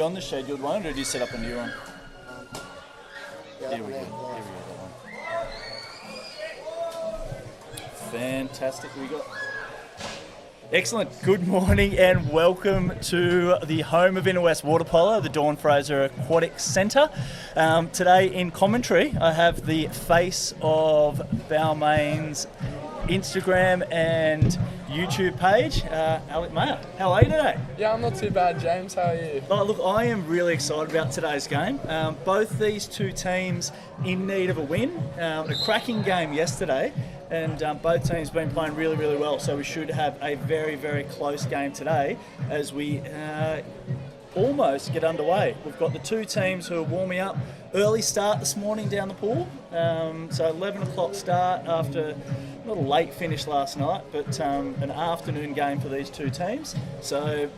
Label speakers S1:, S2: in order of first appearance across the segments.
S1: on the scheduled one, or did you set up a new one? Here we go. Fantastic. We got. Excellent. Good morning and welcome to the home of Inner West Water Polo, the Dawn Fraser Aquatic Centre. Today in commentary, I have the face of Balmain's Instagram and YouTube page, Alec Mayer. How are you today?
S2: Yeah, I'm not too bad, James. How are you?
S1: Oh, look, I am really excited about today's game. Both these two teams in need of a win. A cracking game yesterday, and both teams have been playing really, really well. So we should have a very, very close game today as we almost get underway. We've got the two teams who are warming up. Early start this morning down the pool. So 11 o'clock start after not a late finish last night, but an afternoon game for these two teams. So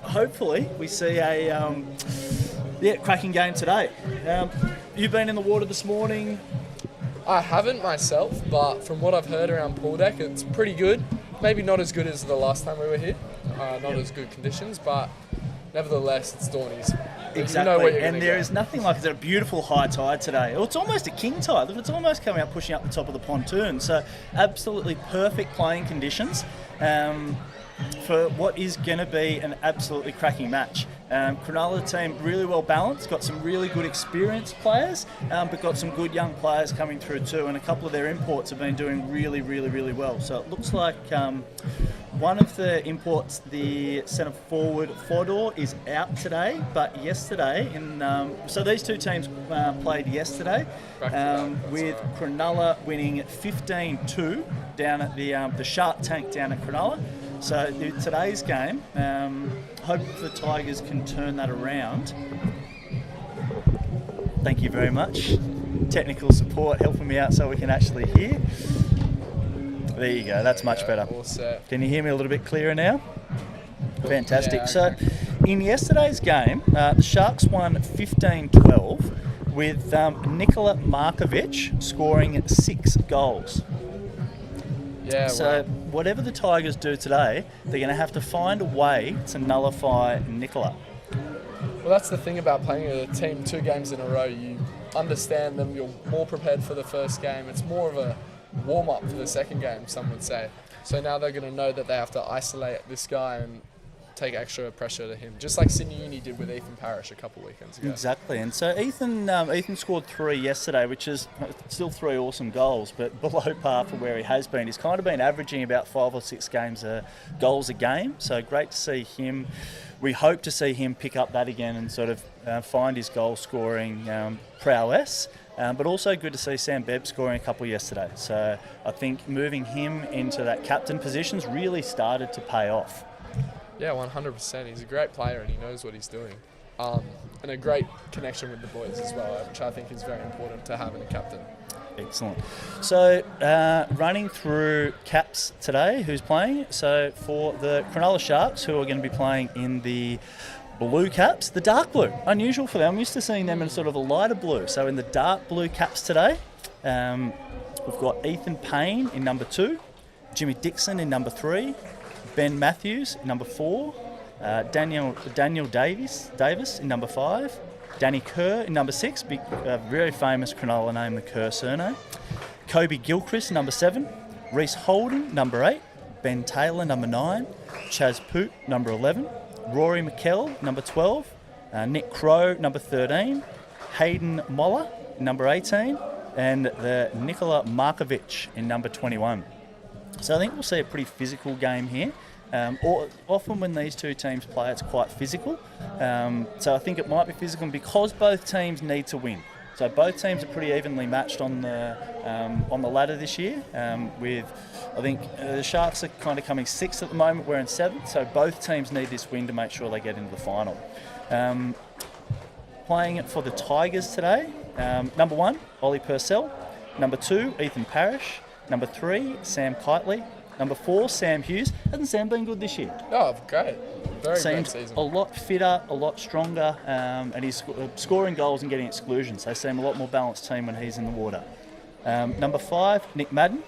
S1: hopefully we see a cracking game today. You've been in the water this morning.
S2: I haven't myself, but from what I've heard around pool deck, it's pretty good. Maybe not as good as the last time we were here. Not as good conditions, but nevertheless, it's Dawnies.
S1: Exactly,
S2: you know
S1: and there is nothing like it's a beautiful high tide today. Well, it's almost a king tide. Look, it's almost coming up, pushing up the top of the pontoon. So absolutely perfect playing conditions for what is going to be an absolutely cracking match. Cronulla team really well balanced, got some really good experienced players, but got some good young players coming through too, and a couple of their imports have been doing really, really, really well. So it looks like one of the imports, the centre forward Fodor, is out today, but yesterday, so these two teams played yesterday with Cronulla winning 15-2 down at the Shark Tank down at Cronulla. So today's game, hope the Tigers can turn that around. Thank you very much. Technical support helping me out so we can actually hear. There you go, that's much better. Can you hear me a little bit clearer now? Fantastic.
S2: Yeah,
S1: so in yesterday's game, the Sharks won 15-12 with Nikola Markovic scoring 6 goals.
S2: Yeah,
S1: so whatever the Tigers do today, they're going to have to find a way to nullify Nikola.
S2: Well, that's the thing about playing a team 2 games in a row. You understand them, you're more prepared for the first game. It's more of a warm-up for the second game, some would say. So now they're going to know that they have to isolate this guy and take extra pressure to him, just like Sydney Uni did with Ethan Parrish a couple of weekends ago.
S1: Exactly, and so Ethan scored 3 yesterday, which is still 3 awesome goals, but below par for where he has been. He's kind of been averaging about 5 or 6 goals a game, so great to see him. We hope to see him pick up that again and sort of find his goal-scoring prowess. But also good to see Sam Bebb scoring a couple yesterday. So I think moving him into that captain position's really started to pay off.
S2: Yeah, 100%. He's a great player and he knows what he's doing. And a great connection with the boys as well, which I think is very important to have in a captain.
S1: Excellent. So running through caps today, who's playing? So for the Cronulla Sharks, who are going to be playing in the blue caps, the dark blue. Unusual for them. I'm used to seeing them in sort of a lighter blue. So in the dark blue caps today, we've got Ethan Payne in number 2, Jimmy Dixon in number 3, Ben Matthews in number 4, Daniel Davis in number 5, Danny Kerr in number 6, very famous Cronulla name, the Kerr surname, Kobe Gilchrist number 7, Reece Holden number 8, Ben Taylor number 9, Chaz Poot number 11, Rory McKell, number 12, Nick Crow, number 13, Hayden Moller, number 18, and the Nikola Markovic in number 21. So I think we'll see a pretty physical game here. Often when these two teams play, it's quite physical. So I think it might be physical because both teams need to win. So both teams are pretty evenly matched on the ladder this year. With I think the Sharks are kind of coming 6th at the moment. We're in 7th, so both teams need this win to make sure they get into the final. Playing it for the Tigers today. Number 1, Ollie Purcell. Number 2, Ethan Parrish. Number 3, Sam Kitely. Number 4, Sam Hughes. Hasn't Sam been good this year?
S2: Oh, great. Very
S1: Seems
S2: great season.
S1: a lot fitter, a lot stronger, and he's scoring goals and getting exclusions. They seem a lot more balanced team when he's in the water. Number 5, Nick Madden.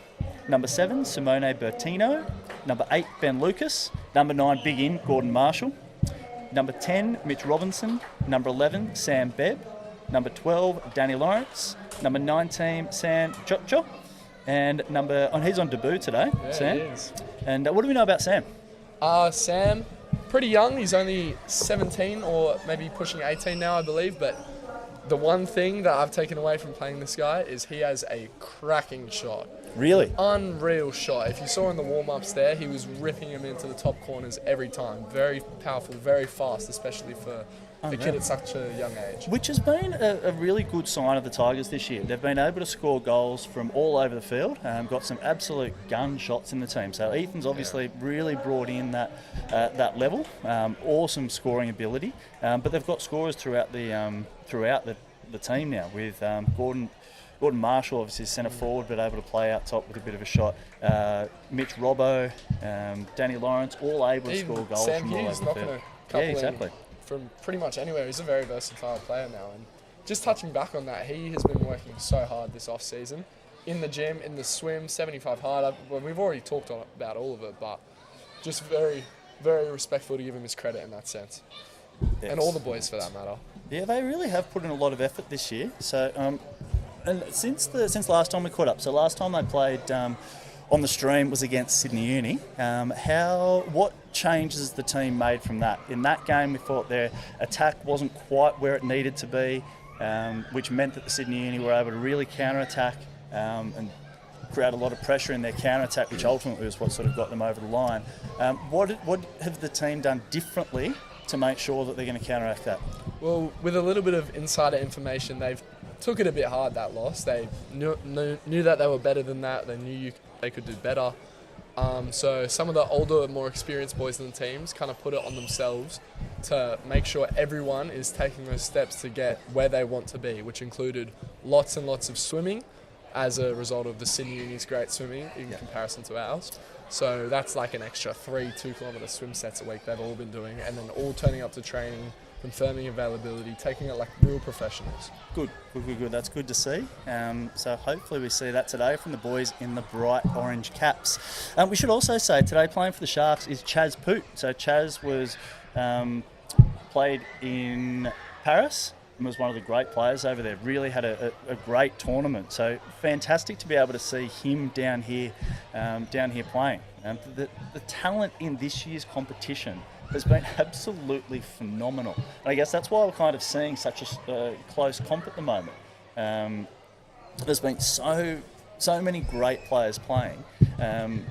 S1: Number 7, Simone Bertino. Number 8, Ben Lucas. Number 9, Big In, Gordon Marshall. Number 10, Mitch Robinson. Number 11, Sam Bebb. Number 12, Danny Lawrence. Number 19, Sam Chocho. And he's on debut today,
S2: Yeah,
S1: Sam.
S2: he is.
S1: And what do we know about Sam?
S2: Sam, pretty young. He's only 17 or maybe pushing 18 now, I believe. But the one thing that I've taken away from playing this guy is he has a cracking shot.
S1: Really?
S2: Unreal shot. If you saw in the warm-ups there, he was ripping him into the top corners every time. Very powerful, very fast, especially for a kid at such a young age.
S1: Which has been a really good sign of the Tigers this year. They've been able to score goals from all over the field. Got some absolute gun shots in the team. So Ethan's obviously really brought in that level. Awesome scoring ability. But they've got scorers throughout the team now with Gordon Marshall, obviously centre forward, but able to play out top with a bit of a shot. Mitch Robbo, Danny Lawrence, all able to score goals
S2: Sam
S1: from all
S2: Hughes
S1: over the field. Yeah, exactly.
S2: From pretty much anywhere. He's a very versatile player now. And just touching back on that, he has been working so hard this off-season. In the gym, in the swim, 75 hard. We've already talked about all of it, but just very, very respectful to give him his credit in that sense. Yes. And all the boys for that matter.
S1: Yeah, they really have put in a lot of effort this year. So, and since last time we caught up, so last time they played on the stream was against Sydney Uni. What changes the team made from that? In that game, we thought their attack wasn't quite where it needed to be, which meant that the Sydney Uni were able to really counter-attack and create a lot of pressure in their counter-attack, which ultimately was what sort of got them over the line. What have the team done differently to make sure that they're going to counteract that?
S2: Well, with a little bit of insider information, they've took it a bit hard, that loss. They knew that they were better than that. They knew they could do better. So some of the older, more experienced boys in the teams kind of put it on themselves to make sure everyone is taking those steps to get where they want to be, which included lots and lots of swimming as a result of the Sydney Uni's great swimming in comparison to ours. So that's like an extra 3 2-kilometre swim sets a week they've all been doing, and then all turning up to training, confirming availability, taking it like real professionals. Good.
S1: That's good to see. So hopefully we see that today from the boys in the bright orange caps. We should also say today playing for the Sharks is Chaz Poot. So Chaz was played in Paris and was one of the great players over there. Really had a great tournament. So fantastic to be able to see him down here playing. The talent in this year's competition has been absolutely phenomenal. And I guess that's why we're kind of seeing such a close comp at the moment. There's been so many great players playing,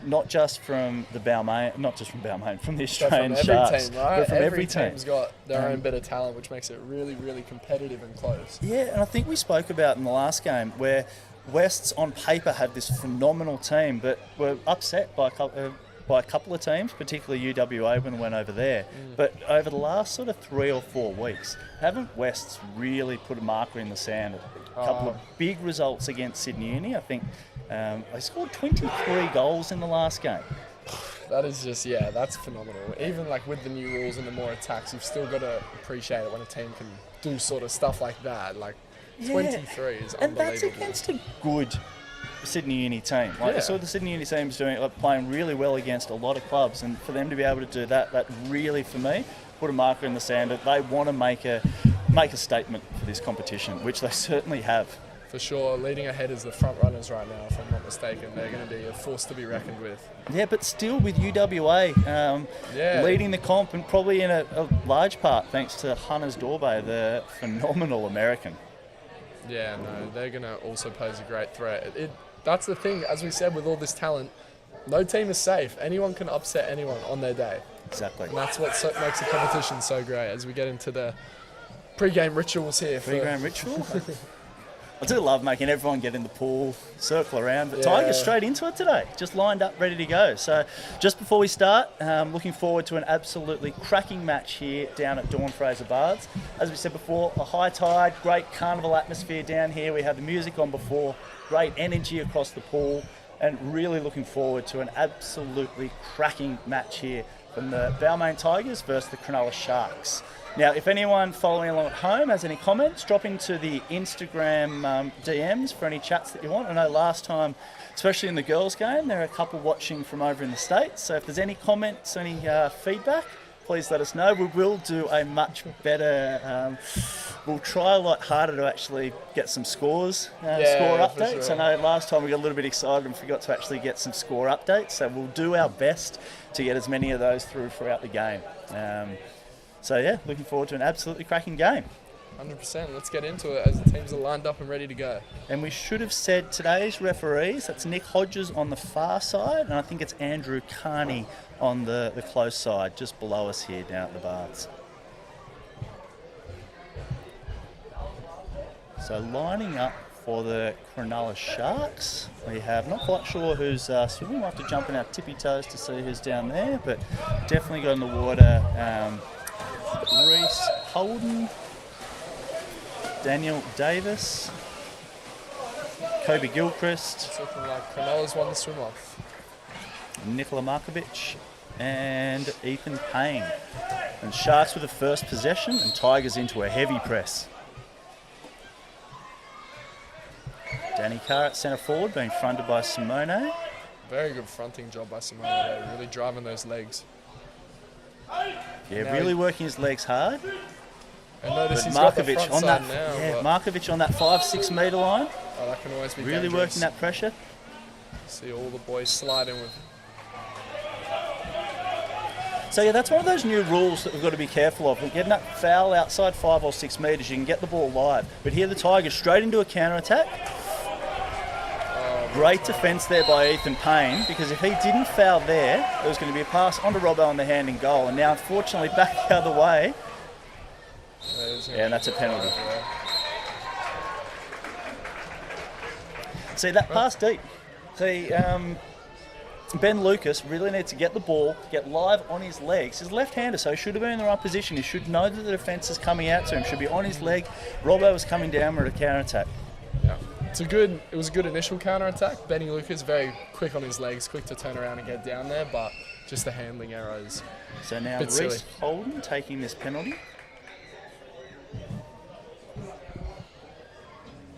S1: not just from Balmain, from the Australian Sharks,
S2: team, right?
S1: but from every team.
S2: Team's got their own bit of talent, which makes it really, really competitive and close.
S1: Yeah, and I think we spoke about in the last game where Wests on paper had this phenomenal team, but were upset by a couple of teams, particularly UWA when we went over there. But over the last sort of 3 or 4 weeks, haven't Wests really put a marker in the sand? A couple of big results against Sydney Uni. I think they scored 23 goals in the last game.
S2: That is just, that's phenomenal. Even like with the new rules and the more attacks, you've still got to appreciate it when a team can do sort of stuff like that. Like 23 is unbelievable.
S1: And that's against a good Sydney Uni team. I saw the Sydney Uni teams playing really well against a lot of clubs, and for them to be able to do that really, for me, put a marker in the sand that they want to make a statement for this competition, which they certainly have.
S2: For sure, leading ahead is the front runners right now, if I'm not mistaken. They're going to be a force to be reckoned with.
S1: Yeah, but still with UWA leading the comp, and probably in a large part thanks to Hunters Dorbe, the phenomenal American.
S2: Yeah, no, they're going to also pose a great threat. That's the thing, as we said, with all this talent, no team is safe. Anyone can upset anyone on their day.
S1: Exactly.
S2: And that's what makes the competition so great as we get into the pre-game rituals here.
S1: Pre-game ritual? I do love making everyone get in the pool, circle around, but Tiger's straight into it today, just lined up, ready to go. So just before we start, looking forward to an absolutely cracking match here down at Dawn Fraser Baths. As we said before, a high tide, great carnival atmosphere down here. We had the music on before, great energy across the pool, and really looking forward to an absolutely cracking match here from the Balmain Tigers versus the Cronulla Sharks. Now, if anyone following along at home has any comments, drop into the Instagram DMs for any chats that you want. I know last time, especially in the girls' game, there are a couple watching from over in the States. So if there's any comments, any feedback, please let us know. We will do a much better. We'll try a lot harder to actually get some scores, score
S2: for
S1: updates.
S2: sure.
S1: I know last time we got a little bit excited and forgot to actually get some score updates. So we'll do our best to get as many of those throughout the game. Looking forward to an absolutely cracking game.
S2: 100%. Let's get into it as the teams are lined up and ready to go.
S1: And we should have said today's referees. That's Nick Hodges on the far side, and I think it's Andrew Carney on the close side, just below us here down at the bars. So lining up for the Cronulla Sharks, we have, not quite sure who's swimming. We'll have to jump in our tippy toes to see who's down there, but definitely got in the water. Reese Holden, Daniel Davis, Kobe Gilchrist,
S2: It's looking like Cronulla's won the swim off.
S1: Nikola Markovic, and Ethan Payne. And Sharks with the first possession, and Tigers into a heavy press. Danny Carr at centre forward, being fronted by Simone.
S2: Very good fronting job by Simone there, really driving those legs.
S1: Yeah,
S2: Now
S1: really working his legs hard.
S2: And notice
S1: But
S2: he's got the
S1: Markovic
S2: front
S1: on
S2: side
S1: that,
S2: now.
S1: Markovic on that 5-6 metre line,
S2: but that can always be
S1: really
S2: dangerous.
S1: working that pressure.
S2: See all the boys sliding with.
S1: So yeah, that's one of those new rules that we've got to be careful of. We're getting that foul outside 5 or 6 metres, you can get the ball live. But here the Tigers straight into a counter-attack. Great defence there by Ethan Payne, because if he didn't foul there, there was going to be a pass onto Robbo on the hand and goal. And now, unfortunately, back the other way. Yeah, and that's a penalty. See, that pass deep. See, Ben Lucas really needs to get the ball, get live on his legs. He's a left-hander, so he should have been in the right position. He should know that the defence is coming out to him. Should be on his leg. Robbo was coming down with a counter-attack.
S2: Yeah. It was a good initial counter-attack. Benny Lucas very quick on his legs, quick to turn around and get down there, but just the handling errors.
S1: So now
S2: Bit silly.
S1: Reese Holden taking this penalty.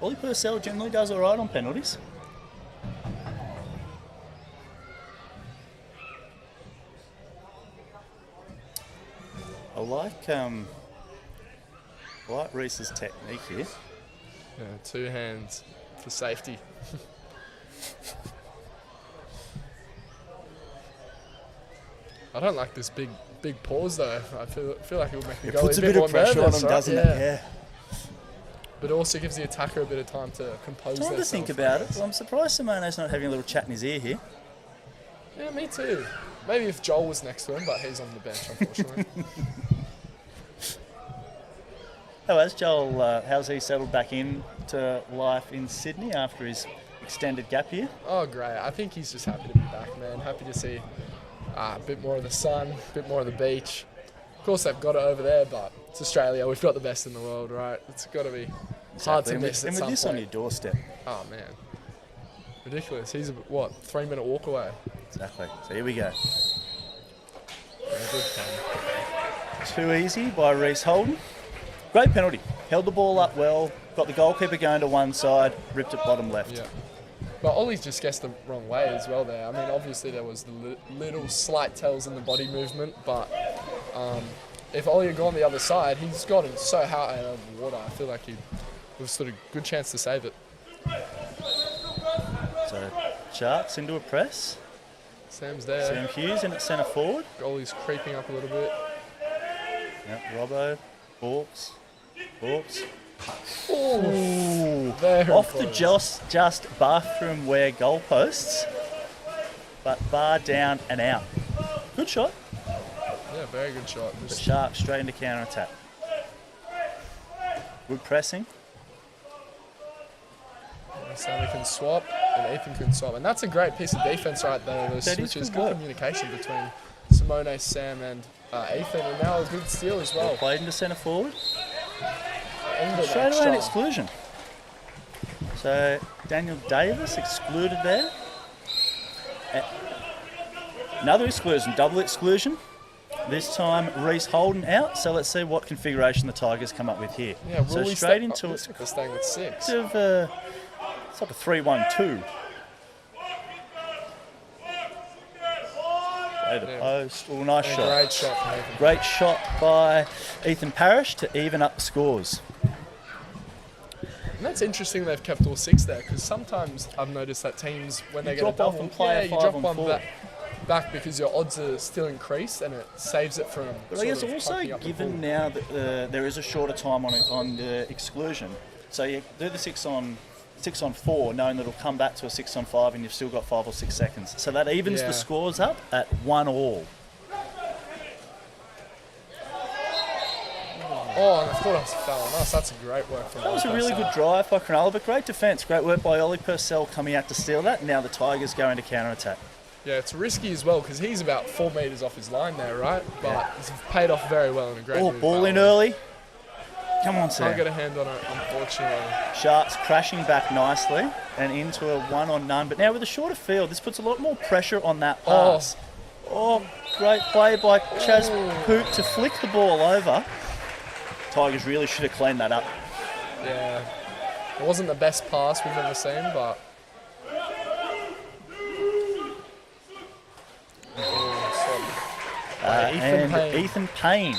S1: Ollie Purcell generally does all right on penalties. I like Reese's technique here.
S2: Yeah, 2 hands for safety. I don't like this big pause though. I feel like it will make the
S1: It
S2: goalie
S1: puts a
S2: bit
S1: bit
S2: more
S1: of pressure on
S2: nervous,
S1: him,
S2: right?
S1: doesn't it? Yeah.
S2: But it also gives the attacker a bit of time to compose
S1: Time to
S2: themselves.
S1: think about it. Well, I'm surprised Simone's not having a little chat in his ear here.
S2: Yeah, me too. Maybe if Joel was next to him, but he's on the bench, unfortunately.
S1: How has Joel, how's he settled back in to life in Sydney after his extended gap here?
S2: Oh, great. I think he's just happy to be back, man. Happy to see a bit more of the sun, a bit more of the beach. Of course, they've got it over there, but it's Australia. We've got the best in the world, right? It's got to be hard to miss at
S1: And
S2: some
S1: with this
S2: point.
S1: on your doorstep.
S2: Oh, man. Ridiculous. He's, 3-minute walk away.
S1: Exactly. So here we go.
S2: Yeah, good fun.
S1: Too easy by Reese Holden. Great penalty. Held the ball up well, got the goalkeeper going to one side, ripped it bottom left.
S2: Yeah. But Ollie's just guessed the wrong way as well there. I mean, obviously there was the little slight tells in the body movement, but if Ollie had gone the other side, he's gotten so high out of the water. I feel like he was sort of good chance to save it.
S1: So Sharks into a press.
S2: Sam's there.
S1: Sam Hughes in at centre forward.
S2: Goalie's creeping up a little bit.
S1: Yep, Robbo, Hawks.
S2: Ooh, very
S1: Off
S2: close.
S1: the just bathroom wear goalposts, but bar down and out. Good shot.
S2: Yeah, very good shot.
S1: But
S2: Just
S1: Sharks straight into counter attack. Good pressing.
S2: Sammy can swap and Ethan can swap. And that's a great piece of defense right there. Those
S1: That is
S2: switches,
S1: good
S2: good
S1: work.
S2: communication between Simone, Sam and Ethan. And now a good steal as well.
S1: Played into centre forward.
S2: Under
S1: Straight
S2: extra.
S1: away an exclusion. So Daniel Davis excluded there. Another exclusion, double exclusion. This time Reese Holden out. So let's see what configuration the Tigers come up with here.
S2: Yeah,
S1: so
S2: we
S1: straight into
S2: looks
S1: it.
S2: like they're staying with 6.
S1: It's like a 3-1-2. Way to post. Oh, nice
S2: Yeah,
S1: shot.
S2: great shot from Ethan.
S1: Great shot by Ethan Parrish to even up the scores.
S2: And that's interesting they've kept all 6 there, because sometimes I've noticed that teams, when they get a
S1: drop off
S2: double,
S1: and play a
S2: you
S1: 5
S2: drop
S1: on
S2: one
S1: 4.
S2: back because your odds are still increased, and it saves it from.
S1: But I guess also
S2: fucking up the
S1: given
S2: ball.
S1: now that there is a shorter time on the exclusion, so you do the 6 on 4, knowing that it'll come back to a 6 on 5, and you've still got 5 or 6 seconds. So that evens
S2: Yeah.
S1: the scores up at 1-1.
S2: Oh, and I thought I fell on us. That's a great work from
S1: That was a
S2: Ollie
S1: really
S2: Purcell.
S1: good drive by Cronulla, but great defence. Great work by Ollie Purcell coming out to steal that. Now the Tigers go into counter-attack.
S2: Yeah, it's risky as well because he's about 4 metres off his line there, right? But it's paid off very well in a great
S1: Oh,
S2: move
S1: ball
S2: by
S1: in
S2: Ollie.
S1: early. Come on,
S2: Can't
S1: Sam.
S2: get a hand on it, unfortunately.
S1: Sharks crashing back nicely and into a 1-on-none. But now with a shorter field, this puts a lot more pressure on that pass. Oh, great play by Chaz Poot to flick the ball over. Tigers really should have cleaned that up.
S2: Yeah. It wasn't the best pass we've ever seen, but... Ethan Payne.
S1: Ethan Payne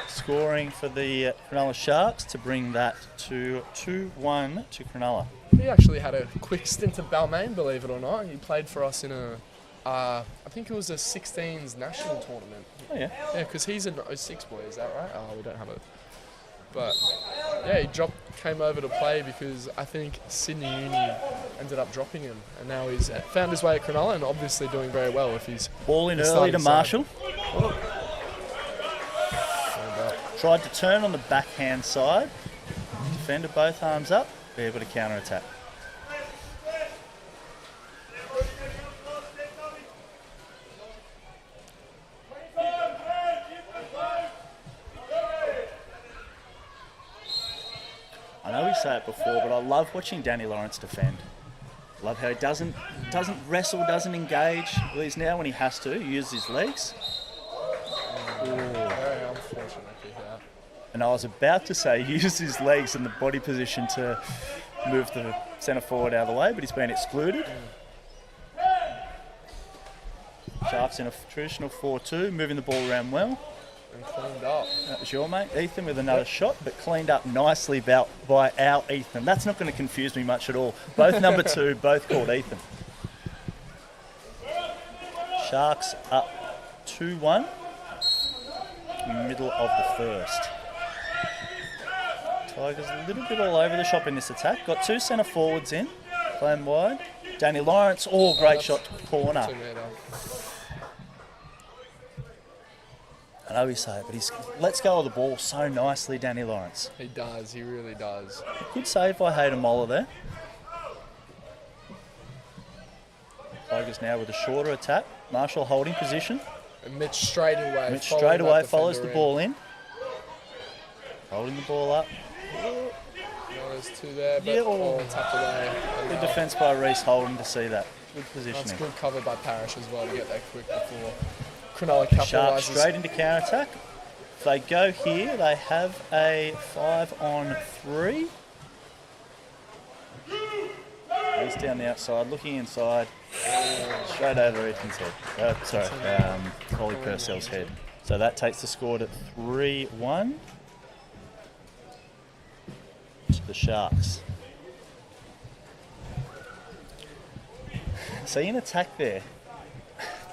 S1: scoring for the Cronulla Sharks to bring that to 2-1 to Cronulla.
S2: He actually had a quick stint at Balmain, believe it or not. He played for us in a... I think it was a 16s national tournament.
S1: Oh, yeah.
S2: Yeah, because he's an 06 boy, is that right? Oh, we don't have it. But yeah, he came over to play because I think Sydney Uni ended up dropping him, and now he's found his way at Cronulla and obviously doing very well if he's.
S1: Ball in
S2: the
S1: early to
S2: starting
S1: Marshall.
S2: side.
S1: Tried to turn on the backhand side. Defender both arms up. Be able to counter attack. I know we say it before, but I love watching Danny Lawrence defend. Love how he doesn't wrestle, doesn't engage. Well, he's now when he has to, he uses his legs.
S2: Very unfortunate to hear.
S1: And I was about to say use his legs in the body position to move the centre forward out of the way, but he's been excluded. Sharks in a traditional 4-2, moving the ball around well.
S2: And cleaned up.
S1: That was your mate, Ethan, with another shot, but cleaned up nicely by our Ethan. That's not going to confuse me much at all. Both number 2, both called Ethan. Sharks up 2-1, middle of the first. Tigers a little bit all over the shop in this attack. Got 2 centre forwards in, playing wide. Danny Lawrence, great shot to corner.
S2: 2 metre.
S1: I know we say it, but he lets go of the ball so nicely, Danny Lawrence.
S2: He does, he really does.
S1: Good save by Hayden Moller there. Tigers now with a shorter attack. Marshall holding position.
S2: And Mitch straight away.
S1: Mitch
S2: following
S1: straight
S2: that
S1: away follows the
S2: defender
S1: ball in. Holding the ball up.
S2: No, there's 2 there, but
S1: Yeah,
S2: tapped away.
S1: Good defence by Reece Holden to see that. Good
S2: That's
S1: positioning.
S2: good cover by Parrish as well to get that quick before Cronulla
S1: Sharks
S2: capitalises.
S1: straight into counter attack. If they go here, they have a 5-on-3. He's down the outside, looking inside. Straight over Ethan's head. Ollie Purcell's head. So that takes the score to 3-1 to the Sharks. So in attack there,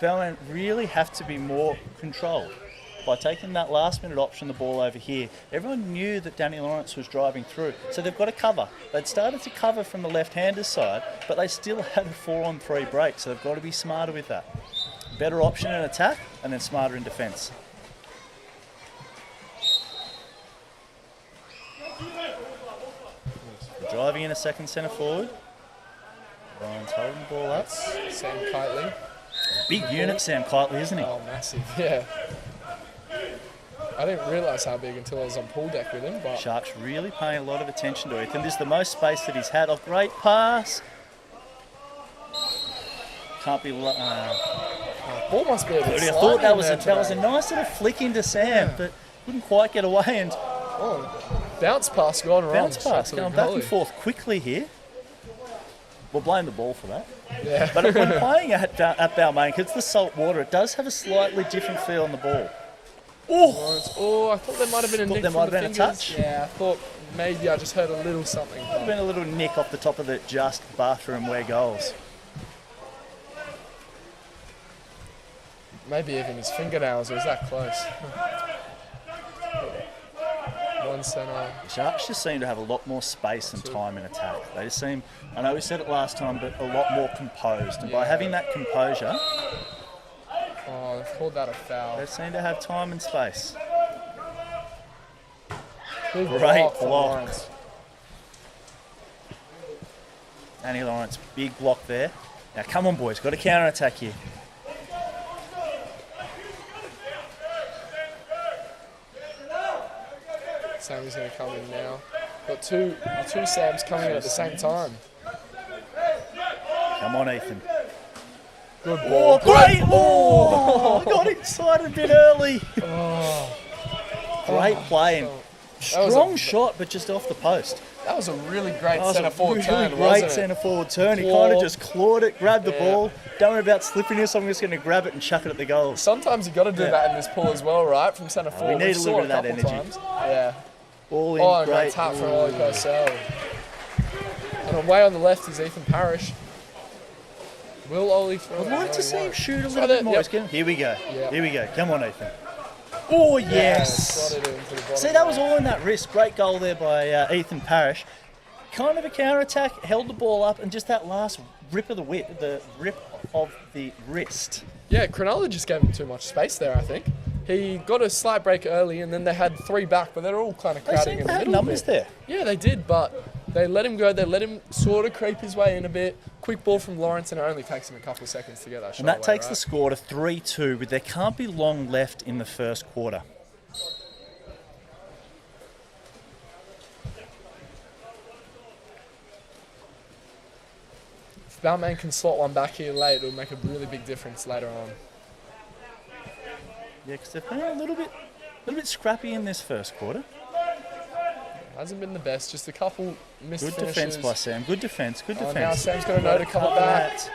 S1: Balmain really have to be more controlled. By taking that last minute option, the ball over here, everyone knew that Danny Lawrence was driving through, so they've got to cover. They'd started to cover from the left-hander's side, but they still had a 4-on-3 break, so they've got to be smarter with that. Better option in attack, and then smarter in defence. Driving in a second centre forward. Ryan's holding the ball up.
S2: That's Sam Kitely.
S1: Big unit, Sam Kitely, isn't he?
S2: Oh, massive, yeah. I didn't realise how big until I was on pool deck with him, but
S1: Sharks really paying a lot of attention to Ethan. This is the most space that he's had. A great pass. Can't be...
S2: ball must be able to
S1: I
S2: slide
S1: thought that
S2: in
S1: was
S2: there
S1: a
S2: today.
S1: nice little flick into Sam, but couldn't quite get away, and
S2: Bounce pass gone wrong.
S1: bounce
S2: straight
S1: pass
S2: to the
S1: going back
S2: goalie.
S1: and forth quickly here. We'll blame the ball for that.
S2: Yeah.
S1: But when playing at Balmain, because it's the salt water, it does have a slightly different feel on the ball.
S2: Oh, I thought there might have been a nick
S1: there
S2: from
S1: might have
S2: the
S1: been a
S2: fingers.
S1: touch.
S2: Yeah, I thought maybe I just heard a little something.
S1: Might have been a little nick off the top of the just bathroom wear goals.
S2: Maybe even his fingernails. It was that close. One centre.
S1: Sharks just seem to have a lot more space and time in attack. They just seem, I know we said it last time, but a lot more composed. And by having that composure,
S2: Oh, they've called that a foul.
S1: they seem to have time and space.
S2: Big
S1: Great
S2: from
S1: block.
S2: Lawrence.
S1: Danny Lawrence, big block there. Now come on, boys, got to counter attack here.
S2: Sammy's going to come in now. Got two Sams coming in at the same time.
S1: Come on, Ethan.
S2: Good ball.
S1: Great! Oh, got inside a bit early. Great play. Strong shot, but just off the post.
S2: That was a really great
S1: That was
S2: centre
S1: a
S2: forward
S1: really
S2: turn,
S1: great
S2: wasn't it?
S1: centre forward turn. He
S2: Claw.
S1: kind of just clawed it, grabbed the
S2: Yeah.
S1: ball. Don't worry about slipping this. I'm just going to grab it and chuck it at the goals.
S2: Sometimes you've got to do that in this pool as well, right? From centre forward.
S1: need
S2: We've
S1: a
S2: saw
S1: little bit of that
S2: couple
S1: energy.
S2: times. Yeah.
S1: All in,
S2: Oh,
S1: great.
S2: great tap from Ollie Purcell. And away on the left is Ethan Parrish. Will Ollie throw?
S1: I'd like to see him shoot a little
S2: there,
S1: bit more.
S2: yep.
S1: Here we go.
S2: Yep.
S1: Here we go. Come on, Ethan. Oh,
S2: Yeah,
S1: yes.
S2: slotted it into the bottom
S1: See, that was
S2: right.
S1: all in that wrist. Great goal there by Ethan Parrish. Kind of a counter attack, held the ball up, and just that last rip of the rip of the wrist.
S2: Yeah, Cronulla just gave him too much space there, I think. He got a slight break early, and then they had three back, but they're all kind of
S1: They
S2: crowding
S1: seem
S2: in
S1: to
S2: the
S1: have
S2: middle.
S1: numbers
S2: a bit.
S1: there.
S2: Yeah, they did, but they let him go. They let him sort of creep his way in a bit. Quick ball from Lawrence, and it only takes him a couple of seconds to get that shot
S1: And that
S2: away,
S1: takes
S2: right?
S1: the score to 3-2, but there can't be long left in the first quarter.
S2: If Balmain can slot one back here late, it'll make a really big difference later on.
S1: Yeah, because they've been a little bit scrappy in this first quarter.
S2: Hasn't been the best, just a couple missed
S1: Good
S2: finishes.
S1: defence by Sam. Good defence. Good
S2: Oh,
S1: defence.
S2: now Sam's got to know to come
S1: Cover
S2: back.
S1: that.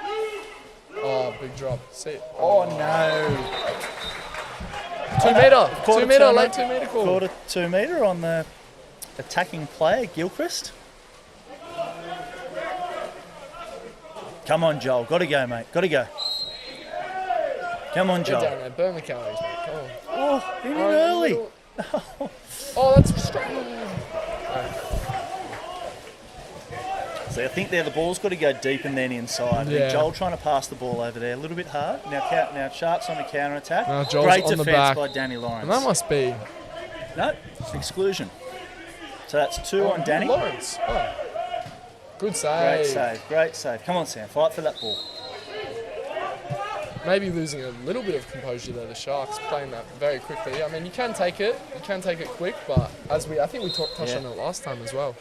S2: Oh, big drop. See.
S1: Oh no!
S2: 2 metre.
S1: Quarter
S2: 2 metre,
S1: turner.
S2: late 2 metre call.
S1: Quarter 2 metre on the attacking player, Gilchrist. Come on, Joel. Got to go, mate. Got to go. Come on,
S2: Get down
S1: Joel.
S2: there. Burn the calories, mate. Come on.
S1: Oh, in
S2: Oh,
S1: early.
S2: little- Oh, that's straight.
S1: So I think there the ball's got to go deep and then inside. I think
S2: Yeah.
S1: Joel trying to pass the ball over there a little bit hard. Now Sharks on the counter attack.
S2: Now Joel's
S1: Great
S2: on the
S1: defence
S2: back.
S1: by Danny Lawrence.
S2: And that must be
S1: No, exclusion. So that's 2 on Danny.
S2: Lawrence. Oh. Good save.
S1: Great save, great save. Come on, Sam, fight for that ball.
S2: Maybe losing a little bit of composure there, the Sharks, playing that very quickly. I mean, you can take it quick, but I think we touched on it last time as well.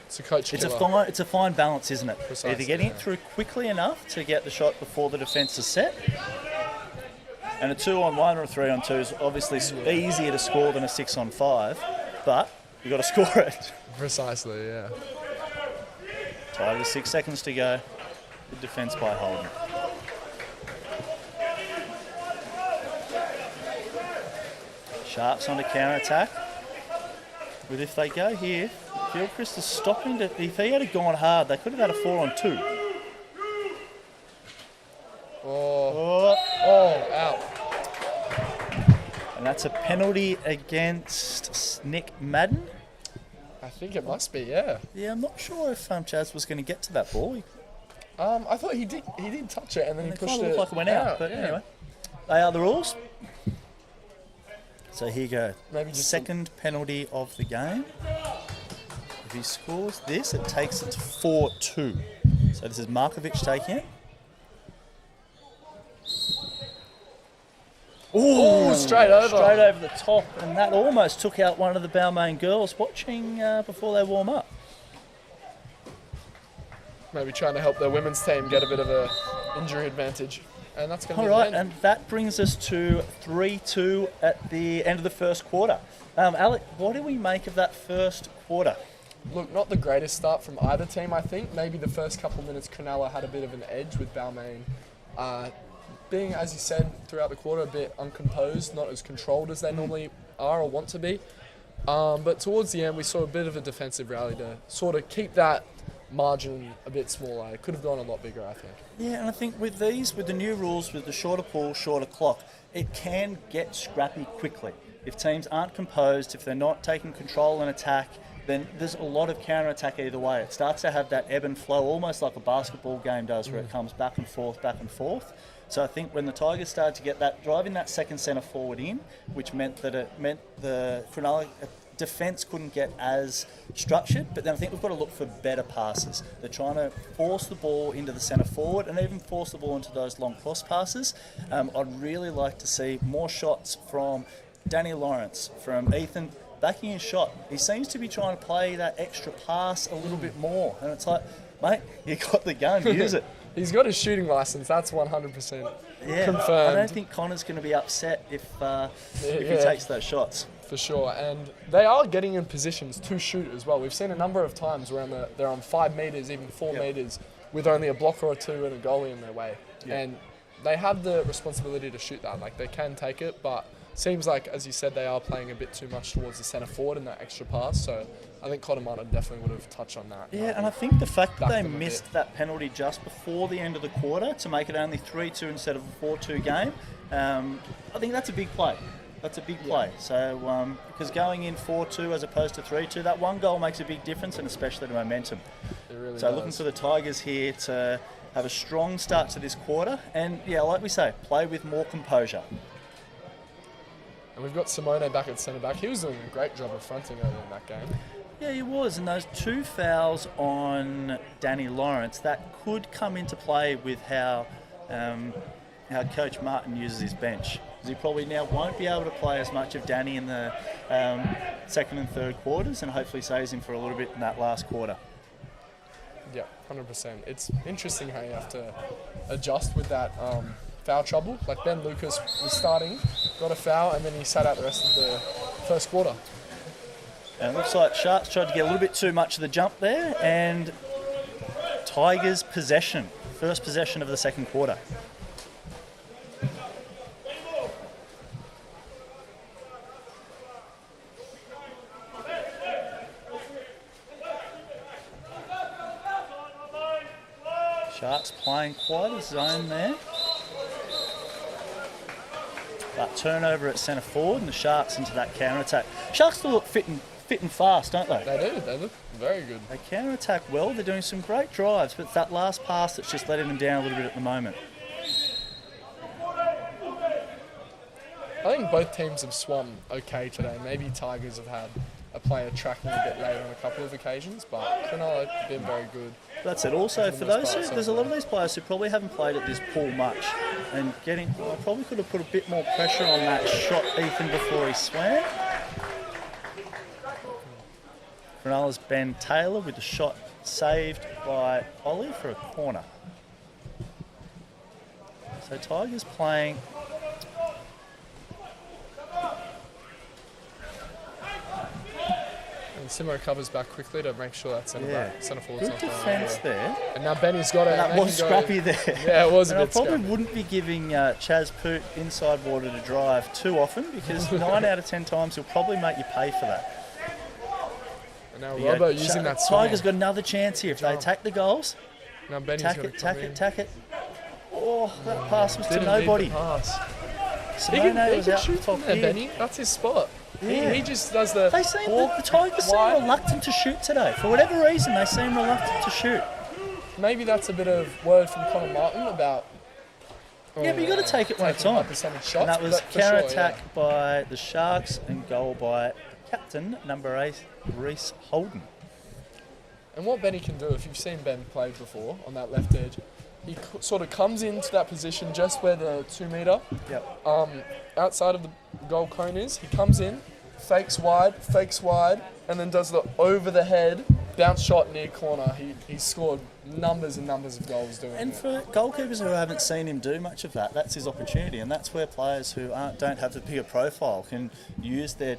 S2: It's a coach killer.
S1: It's a fine balance, isn't it?
S2: Precisely,
S1: Either getting
S2: yeah.
S1: it through quickly enough to get the shot before the defence is set, and a 2-on-1 or a 3-on-2 is obviously easier to score than a 6-on-5, but you've got to score it.
S2: Precisely, yeah.
S1: Tied with 6 seconds to go. Good defence by Holden. Sharks on the counter attack. But if they go here, Gilchrist is stopping. If he had gone hard, they could have had a 4-on-2.
S2: Oh, out.
S1: And that's a penalty against Nick Madden.
S2: I think it must be, yeah.
S1: Yeah, I'm not sure if Chaz was going to get to that ball.
S2: I thought he did touch it and then he
S1: It
S2: pushed
S1: kind of
S2: it
S1: looked like it went out. But
S2: yeah.
S1: anyway, they are the rules. So here you go.
S2: Maybe just
S1: Second penalty of the game. If he scores this, it takes it to 4-2. So this is Markovic taking it.
S2: Ooh, straight over.
S1: Straight over the top, and that almost took out one of the Balmain girls watching before they warm up.
S2: Maybe trying to help their women's team get a bit of a injury advantage. And that's going to
S1: All
S2: be
S1: right,
S2: the end.
S1: and that brings us to 3-2 at the end of the first quarter. Alec, what do we make of that first quarter?
S2: Look, not the greatest start from either team, I think. Maybe the first couple minutes, Cronulla had a bit of an edge with Balmain being, as you said, throughout the quarter, a bit uncomposed, not as controlled as they normally are or want to be. But towards the end, we saw a bit of a defensive rally to sort of keep that margin a bit smaller. It could have gone a lot bigger, I think.
S1: Yeah, and I think with the new rules, with the shorter pull, shorter clock, it can get scrappy quickly. If teams aren't composed, if they're not taking control and attack, then there's a lot of counter-attack either way. It starts to have that ebb and flow, almost like a basketball game does, where it comes back and forth, back and forth. So I think when the Tigers started to get that, driving that second centre forward in, which meant the Cronulla defence couldn't get as structured, but then I think we've got to look for better passes. They're trying to force the ball into the centre forward and even force the ball into those long cross passes. I'd really like to see more shots from Danny Lawrence, from Ethan, backing his shot. He seems to be trying to play that extra pass a little bit more. And it's like, mate, you got the gun, use it.
S2: He's got his shooting license, that's 100% confirmed.
S1: I don't think Connor's going to be upset if he takes those shots.
S2: For sure, and they are getting in positions to shoot as well. We've seen a number of times where they're on 5 metres, even 4 metres, with only a blocker or two and a goalie in their way. And they have the responsibility to shoot that. Like, they can take it, but seems like, as you said, they are playing a bit too much towards the centre forward in that extra pass. So I think Connor Martin definitely would have touched on that.
S1: Yeah, and I think the fact that they missed that penalty just before the end of the quarter to make it only 3-2 instead of a 4-2 game, I think that's a big play. That's a big play. So, because going in 4-2 as opposed to 3-2, that one goal makes a big difference, and especially the momentum.
S2: It really
S1: so
S2: does.
S1: Looking for the Tigers here to have a strong start to this quarter, and like we say, play with more composure.
S2: And we've got Simone back at centre back. He was doing a great job of fronting earlier in that game.
S1: Yeah, he was. And those 2 fouls on Danny Lawrence, that could come into play with how Coach Martin uses his bench. Because he probably now won't be able to play as much of Danny in the second and third quarters, and hopefully saves him for a little bit in that last quarter.
S2: Yeah, 100%. It's interesting how you have to adjust with that foul trouble. Like Ben Lucas was starting, got a foul, and then he sat out the rest of the first quarter.
S1: And it looks like Sharks tried to get a little bit too much of the jump there, and Tigers possession, first possession of the second quarter. Sharks playing quite a zone there. But turnover at centre forward, and the Sharks into that counter-attack. Sharks still look fit and fast, don't they?
S2: They do. They look very good.
S1: They counter-attack well. They're doing some great drives, but it's that last pass that's just letting them down a little bit at the moment.
S2: I think both teams have swum okay today. Maybe Tigers have had a player tracking a bit late on a couple of occasions, but Cronulla have been very good.
S1: That's it. Also, for those who, there's a lot of these players who probably haven't played at this pool much, and I probably could have put a bit more pressure on that shot, Ethan, before he swam. Cronulla's Ben Taylor with the shot saved by Ollie for a corner. So Tigers playing.
S2: And Simo covers back quickly to make sure that centre forward's
S1: Good
S2: not
S1: defence there.
S2: And now Benny's got it.
S1: That was scrappy there.
S2: Yeah, it was a
S1: and
S2: bit
S1: I probably
S2: scrappy.
S1: wouldn't be giving Chaz Poot inside water to drive too often, because 9 out of 10 times he'll probably make you pay for that.
S2: And now Robbo using that swing.
S1: Tigers got another chance here. If they take the goals,
S2: now Benny's
S1: tack it. Oh, that pass was to nobody.
S2: He
S1: Simone
S2: can
S1: was out
S2: shoot
S1: top
S2: from there,
S1: here.
S2: Benny. That's his spot.
S1: Yeah.
S2: He just does the...
S1: The Tigers seem reluctant to shoot today. For whatever reason, they seem reluctant to shoot.
S2: Maybe that's a bit of word from Connor Martin about...
S1: Yeah, but you got to take it when it's on.
S2: Shots,
S1: and that was counter-attack
S2: sure,
S1: by the Sharks and goal by captain, number 8, Reece Holden.
S2: And what Benny can do, if you've seen Ben play before on that left edge, he sort of comes into that position just where the 2 metre outside of the goal cone is. He comes in, fakes wide, and then does the over the head bounce shot near corner. He's scored numbers and numbers of goals doing it.
S1: And for goalkeepers who haven't seen him do much of that, that's his opportunity, and that's where players who don't have the bigger profile can use their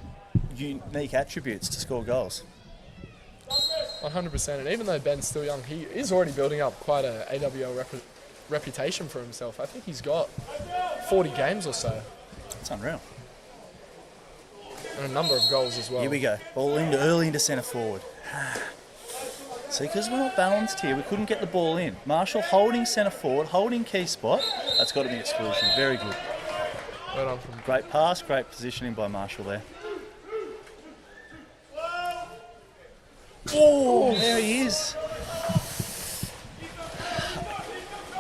S1: unique attributes to score goals.
S2: 100%. And even though Ben's still young, he is already building up quite a AWL reputation for himself. I think he's got 40 games or so.
S1: It's unreal.
S2: And a number of goals as well.
S1: Here we go. Ball early into centre forward. See, because we're not balanced here, we couldn't get the ball in. Marshall holding centre forward, holding key spot. That's got to be exclusion. Very good.
S2: Well done from
S1: Great pass, great positioning by Marshall there. Oh, there he is.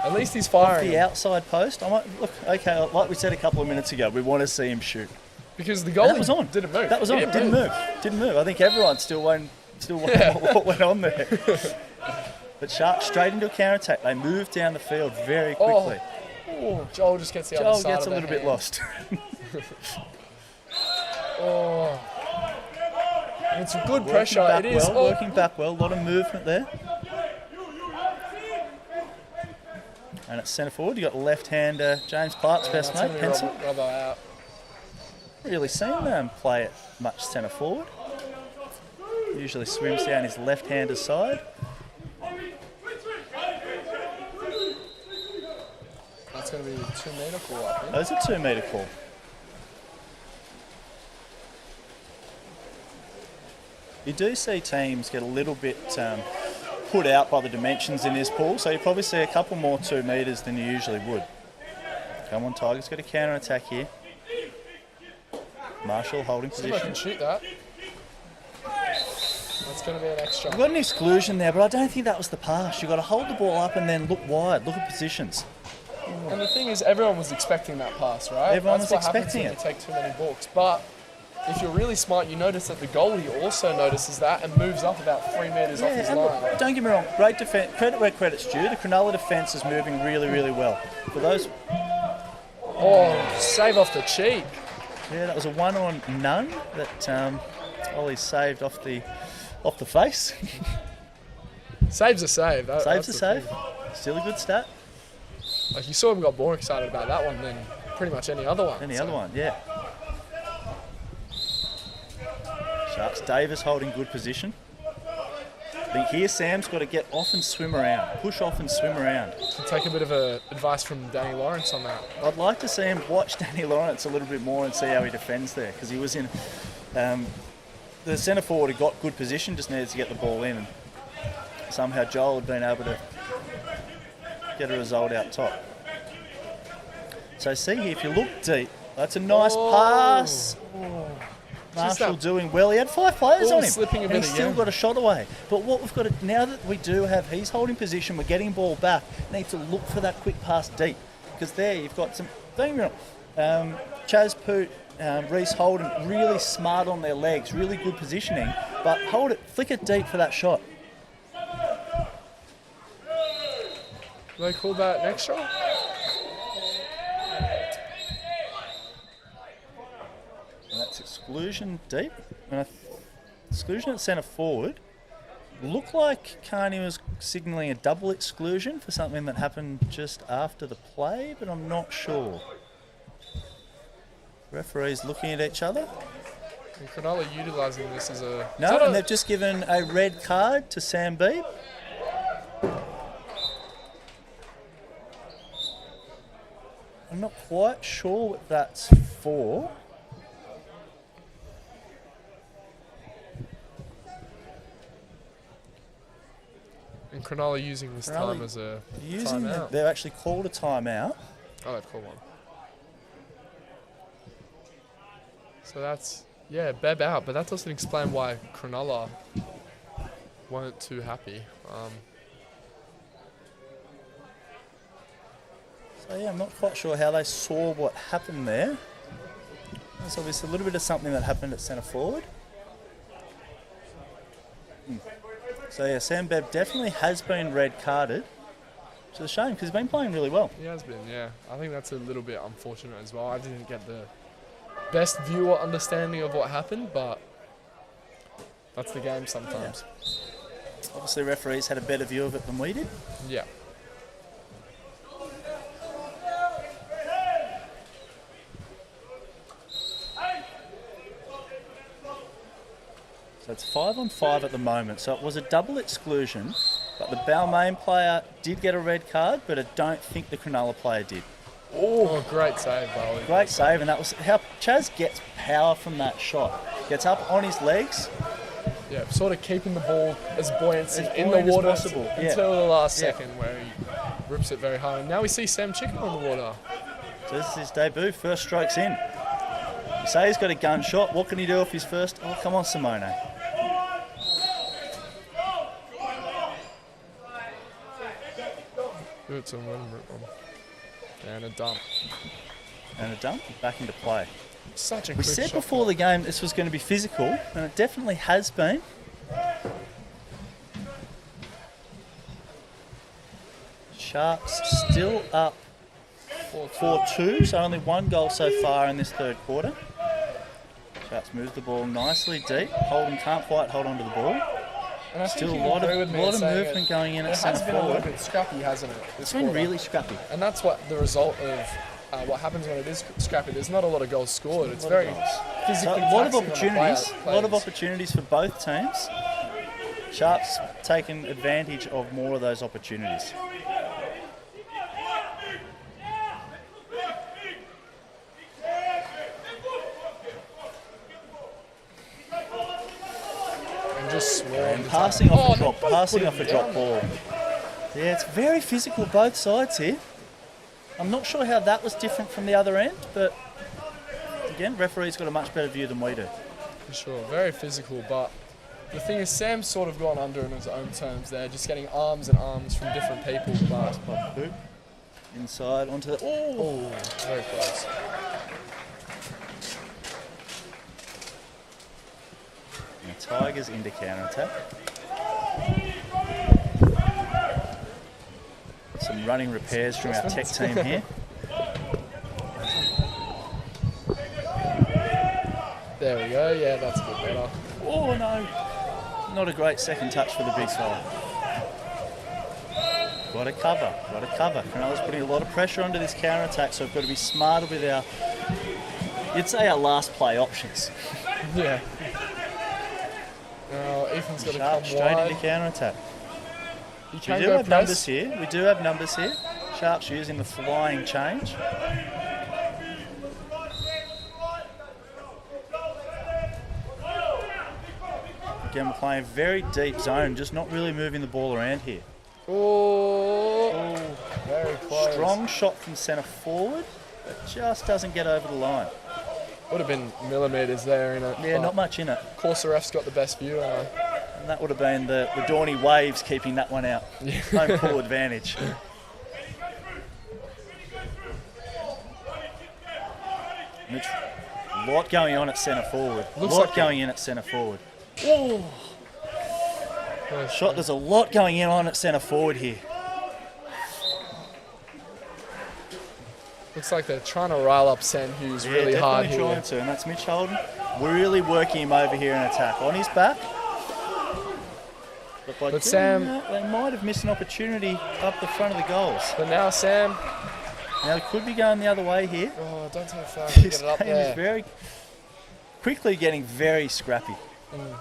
S2: At least he's
S1: Off
S2: firing.
S1: the outside post. I might look. Okay, like we said a couple of minutes ago, we want to see him shoot.
S2: Because the
S1: And
S2: goal
S1: that was on.
S2: didn't move.
S1: That was on.
S2: He
S1: It didn't move. Didn't move. I think everyone still wondered what went on there. But Sharks straight into a counter attack. They moved down the field very quickly.
S2: Oh, Joel just gets the other
S1: Joel
S2: side
S1: gets
S2: of
S1: a
S2: the
S1: little bit
S2: hand.
S1: lost.
S2: Oh. And it's good pressure.
S1: Back
S2: It is.
S1: well, working back well. A lot of movement there. And at centre forward, you got left-hander James Clark's best mate, Pencil.
S2: Rubber out.
S1: Really seen them play it much centre forward. Usually swims down his left-hander's side.
S2: That's going to be a 2 metre call, I think.
S1: Those are 2 metre call. You do see teams get a little bit put out by the dimensions in this pool, so you probably see a couple more 2 metres than you usually would. Come on, Tigers, got a counter attack here. Marshall holding
S2: See if I
S1: position.
S2: can shoot that. That's going to be an extra.
S1: We've got an exclusion there, but I don't think that was the pass. You've got to hold the ball up and then look wide, look at positions.
S2: And the thing is, everyone was expecting that pass, right?
S1: Everyone
S2: That's
S1: was
S2: what
S1: expecting
S2: happens
S1: it.
S2: when you take too many balks. But if you're really smart, you notice that the goalie also notices that and moves up about 3 metres off his
S1: and
S2: line.
S1: look, don't get me wrong, great defence. Credit where credit's due. The Cronulla defence is moving really, really well. For those,
S2: Oh, save off the cheek.
S1: yeah, that was a 1-on-none that Ollie saved off the face.
S2: Saves a save.
S1: Saves
S2: that's
S1: the
S2: the
S1: save.
S2: thing.
S1: Still a good stat.
S2: Like, you saw him got more excited about that one than pretty much any other one.
S1: Any
S2: So,
S1: other one, yeah. Sharks Davis holding good position. I think here Sam's got to get off and swim around. Push off and swim around.
S2: Take a bit of advice from Danny Lawrence on that.
S1: I'd like to see him watch Danny Lawrence a little bit more and see how he defends there, because he was in the centre forward had got good position, just needed to get the ball in, and somehow Joel had been able to get a result out top. So see here, if you look deep, that's a nice pass. Marshall
S2: that
S1: doing well. He had 5 players
S2: ball
S1: on him,
S2: slipping a
S1: and
S2: bit
S1: he's still
S2: again.
S1: got a shot away. But what we've got to, now that we do have, he's holding position, we're getting ball back, need to look for that quick pass deep, because there you've got some, don't get me wrong, Chaz Poot, Reece Holden, really smart on their legs, really good positioning, but hold it, flick it deep for that shot.
S2: They call that an extra?
S1: And that's exclusion deep. And exclusion at centre forward. Looked like Carney was signalling a double exclusion for something that happened just after the play, but I'm not sure. Referees looking at each other.
S2: And Cronulla utilising this as a...
S1: No,
S2: Is that
S1: and
S2: a-
S1: they've just given a red card to Sam Beebe. I'm not quite sure what that's for.
S2: And Cronulla using this time as a timeout.
S1: They've actually called a timeout.
S2: Oh, they've called one. So that's, yeah, Beb out, but that doesn't explain why Cronulla weren't too happy.
S1: So yeah, I'm not quite sure how they saw what happened there. There's obviously a little bit of something that happened at centre forward. So yeah, Sam Beebe definitely has been red carded. Which is a shame because he's been playing really well.
S2: He has been, yeah. I think that's a little bit unfortunate as well. I didn't get the best view or understanding of what happened, but that's the game sometimes.
S1: Obviously referees had a better view of it than we did.
S2: Yeah.
S1: So it's 5-on-5 at the moment. So it was a double exclusion, but the Balmain player did get a red card, but I don't think the Cronulla player did.
S2: Oh, great save, Barley.
S1: Great save, and that was how Chaz gets power from that shot. Gets up on his legs.
S2: Yeah, sort of keeping the ball as buoyancy
S1: As
S2: in the
S1: buoyant as
S2: water
S1: possible, yeah.
S2: until the last second where he rips it very hard. And now we see Sam Chicken on the water.
S1: So this is his debut, first strokes in. You say he's got a gun shot. What can he do if he's first? Oh, come on, Simone.
S2: Good to him. And a dump.
S1: And a dump, back into play.
S2: Such a
S1: We
S2: quick
S1: said
S2: shot.
S1: before the game this was going to be physical, and it definitely has been. Sharks still up 4-2, so only one goal so far in this third quarter. Sharks move the ball nicely deep. Holden can't quite hold onto the ball.
S2: And I think
S1: Still
S2: you
S1: a lot
S2: agree
S1: of
S2: with me in saying
S1: movement
S2: it.
S1: going in at
S2: It has
S1: centre
S2: been a little
S1: forward.
S2: bit scrappy, hasn't it?
S1: It's been really scrappy.
S2: And that's what the result of what happens when it is scrappy. There's not a lot of goals scored. It's very
S1: So
S2: physically
S1: a lot of
S2: taxing on the
S1: opportunities, a lot of
S2: players.
S1: opportunities for both teams. Sharks taking advantage of more of those opportunities.
S2: And just swarmed.
S1: Passing off a
S2: no,
S1: drop,
S2: both
S1: passing
S2: put
S1: off a
S2: it
S1: drop
S2: down.
S1: ball. Yeah, it's very physical both sides here. I'm not sure how that was different from the other end, but again, referee's got a much better view than we do.
S2: For sure, very physical, but the thing is Sam's sort of gone under in his own terms there, just getting arms and arms from different people, but
S1: Inside onto the.
S2: oh, very close.
S1: And the Tigers into counter attack. Some running repairs from our tech team here.
S2: There we go, yeah, that's a bit better.
S1: Oh no! Not a great second touch for the big fella. Got to cover, got to cover. Cronulla's putting a lot of pressure onto this counter attack, so we've got to be smarter with our, you'd say our last play options.
S2: Yeah. Now Ethan's got to
S1: Sharp
S2: come
S1: straight
S2: wide.
S1: into counter attack.
S2: You
S1: We
S2: can
S1: do
S2: go
S1: have numbers
S2: press.
S1: here. We do have numbers here. Sharps using the flying change. Again, we're playing very deep zone, just not really moving the ball around here.
S2: Oh, very close.
S1: Strong shot from centre forward, but just doesn't get over the line.
S2: Would have been millimetres there in it.
S1: Yeah,
S2: but
S1: not much in it.
S2: Of course, the ref's got the best view.
S1: And that would have been the Dawny Waves keeping that one out. Home pool advantage. Mitch, a lot going on at centre forward. A
S2: Looks
S1: lot
S2: like
S1: going in at centre forward. Oh! Shot, there's a lot going on at centre forward here.
S2: Looks like they're trying to rile up Sam Hughes really
S1: Yeah,
S2: hard
S1: definitely
S2: here.
S1: trying to, and that's Mitch Holden. Really working him over here in attack. On his back. But by
S2: But
S1: doing
S2: Sam-
S1: that, they might have missed an opportunity up the front of the goals.
S2: But now Sam,
S1: Now it could be going the other way here.
S2: oh, don't take far to
S1: This
S2: get it up
S1: game
S2: there.
S1: is very quickly getting very scrappy.
S2: Mm.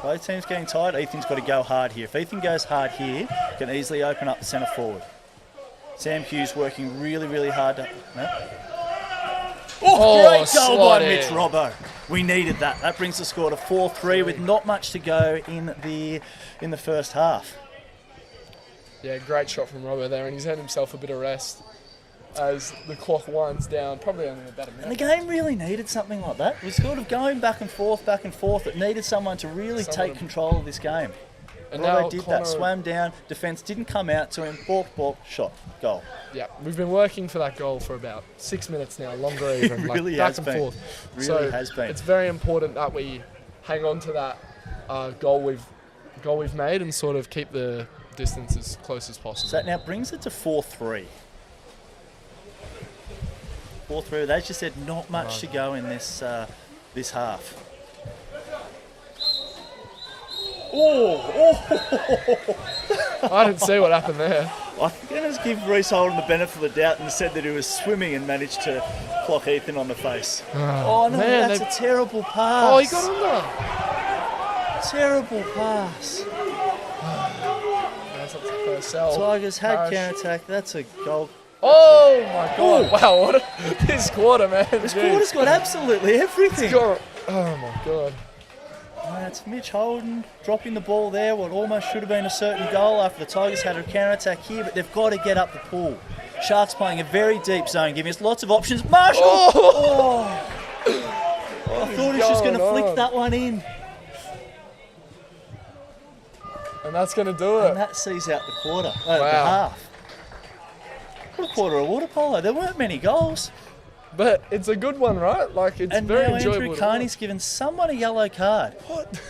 S1: Both teams getting tired. Ethan's got to go hard here. If Ethan goes hard here, can easily open up the centre forward. Sam Hughes working really, really hard to. No?
S2: Oh,
S1: Great goal by
S2: slotted.
S1: Mitch Robbo. We needed that. That brings the score to 4-3 with not much to go in the first half.
S2: Yeah, great shot from Robbo there, and he's had himself a bit of rest as the clock winds down. Probably only about a
S1: And the
S2: minute.
S1: game really needed something like that. It was sort of going back and forth. It needed someone to really take control of this game.
S2: And
S1: Well,
S2: now
S1: they did
S2: Connor,
S1: that. Swam down. Defence didn't come out to him. Balk, shot, goal.
S2: Yeah, we've been working for that goal for about 6 minutes now, longer even.
S1: It really
S2: like
S1: has
S2: back
S1: been.
S2: and forth.
S1: Really
S2: So
S1: has been.
S2: It's very important that we hang on to that goal we've made and sort of keep the distance as close as possible.
S1: So that now brings it to 4-3. 4-3. As you said, not much to go in this half.
S2: I didn't see what happened there.
S1: I'm going to give Reece Holden the benefit of the doubt and said that he was swimming and managed to clock Ethan on the face. Oh no,
S2: man,
S1: that's a terrible pass.
S2: Oh, he got under.
S1: Terrible pass.
S2: That's up to Purcell.
S1: Tigers had
S2: Parrish.
S1: counter-attack. That's a goal.
S2: Oh my God!
S1: Ooh.
S2: Wow, this quarter, man.
S1: This quarter's got absolutely everything.
S2: Oh my God!
S1: That's Mitch Holden dropping the ball there. What almost should have been a certain goal after the Tigers had a counter-attack here, but they've got to get up the pool. Sharks playing a very deep zone, giving us lots of options. Marshall! Oh. I thought he was just going to flick that one in.
S2: And that's going to do it.
S1: And that sees out the quarter.
S2: Wow.
S1: The half. What a quarter of water polo. There weren't many goals.
S2: But it's a good one, right? Like, it's
S1: And
S2: very
S1: now
S2: enjoyable.
S1: Andrew
S2: to
S1: Carney's given someone a yellow card.
S2: watch. What?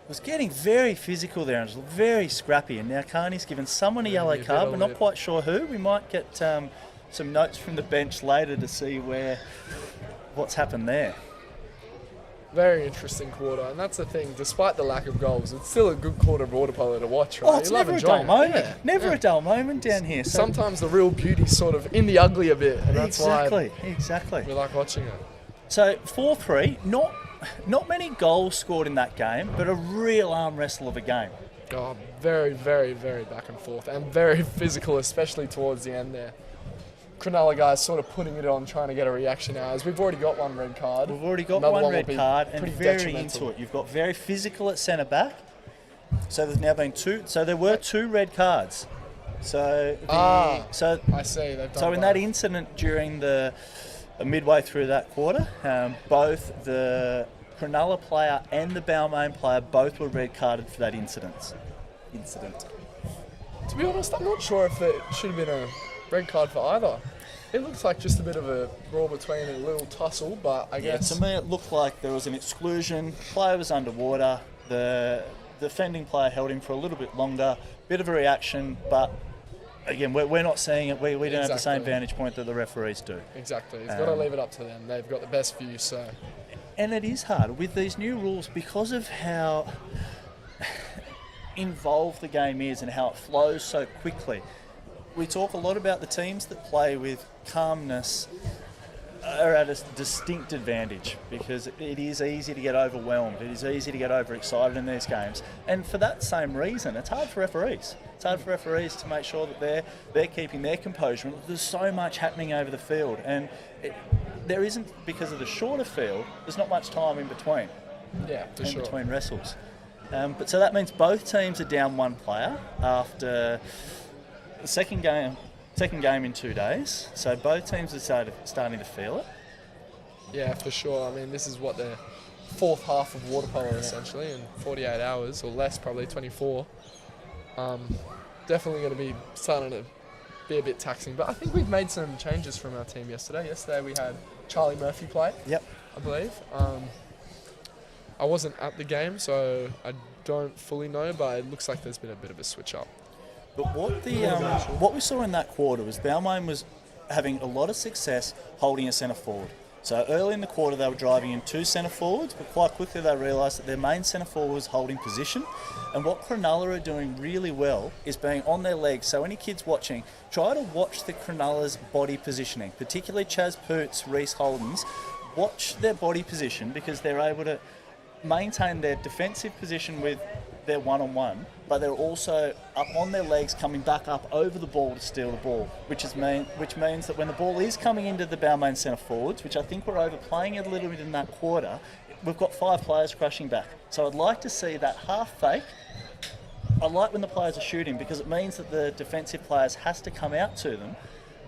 S1: It was getting very physical there and it was very scrappy. And now Carney's given someone a yellow card. We're not quite sure who. We might get some notes from the bench later to see what's happened there.
S2: Very interesting quarter, and that's the thing. Despite the lack of goals, it's still a good quarter of water polo to watch, right?
S1: Oh, it's
S2: You love
S1: never a dull
S2: enjoying it.
S1: moment.
S2: Yeah.
S1: Never
S2: Yeah.
S1: a dull moment down here. So
S2: Sometimes the real beauty's sort of in the ugly a bit, and that's why
S1: Exactly.
S2: we like watching it.
S1: So 4-3, not many goals scored in that game, but a real arm wrestle of a game.
S2: Oh, very, very, very back and forth, and very physical, especially towards the end there. Cronulla guys sort of putting it on, trying to get a reaction out, as we've already got one red card.
S1: We've already got
S2: Another
S1: one
S2: will
S1: red
S2: be
S1: card and
S2: pretty
S1: very
S2: detrimental.
S1: into it. You've got very physical at centre back. So there's now been two. So there were 2 red cards. So
S2: I see. They've done
S1: So in
S2: both.
S1: that incident during the midway through that quarter, both the Cronulla player and the Balmain player both were red carded for that incident.
S2: To be honest, I'm not sure if it should have been a red card for either. It looks like just a bit of a brawl between a little tussle, but I guess...
S1: To me it looked like there was an exclusion. Player was underwater. The defending player held him for a little bit longer. Bit of a reaction, but again, we're not seeing it. We don't have the same
S2: Exactly.
S1: vantage point that the referees do.
S2: Exactly. He's got to leave it up to them. They've got the best view, so...
S1: And it is hard with these new rules because of how involved the game is and how it flows so quickly. We talk a lot about the teams that play with calmness are at a distinct advantage because it is easy to get overwhelmed. It is easy to get overexcited in these games. And for that same reason, it's hard for referees. It's hard for referees to make sure that they're keeping their composure. There's so much happening over the field. And there isn't, because of the shorter field, there's not much time in between.
S2: Yeah, for sure.
S1: Between wrestles. But so that means both teams are down one player after the second game in 2 days. So both teams are starting to feel it.
S2: Yeah, for sure. I mean, this is what the fourth half of water polo essentially in 48 hours or less, probably 24. Definitely going to be starting to be a bit taxing. But I think we've made some changes from our team yesterday. Yesterday we had Charlie Murphy play.
S1: Yep.
S2: I believe. I wasn't at the game, so I don't fully know, but it looks like there's been a bit of a switch up.
S1: But what we saw in that quarter was Balmain was having a lot of success holding a centre forward. So early in the quarter they were driving in 2 centre forwards, but quite quickly they realised that their main centre forward was holding position. And what Cronulla are doing really well is being on their legs. So any kids watching, try to watch the Cronulla's body positioning, particularly Chaz Poots, Reece Holden's. Watch their body position because they're able to maintain their defensive position with their one-on-one, but they're also up on their legs, coming back up over the ball to steal the ball, which means that when the ball is coming into the Balmain centre forwards, which I think we're overplaying it a little bit in that quarter, we've got 5 players crushing back. So I'd like to see that half fake. I like when the players are shooting because it means that the defensive players has to come out to them,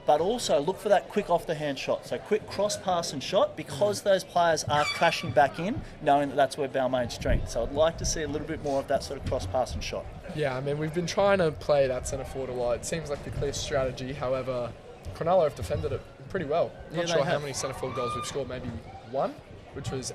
S1: but also look for that quick off-the-hand shot. So quick cross-pass and shot because those players are crashing back in, knowing that that's where Balmain's strength. So I'd like to see a little bit more of that sort of cross-pass and shot.
S2: Yeah, I mean, we've been trying to play that centre forward a lot. It seems like the clear strategy. However, Cronulla have defended it pretty well. Not sure how many centre forward goals we've scored, maybe 1,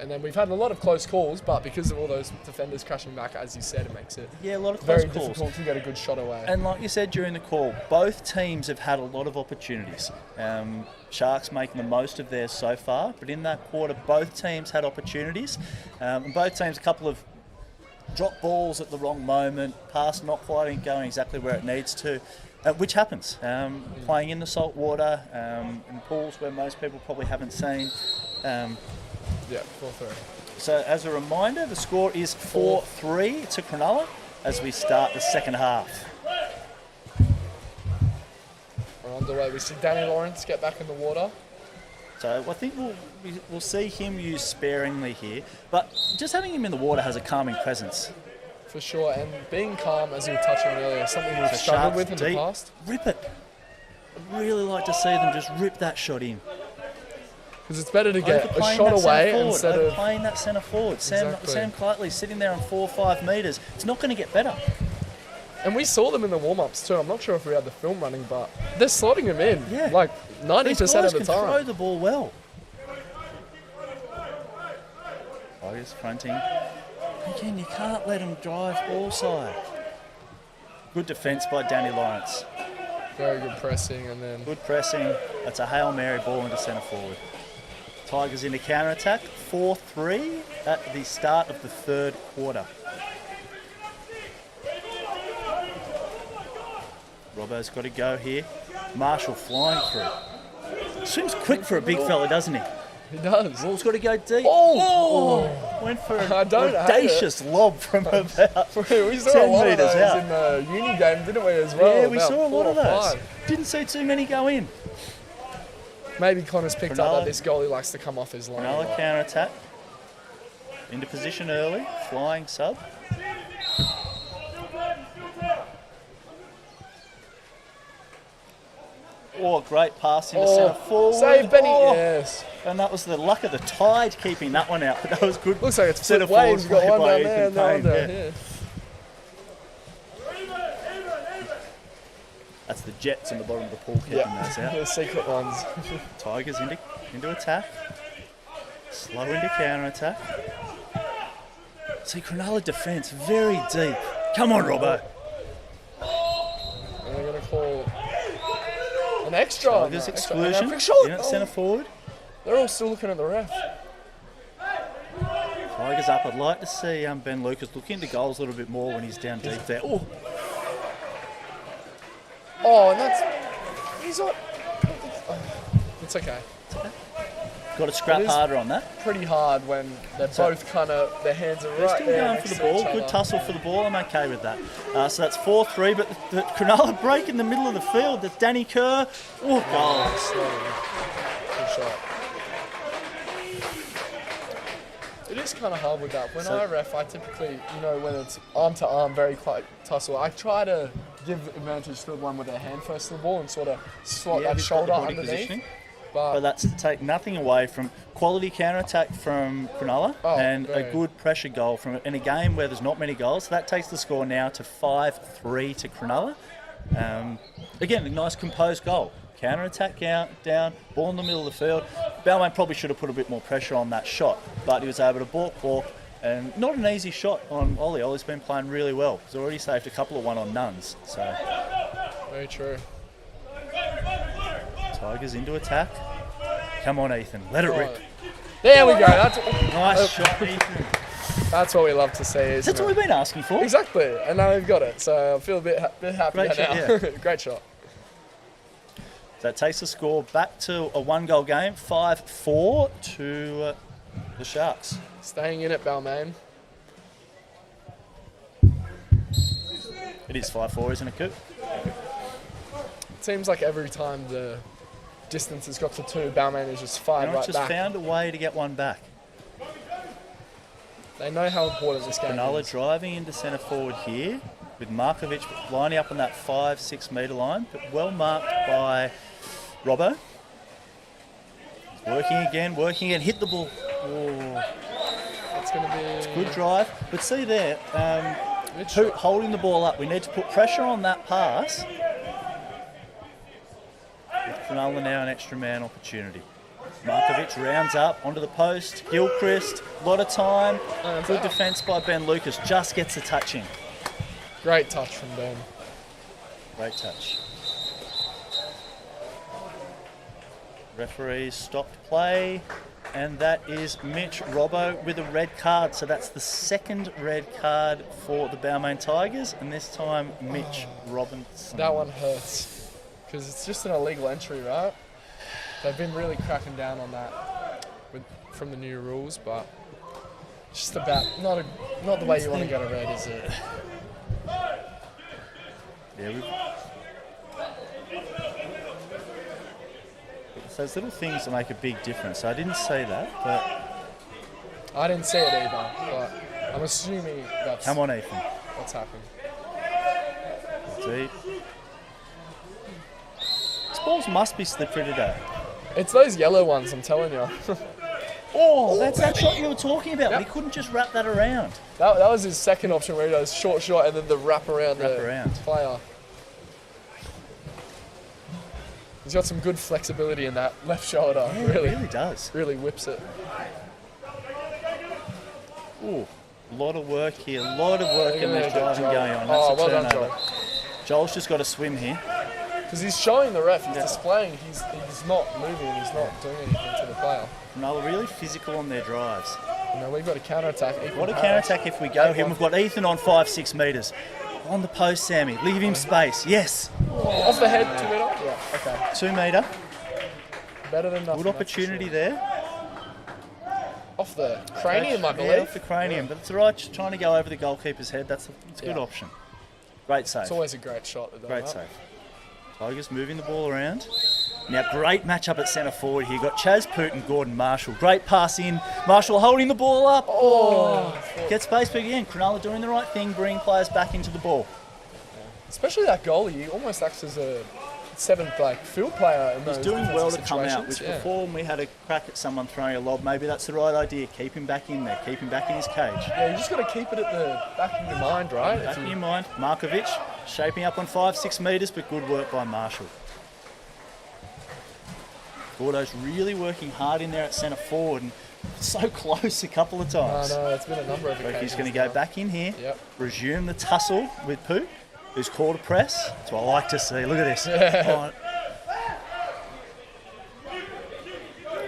S2: and then we've had a lot of close calls, but because of all those defenders crashing back, as you said, it makes it
S1: a lot of close
S2: very
S1: calls.
S2: difficult to get a good shot away.
S1: And like you said during the call, both teams have had a lot of opportunities. Sharks making the most of theirs so far, but in that quarter, both teams had opportunities. And both teams, a couple of drop balls at the wrong moment, pass not quite going exactly where it needs to, which happens. Playing in the salt water, in pools where most people probably haven't seen.
S2: Yeah, 4-3.
S1: So as a reminder, the score is 4-3 to Cronulla as we start the second half.
S2: We're underway. We see Danny Lawrence get back in the water.
S1: So I think we'll see him used sparingly here, but just having him in the water has a calming presence.
S2: For sure, and being calm, as you were touching on earlier, something we've struggled with in the past.
S1: Rip it. I'd really like to see them just rip that shot in.
S2: Because it's better to get a shot away instead of
S1: playing that centre forward.
S2: Exactly.
S1: Sam Keightley sitting there on 4 or 5 metres. It's not going to get better.
S2: And we saw them in the warm-ups too. I'm not sure if we had the film running, but they're slotting them in like 90%
S1: These
S2: of
S1: guys
S2: the
S1: can
S2: time.
S1: throw the ball well. Tigers fronting. Again, you can't let them drive ball side. Good defence by Danny Lawrence.
S2: Very good pressing, and then
S1: Good pressing. That's a Hail Mary ball into centre forward. Tigers into counter-attack. 4-3 at the start of the third quarter. Robbo's got to go here. Marshall flying through. Seems quick for a big fella, doesn't he?
S2: he does.
S1: Ball's got to go deep.
S2: Oh!
S1: Went for
S2: I
S1: a
S2: don't
S1: audacious lob from about
S2: We saw
S1: 10
S2: a lot of
S1: metres
S2: those
S1: out.
S2: in the uni game, didn't we, as well?
S1: Yeah, we
S2: About
S1: saw a lot
S2: 4
S1: of
S2: or
S1: those.
S2: 5.
S1: Didn't see too many go in.
S2: Maybe Connor's picked up
S1: Cronulla.
S2: that this goalie likes to come off his line.
S1: Another counter-attack. Into position early. Flying sub. Oh, great pass into centre forward.
S2: Save Benny.
S1: Oh,
S2: Yes.
S1: and that was the luck of the Tide keeping that one out, but that was good.
S2: Looks like it's
S1: centre
S2: flip waves.
S1: forward
S2: We've got
S1: play
S2: one
S1: by
S2: down there
S1: Ethan
S2: and that one
S1: Payne,
S2: down
S1: yeah.
S2: here.
S1: That's the Jets in the bottom of the pool keeping those out.
S2: The secret ones.
S1: Tigers into attack. Slow into counter-attack. See, Cronulla defence very deep. Come on, Robbo.
S2: And they're going to call an extra.
S1: Tigers exclusion. In at centre forward.
S2: They're all still looking at the ref.
S1: Tigers up. I'd like to see Ben Lucas look into goals a little bit more when he's down deep there. Oh,
S2: Oh, and that's... He's not... It's okay.
S1: got to scrap
S2: It is
S1: harder on that.
S2: Pretty hard when they're both kind of... Their hands are
S1: They're
S2: right
S1: still
S2: there
S1: going
S2: next
S1: for the
S2: to each
S1: ball. Good
S2: other.
S1: tussle for the ball. I'm okay with that. So that's 4-3, but the Cronulla break in the middle of the field. That's Danny Kerr. Oh, goals.
S2: Good shot. It is kind of hard with that. When I ref, I typically, when it's arm to arm, very close tussle, I try to give advantage to the one with their hand first to the ball and sort of slot that
S1: he's got the
S2: shoulder
S1: body
S2: underneath.
S1: positioning.
S2: But
S1: But that's to take nothing away from quality counter-attack from Cronulla and a
S2: very.
S1: good pressure goal from in a game where there's not many goals. So that takes the score now to 5-3 to Cronulla. Again, a nice composed goal. Counter-attack down, ball in the middle of the field. Balmain probably should have put a bit more pressure on that shot, but he was able to balk, and not an easy shot on Ollie. Ollie's been playing really well. He's already saved a couple of one-on-nones. So
S2: very true.
S1: Tigers into attack. Come on, Ethan. Let it rip.
S2: There we go.
S1: Nice shot, Ethan.
S2: That's what we love to see. Isn't
S1: That's what we've been asking for.
S2: Exactly, and now we've got it. So I feel a bit happier
S1: Great shot,
S2: now. Great shot.
S1: That takes the score back to a one-goal game, 5-4 to the Sharks.
S2: Staying in at Balmain.
S1: It is 5-4, isn't it, Coop?
S2: It seems like every time the distance has got to 2, Balmain has just fired right
S1: Just
S2: back.
S1: found a way to get one back.
S2: They know how important this game
S1: Cronulla
S2: is.
S1: driving into centre forward here with Markovic lining up on that 5-6 metre line, but well marked by Robbo. Working again, hit the ball. Oh,
S2: It's going to be
S1: good drive. But see there, holding the ball up. We need to put pressure on that pass. With Cronulla now an extra man opportunity. Markovic rounds up onto the post. Gilchrist, a lot of time. Good defence by Ben Lucas. Just gets the touch in.
S2: great touch from Ben.
S1: Great touch. Referees stopped play, and that is Mitch Robbo with a red card. So that's the second red card for the Balmain Tigers, and this time Mitch Robinson.
S2: That one hurts because it's just an illegal entry, right? They've been really cracking down on that. from the new rules, but just about not the way you want to go to red, is it?
S1: Yeah, so there's little things that make a big difference. I didn't say that, but
S2: I didn't see it either, but I'm assuming that's
S1: come on, Ethan.
S2: what's happening.
S1: Deep. These balls must be slippery today.
S2: It's those yellow ones, I'm telling you.
S1: Oh, that's that shot you were talking about.
S2: Yep.
S1: He couldn't just wrap that around.
S2: That was his second option, where he does short and then the wrap around the player. He's got some good flexibility in that left shoulder.
S1: Yeah,
S2: really,
S1: it really does.
S2: Really whips it.
S1: Ooh, a lot of work here. A lot of work in the driving going on. That's
S2: Oh,
S1: a
S2: well done,
S1: turnover.
S2: Joel.
S1: Joel's just got to swim here.
S2: Because he's showing the ref, he's displaying, he's not moving, he's not doing anything to the player.
S1: Cronulla really physical on their drives.
S2: You know, we've got a counter-attack.
S1: What a counter-attack if we go here. We've got Ethan on 5-6 metres. On the post, Sammy. Leave him space. Yes.
S2: Off the head, 2 metre? Yeah, okay.
S1: 2 metre.
S2: Better than nothing.
S1: Good opportunity there.
S2: Off the cranium, I believe.
S1: Yeah, off the cranium. But it's all right, just trying to go over the goalkeeper's head. It's a good option. Great save.
S2: It's always a great shot.
S1: Great save. Tigers moving the ball around. Now, great matchup at centre forward here. Got Chaz Poot and Gordon Marshall. Great pass in. Marshall holding the ball up. Oh! Gets space back again. Cronulla doing the right thing, bringing players back into the ball.
S2: Especially that goalie. He almost acts as a seventh field player.
S1: He's doing well to come out, which before when we had a crack at someone throwing a lob, maybe that's the right idea. Keep him back in there. Keep him back in his cage.
S2: Yeah, you just got to keep it at the back of your mind, right?
S1: Back in your mind. Markovic shaping up on 5-6 metres, but good work by Marshall. Gordo's really working hard in there at centre forward and so close a couple of times.
S2: No, it's been a number of occasions.
S1: He's going to go back in here, resume the tussle with Poot, who's called a press. That's what I like to see. Look at this.
S2: Yeah.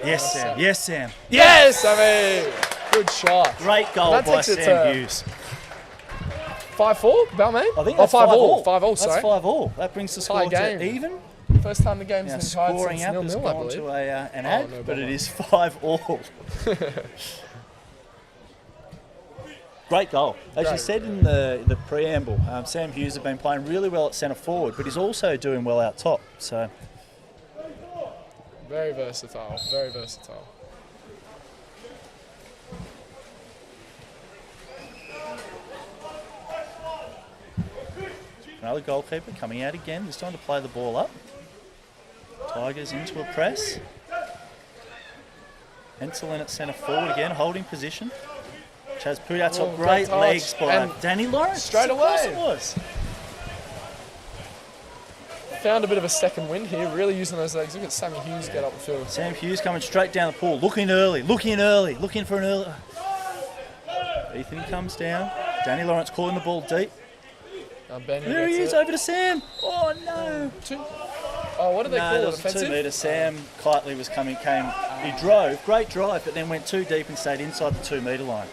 S1: Yes, Sam. Yes, Sam.
S2: Yes, Sammy. Good shot.
S1: Great goal by Sam Hughes.
S2: 5-4, Balmain?
S1: I think that's
S2: 5-all. 5-all, sorry.
S1: That's 5-all. That brings the score to even.
S2: First time the game's been tied
S1: scoring
S2: since
S1: up has
S2: 0-0,
S1: gone to an ad, but it is 5-all. Great goal. As you said in the preamble, Sam Hughes has been playing really well at centre forward, but he's also doing well out top. So
S2: very versatile. Very versatile.
S1: Another goalkeeper coming out again, this time to play the ball up. Tigers into a press. Hensel in at centre forward again, holding position. Chaz Poot out top, great legs by Danny Lawrence.
S2: Straight away.
S1: Of course it was.
S2: Found a bit of a second wind here, really using those legs. Look at Sammy Hughes get up the field.
S1: Sam Hughes coming straight down the pool, looking for an early. Ethan comes down. Danny Lawrence calling the ball deep. There he is, over to Sam. Oh no.
S2: Oh, what did they call it? Offensive?
S1: 2 metre. Sam Kitely he drove, great drive, but then went too deep and stayed inside the 2 metre line.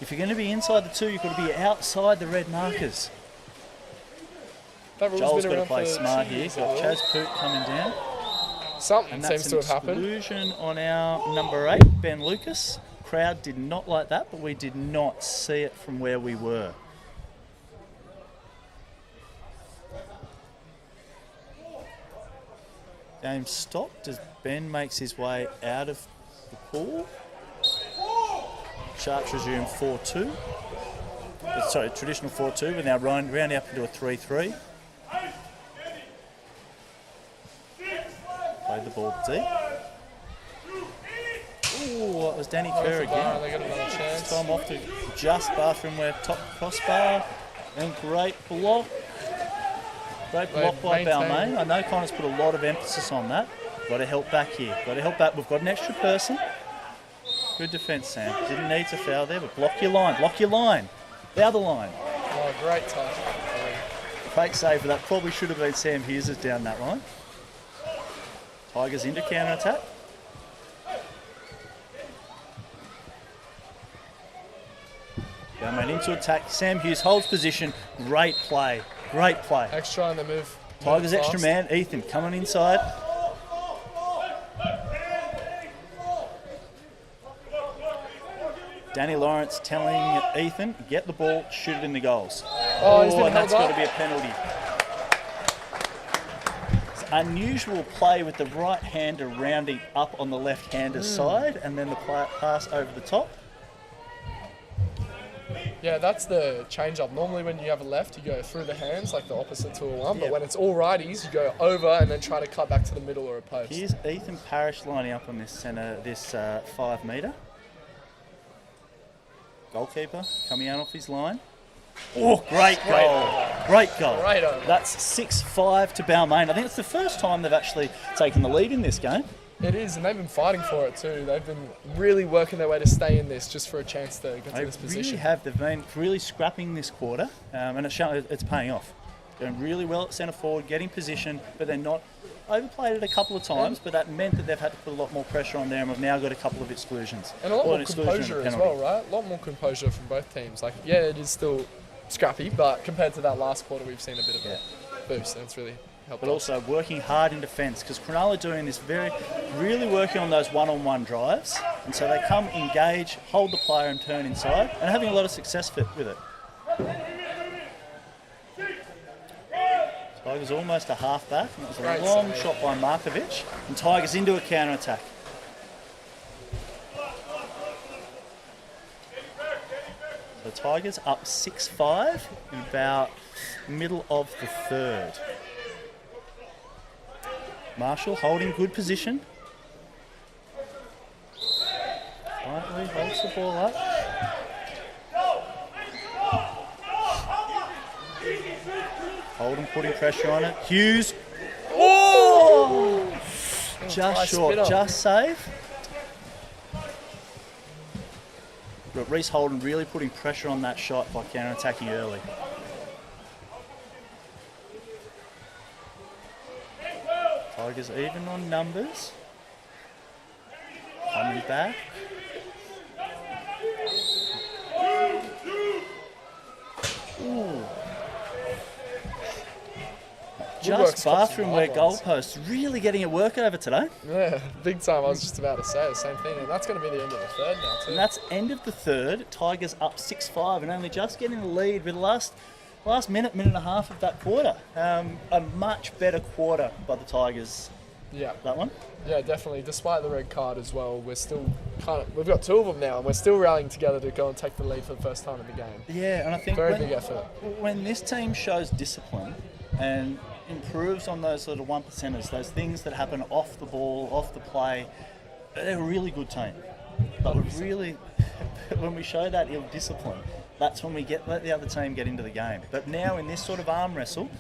S1: If you're going to be inside the 2, you've got to be outside the red markers. Joel's got to play smart here. Got Chaz Poot coming down.
S2: Something seems to have happened.
S1: Exclusion on our number 8, Ben Lucas. Crowd did not like that, but we did not see it from where we were. Game stopped as Ben makes his way out of the pool. Sharks resume 4-2. Sorry, traditional 4-2. We're now rounding up into a 3-3. Played the ball deep. Ooh, that was Danny Kerr again.
S2: They got another chance.
S1: This time off to just bathroomware top crossbar. And great block. Great block by Balmain. I know Connor's put a lot of emphasis on that. Got to help back here. Got to help back. We've got an extra person. Good defence, Sam. Didn't need to foul there, but block your line. Block your line. The other line.
S2: Oh, great touch.
S1: Fake save for that. Probably should have been Sam Hughes down that line. Tigers into counter-attack. Balmain into attack. Sam Hughes holds position. Great play. Great play.
S2: Extra on the move.
S1: Tigers extra man. Ethan coming inside. Danny Lawrence telling Ethan, get the ball, shoot it in the goals.
S2: He's been
S1: and that's
S2: held
S1: got
S2: up.
S1: to be a penalty. It's unusual play with the right-hander rounding up on the left-hander's side, and then the pass over the top.
S2: Yeah, that's the change-up. Normally when you have a left, you go through the hands, like the opposite to a one. But
S1: Yep.
S2: when it's all righties, you go over and then try to cut back to the middle or a post.
S1: Here's Ethan Parrish lining up on this centre, this 5 metre. Goalkeeper coming out off his line. Oh, great goal. Great goal.
S2: Great over.
S1: That's 6-5 to Balmain. I think it's the first time they've actually taken the lead in this game.
S2: It is, and they've been fighting for it too. They've been really working their way to stay in this just for a chance to get to this
S1: They
S2: position.
S1: really have. They've been really scrapping this quarter, and it's paying off. Doing really well at centre forward, getting position, but they're not overplayed it a couple of times, but that meant that they've had to put a lot more pressure on there, and we've now got a couple of exclusions.
S2: And a lot
S1: Or
S2: more
S1: an exclusion and a
S2: composure as
S1: penalty.
S2: well, right? A lot more composure from both teams. Like, yeah, it is still scrappy, but compared to that last quarter, we've seen a bit of a boost, and it's really helped
S1: But
S2: us.
S1: also working hard in defence, because Cronulla are doing this really working on those one-on-one drives, and so they come, engage, hold the player and turn inside, and having a lot of success with it. Tigers almost a half back, and it was a
S2: Great
S1: long
S2: save.
S1: shot by Markovic, and Tigers into a counter-attack. The Tigers up 6-5 in about middle of the third. Marshall holding good position. Quietly holds the ball up. Holden putting pressure on it. Hughes. Oh! Just
S2: Nice
S1: short,
S2: spinner.
S1: just save. But Reece Holden really putting pressure on that shot by counter-attacking early. Tigers even on numbers. Coming back. Ooh.
S2: Woodwork's
S1: Just
S2: got some
S1: bathroom wear
S2: hard ones.
S1: goalposts. Really getting a workover today.
S2: Yeah, big time. I was just about to say the same thing, and that's going to be the end of the third now too.
S1: And that's end of the third. Tigers up 6-5 and only just getting the lead with the last minute and a half of that quarter. A much better quarter by the Tigers,
S2: Yeah,
S1: that one.
S2: yeah, definitely. Despite the red card as well, we're still we've got two of them now, and we're still rallying together to go and take the lead for the first time in the game.
S1: Yeah, and I think
S2: Very big effort.
S1: when this team shows discipline and improves on those sort of 1%ers, those things that happen off the ball, off the play, they're a really good team. But we really, when we show that ill discipline, that's when we let the other team get into the game. But now in this sort of arm wrestle,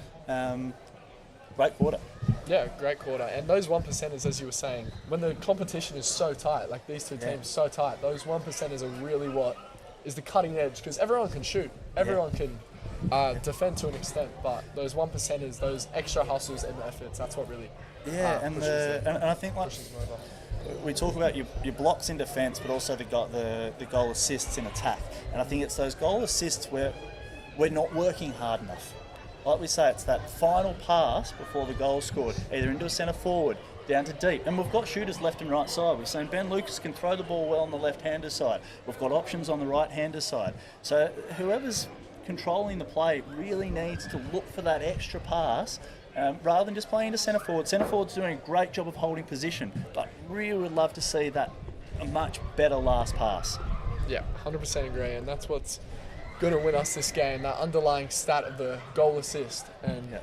S1: great quarter.
S2: Yeah, great quarter. And those 1%ers, as you were saying, when the competition is so tight, like these two teams so tight, those 1%ers are really what is the cutting edge, because everyone can shoot, everyone can defend to an extent, but those 1%ers, those extra hustles and efforts, that's what really
S1: And I think like
S2: pushes them over.
S1: we talk about your blocks in defence, but also the goal assists in attack. And I think it's those goal assists where we're not working hard enough. Like we say, it's that final pass before the goal scored, either into a centre forward, down to deep. And we've got shooters left and right side. We've seen Ben Lucas can throw the ball well on the left-hander side. We've got options on the right-hander side. So whoever's controlling the play really needs to look for that extra pass rather than just playing to centre forward. Centre forward's doing a great job of holding position, but really would love to see that a much better last pass.
S2: Yeah, 100% agree, and that's what's going to win us this game, that underlying stat of the goal assist. And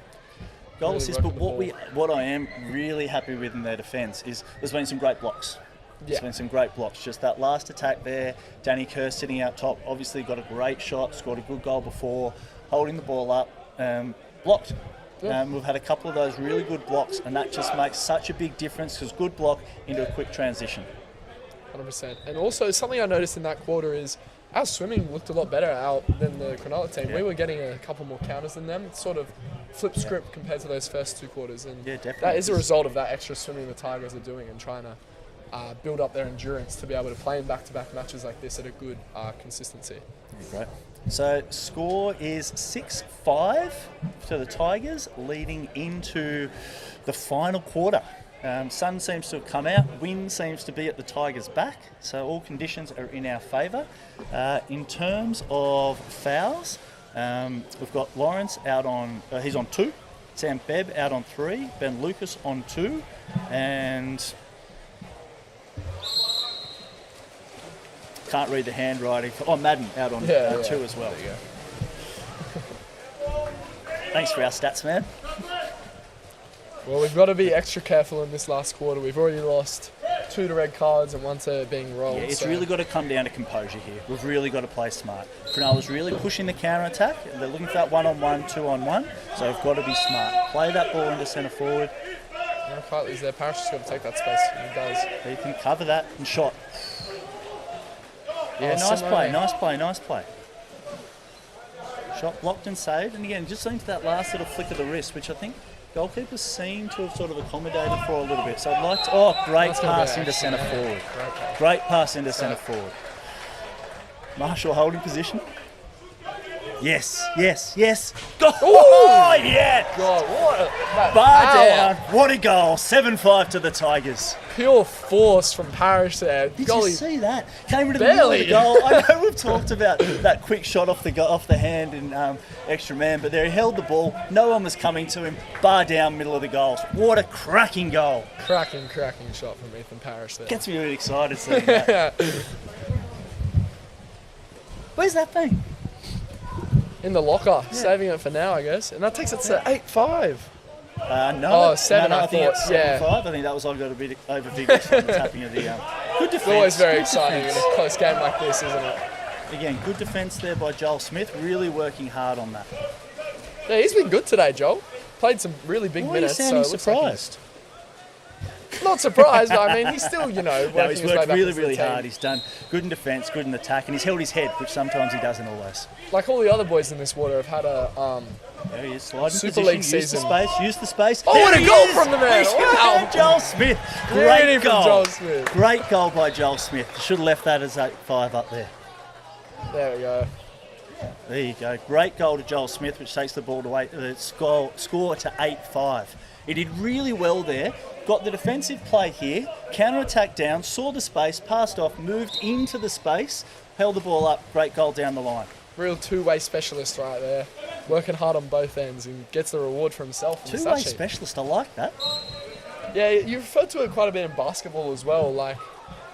S1: Goal
S2: really
S1: assist, but
S2: working the
S1: what I am really happy with in their defence is there's been some great blocks. There's been some great blocks. Just that last attack there, Danny Kerr sitting out top, obviously got a great shot, scored a good goal before, holding the ball up, blocked. We've had a couple of those really good blocks, and that just makes such a big difference, because good block into a quick transition.
S2: 100%. And also, something I noticed in that quarter is our swimming looked a lot better out than the Cronulla team.
S1: Yeah.
S2: We were getting a couple more counters than them. It's sort of flip script compared to those first two quarters. And
S1: Yeah, definitely.
S2: that is a result of that extra swimming the Tigers are doing and trying to build up their endurance to be able to play in back-to-back matches like this at a good consistency.
S1: Great. So score is 6-5 to the Tigers, leading into the final quarter. Sun seems to have come out. Wind seems to be at the Tigers' back. So all conditions are in our favour. In terms of fouls, we've got Lawrence out on, he's on 2. Sam Bebb out on 3. Ben Lucas on 2. And can't read the handwriting. Madden out on 2 as well.
S2: There you go.
S1: Thanks for our stats, man.
S2: Well, we've got to be extra careful in this last quarter. We've already lost 2 to red cards and 1 to being rolled.
S1: Yeah, it's really got to come down to composure here. We've really got to play smart. Cronulla's really pushing the counter-attack. They're looking for that 1-on-1, 2-on-1. So we've got to be smart. Play that ball into centre forward.
S2: Hartley's there. Parrish has got to take that space. He does.
S1: He can cover that and shot. Yeah, nice play. Shot blocked and saved. And again, just into that last little flick of the wrist, which I think goalkeepers seem to have sort of accommodated for a little bit. So I'd like to... great pass into centre forward. Great pass into centre forward. Marshall holding position. Yes. Go! Oh, yeah!
S2: God, what
S1: Bar down. What a goal. 7-5 to the Tigers.
S2: Pure force from Parrish there.
S1: Did you see that? Came into the middle of the goal. I know we've talked about that quick shot off the hand in extra man, but there he held the ball. No one was coming to him. Bar down, middle of the goal. What a cracking goal.
S2: Cracking shot from Ethan Parrish there.
S1: Gets me really excited seeing that. Where's that thing?
S2: In the locker, saving it for now, I guess. And that takes it to 8-5.
S1: No.
S2: 7,
S1: I
S2: I
S1: think
S2: thought.
S1: it's 7-5.
S2: Yeah.
S1: I think that was I got a bit over vigorous from the tapping of the good defence.
S2: It's always very
S1: good
S2: exciting in
S1: defence.
S2: a close game like this, isn't it?
S1: Again, good defence there by Joel Smith. Really working hard on that.
S2: Yeah, he's been good today, Joel. Played some really big
S1: Why are you
S2: minutes.
S1: sounding
S2: so it looks like
S1: surprised?
S2: not surprised, but I mean, he's still, working
S1: No, he's
S2: his way
S1: worked
S2: back
S1: really,
S2: into the
S1: really
S2: team.
S1: hard. He's done good in defence, good in attack, and he's held his head, which sometimes he doesn't always.
S2: Like all the other boys in this water have had a
S1: There he is, sliding
S2: Super
S1: position,
S2: League
S1: use
S2: season.
S1: Use the space.
S2: Oh,
S1: There
S2: what a
S1: he
S2: goal
S1: is!
S2: from the man. Wow.
S1: Joel Smith.
S2: Really
S1: Great
S2: from
S1: goal.
S2: Joel Smith.
S1: Great goal by Joel Smith. Should have left that as 8-5 up there.
S2: There we go.
S1: There you go. Great goal to Joel Smith, which takes the ball to score to 8-5. He did really well there. Got the defensive play here, counter-attack down, saw the space, passed off, moved into the space, held the ball up, great goal down the line.
S2: Real two-way specialist right there. Working hard on both ends and gets the reward for himself.
S1: Two-way specialist, I like that.
S2: Yeah, you refer to it quite a bit in basketball as well. Like,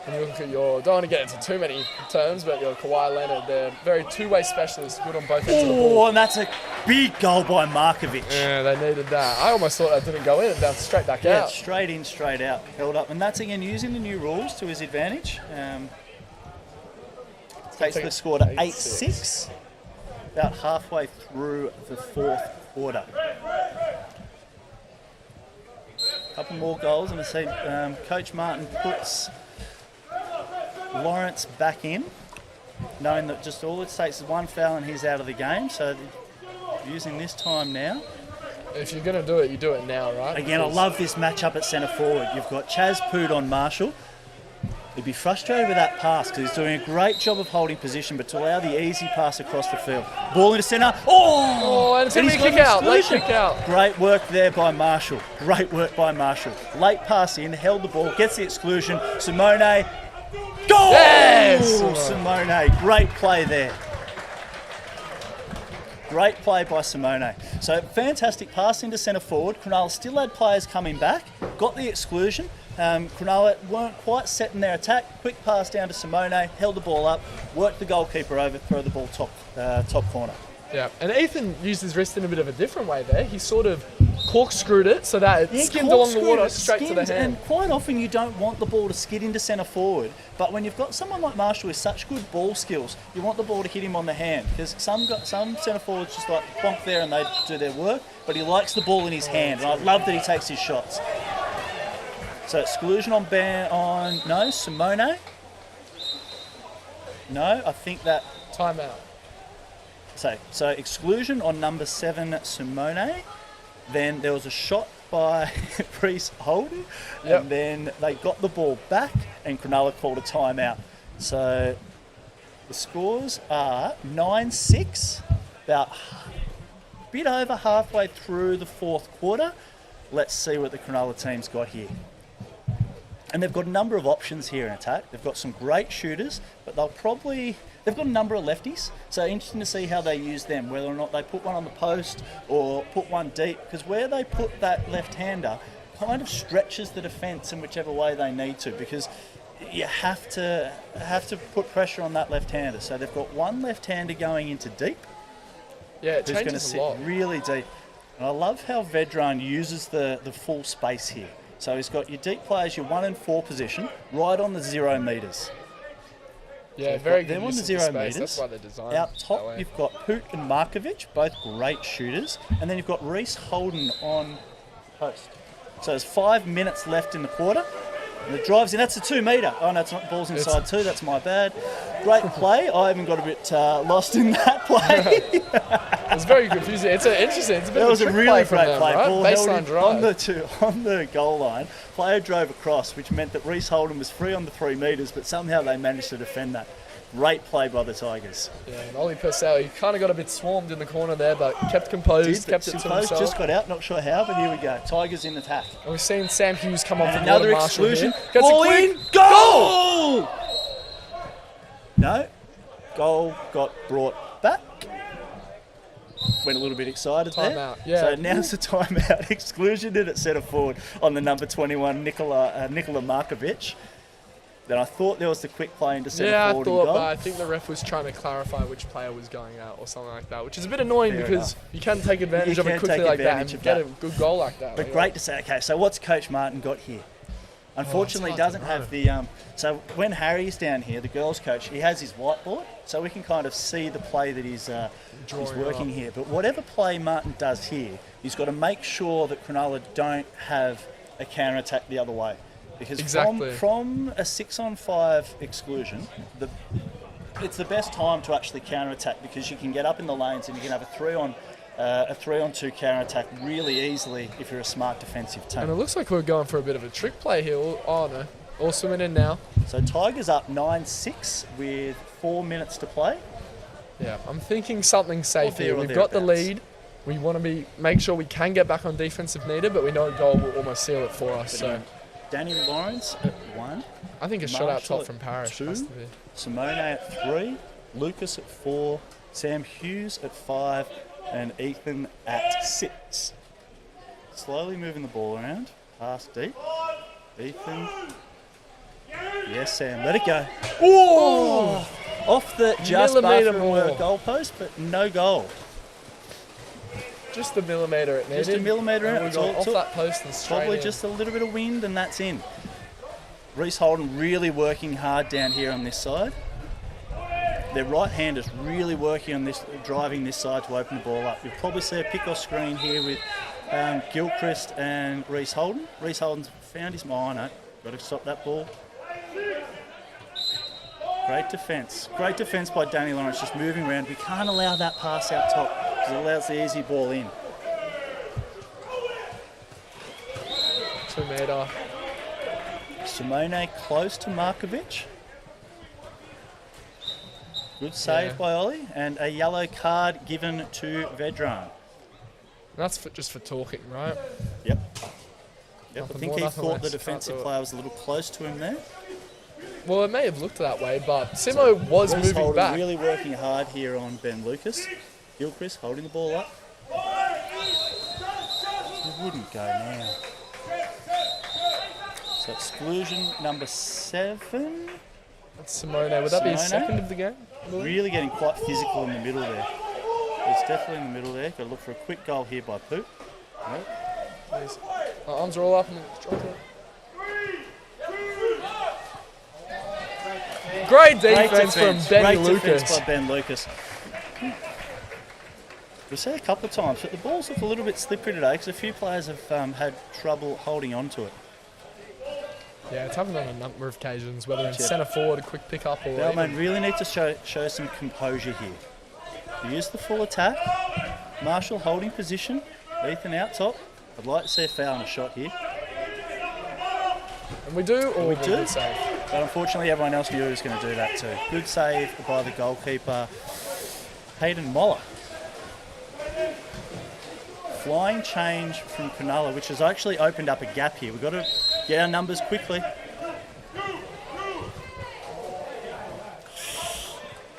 S2: when you look at don't want to get into too many terms, but your Kawhi Leonard, they're very two-way specialists, good on both ends of the ball.
S1: Oh, and that's a big goal by Markovic.
S2: Yeah, they needed that. I almost thought that didn't go in. It bounced straight back
S1: Yeah,
S2: out.
S1: straight in, straight out, held up. And that's, again, using the new rules to his advantage. Takes the score to 8-6, about halfway through the fourth quarter. A couple more goals, and I see Coach Martin puts Lawrence back in, knowing that just all it takes is one foul and he's out of the game. So using this time now.
S2: If you're going to do it, you do it now, right?
S1: Again, I love this matchup at centre forward. You've got Chaz Pood on Marshall. He'd be frustrated with that pass because he's doing a great job of holding position, but to allow the easy pass across the field. Ball into centre.
S2: Oh, and it's going to be a kick out. Late kick out.
S1: Great work there by Marshall. Great work by Marshall. Late pass in, held the ball, gets the exclusion. Simone. Goal!
S2: Yes!
S1: Simone. Great play there. Great play by Simone. So fantastic pass into centre forward. Cronulla still had players coming back. Got the exclusion. Cronulla weren't quite set in their attack. Quick pass down to Simone. Held the ball up. Worked the goalkeeper over. Throw the ball top corner.
S2: Yeah, and Ethan used his wrist in a bit of a different way there. He sort of corkscrewed it so that it skimmed along the water straight to the hand.
S1: And quite often you don't want the ball to skid into centre forward, but when you've got someone like Marshall with such good ball skills, you want the ball to hit him on the hand, because some centre forwards just like bonk there and they do their work, but he likes the ball in his hand, and I love that he takes his shots. So exclusion on Simone. No, I think that...
S2: Timeout.
S1: So exclusion on number 7, Simone. Then there was a shot by Priest Holden.
S2: Yep.
S1: And then they got the ball back and Cronulla called a timeout. So the scores are 9-6, about a bit over halfway through the fourth quarter. Let's see what the Cronulla team's got here. And they've got a number of options here in attack. They've got some great shooters, but they've got a number of lefties. So interesting to see how they use them, whether or not they put one on the post or put one deep, because where they put that left-hander kind of stretches the defence in whichever way they need to, because you have to put pressure on that left-hander. So they've got one left-hander going into deep.
S2: Yeah, it
S1: who's going to
S2: changes a
S1: sit
S2: lot.
S1: really deep. And I love how Vedran uses the full space here. So he's got your deep players, your 1 and 4 position, right on the 0 metres.
S2: Yeah,
S1: So
S2: very
S1: them
S2: good
S1: on the
S2: use of
S1: 0
S2: space.
S1: metres.
S2: That's why they're designed
S1: Out
S2: that
S1: top,
S2: way.
S1: you've got Poot and Markovic, both great shooters. And then you've got Reese Holden on post. So there's 5 minutes left in the quarter. And it drives in. That's a 2 metre. Oh, no, it's not. Ball's inside 2. That's my bad. Great play. I even got a bit lost in that play.
S2: It's very confusing. It's interesting. It's a bit
S1: That
S2: of
S1: was
S2: a
S1: a
S2: trick
S1: really
S2: play
S1: great
S2: from them,
S1: play.
S2: right?
S1: Ball held
S2: Baseline
S1: in
S2: drive.
S1: on the goal line. Player drove across, which meant that Reese Holden was free on the 3 metres, but somehow they managed to defend that. Great play by the Tigers.
S2: Yeah, and Ollie Purcell, he kind of got a bit swarmed in the corner there, but kept composed, kept it to
S1: Supposed
S2: himself.
S1: just got out, not sure how, but here we go. Tigers in attack.
S2: And we've seen Sam Hughes come on
S1: And
S2: for
S1: another
S2: Marshall
S1: exclusion.
S2: here. Gets
S1: Ball
S2: a quick
S1: in. Goal! No. Goal got brought back. Went a little bit excited there.
S2: Timeout, yeah.
S1: So now's the timeout. Exclusion in at centre forward on the number 21, Nikola Markovic. Then I thought there was the quick play into centre
S2: Yeah, I
S1: forward
S2: thought,
S1: and goal.
S2: but I think the ref was trying to clarify which player was going out or something like that, which is a bit annoying
S1: Fair
S2: because
S1: enough.
S2: you can take advantage
S1: You
S2: of it
S1: can
S2: quickly
S1: take
S2: like that
S1: advantage
S2: and
S1: of
S2: get
S1: that.
S2: a good goal like that.
S1: But
S2: Like,
S1: great to say. Okay, so what's Coach Martin got here? Unfortunately,
S2: hard to
S1: doesn't have the. So when Harry's down here, the girls' coach, he has his whiteboard, so we can kind of see the play that he's working here. But whatever play Martin does here, he's got to make sure that Cronulla don't have a counter attack the other way. Because
S2: Exactly.
S1: from a 6-on-5 exclusion, it's the best time to actually counter attack because you can get up in the lanes and you can have a 3-on-2 counter attack really easily if you're a smart defensive team.
S2: And it looks like we're going for a bit of a trick play here. Oh no, all swimming in now.
S1: So Tigers up 9-6 with 4 minutes to play.
S2: Yeah, I'm thinking something safe
S1: there
S2: here.
S1: or
S2: We've got the
S1: thereabouts.
S2: lead. We want to make sure we can get back on defense if needed, but we know a goal will almost seal it for us. So
S1: Danny Lawrence at 1,
S2: I think a shot out
S1: Marshall
S2: top
S1: at
S2: from Parrish
S1: 2,
S2: has to be.
S1: Simone at 3, Lucas at 4, Sam Hughes at 5, and Ethan at 6. Slowly moving the ball around, pass deep. Ethan. Yes, Sam, let it go.
S2: Oh!
S1: Off the just
S2: Millimetre
S1: bathroom
S2: more.
S1: goalpost, but no goal.
S2: Just a millimetre it needed.
S1: Just a millimetre.
S2: And we
S1: It's
S2: got
S1: all-
S2: off
S1: it's
S2: that post and straight
S1: Probably
S2: in.
S1: just a little bit of wind and that's in. Reese Holden really working hard down here on this side. Their right hand is really working on this, driving this side to open the ball up. You'll probably see a pick-off screen here with Gilchrist and Reese Holden. Reese Holden's found his no, got to stop that ball. Great defence. Great defence by Danny Lawrence, just moving around. We can't allow that pass out top because it allows the easy ball in.
S2: 2 metre.
S1: Simone close to Markovic. Good save
S2: Yeah.
S1: by Ollie. And a yellow card given to Vedran.
S2: That's just for talking, right?
S1: Yep. I
S2: Nothing
S1: think
S2: more,
S1: he
S2: nothing
S1: thought
S2: less.
S1: the
S2: Can't
S1: defensive
S2: do it.
S1: player was a little close to him there.
S2: Well, it may have looked that way, but Simo was
S1: Reece
S2: moving
S1: Holden
S2: back.
S1: really working hard here on Ben Lucas. Gilchrist holding the ball up. He wouldn't go now. So exclusion number 7.
S2: That's Simone. Would that be his
S1: Simone?
S2: second of the game? I believe?
S1: Really getting quite physical in the middle there. It's definitely in the middle there. Got to look for a quick goal here by Poot. Nope.
S2: Please. My arms are all up and straight to it. Great defense from Benny
S1: Great
S2: Lucas.
S1: defense by Ben Lucas. We've seen it a couple of times, but the ball's look a little bit slippery today because a few players have had trouble holding on to it.
S2: Yeah, it's happened on a number of occasions, whether in
S1: Yep.
S2: centre forward, a quick pick up, or
S1: Balmain
S2: even,
S1: really need to show some composure here. Use the full attack. Marshall holding position. Ethan out top. I'd like to see a foul and a shot here.
S2: and we do, or
S1: We
S2: we
S1: do.
S2: do save.
S1: But unfortunately, everyone else knew he was going to do that too. Good save by the goalkeeper, Hayden Moller. Flying change from Cronulla, which has actually opened up a gap here. We've got to get our numbers quickly.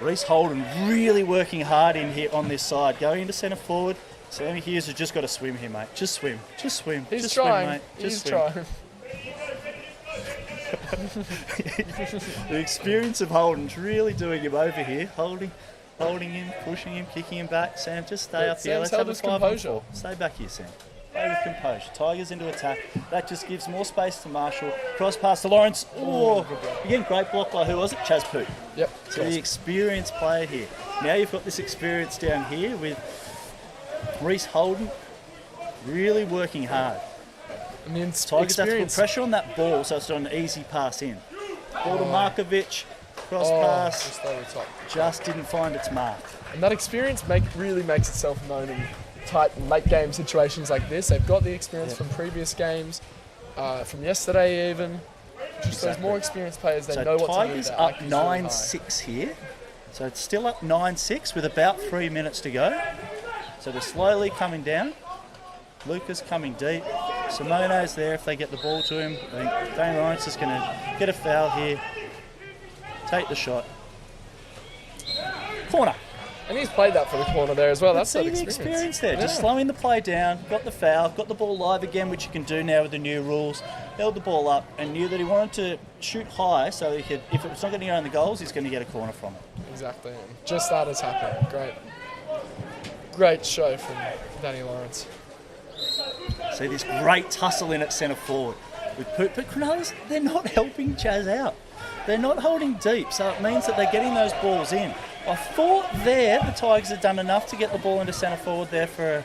S1: Reece Holden really working hard in here on this side. Going into centre forward. Sammy Hughes has just got to swim here, mate. Just swim. Just swim.
S2: He's
S1: just
S2: trying.
S1: Swim, mate. Just
S2: He's
S1: swim.
S2: trying.
S1: The experience of Holden's really doing him over here. Holding him, pushing him, kicking him back. Sam, just stay up here.
S2: Sam's
S1: Let's have
S2: held
S1: a
S2: his
S1: 5 on
S2: composure.
S1: 4. Stay back here, Sam. Play with composure. Tigers into attack. That just gives more space to Marshall. Cross pass to Lawrence. Oh, again, great block by who was it? Chaz Poot.
S2: Yep.
S1: So the experienced player here. Now you've got this experience down here with Reece Holden really working hard.
S2: I mean,
S1: Tigers have to put pressure on that ball so it's not an easy pass in. Ball to Markovic, cross pass,
S2: just over the top.
S1: just didn't find its mark.
S2: And that experience really makes itself known in tight late game situations like this. They've got the experience from previous games, from yesterday even. Just those more experienced players, they know what to do.
S1: Tigers
S2: there.
S1: up
S2: IQ's really
S1: 9-6 here. So it's still up 9-6 with about 3 minutes to go. So they're slowly coming down. Lucas coming deep. Simone's there if they get the ball to him. I think Dane Lawrence is going to get a foul here. Take the shot. Corner.
S2: And he's played that for the corner there as well. That's
S1: See
S2: that
S1: the
S2: experience.
S1: experience there.
S2: Yeah.
S1: Just slowing the play down. Got the foul. Got the ball live again, which you can do now with the new rules. Held the ball up and knew that he wanted to shoot high so he could, if it was not going to go in the goals, he's going to get a corner from it.
S2: Exactly. And just that has happened. Great show from Danny Lawrence.
S1: See this great tussle in at centre forward. But Cronulla's, they're not helping Chaz out. They're not holding deep, so it means that they're getting those balls in. I thought there the Tigers had done enough to get the ball into centre forward there for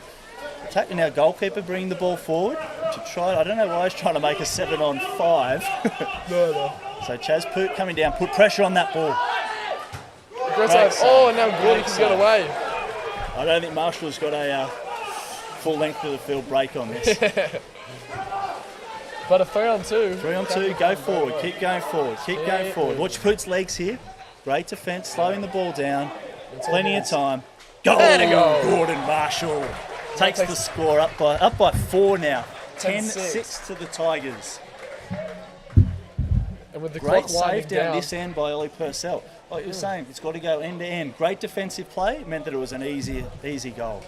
S1: attack. And now goalkeeper bringing the ball forward to try. I don't know why he's trying to make a 7-on-5.
S2: No.
S1: So Chaz Poot coming down, put pressure on that ball.
S2: Aggressive. Oh, and now Gordy can get away.
S1: I don't think Marshall's got a full length of the field break on this.
S2: But a 3-on-2.
S1: 3-on-2, go forward, keep going forward, keep going forward. Watch Poot's legs here. Great defence, slowing the ball down. Plenty of time. Goal! Gordon Marshall takes the score up by 4 now. 10-6 to the Tigers.
S2: And with the
S1: Great
S2: clock winding
S1: save down this end by Ollie Purcell. Like you were saying, it's got to go end to end. Great defensive play meant that it was an easy goal.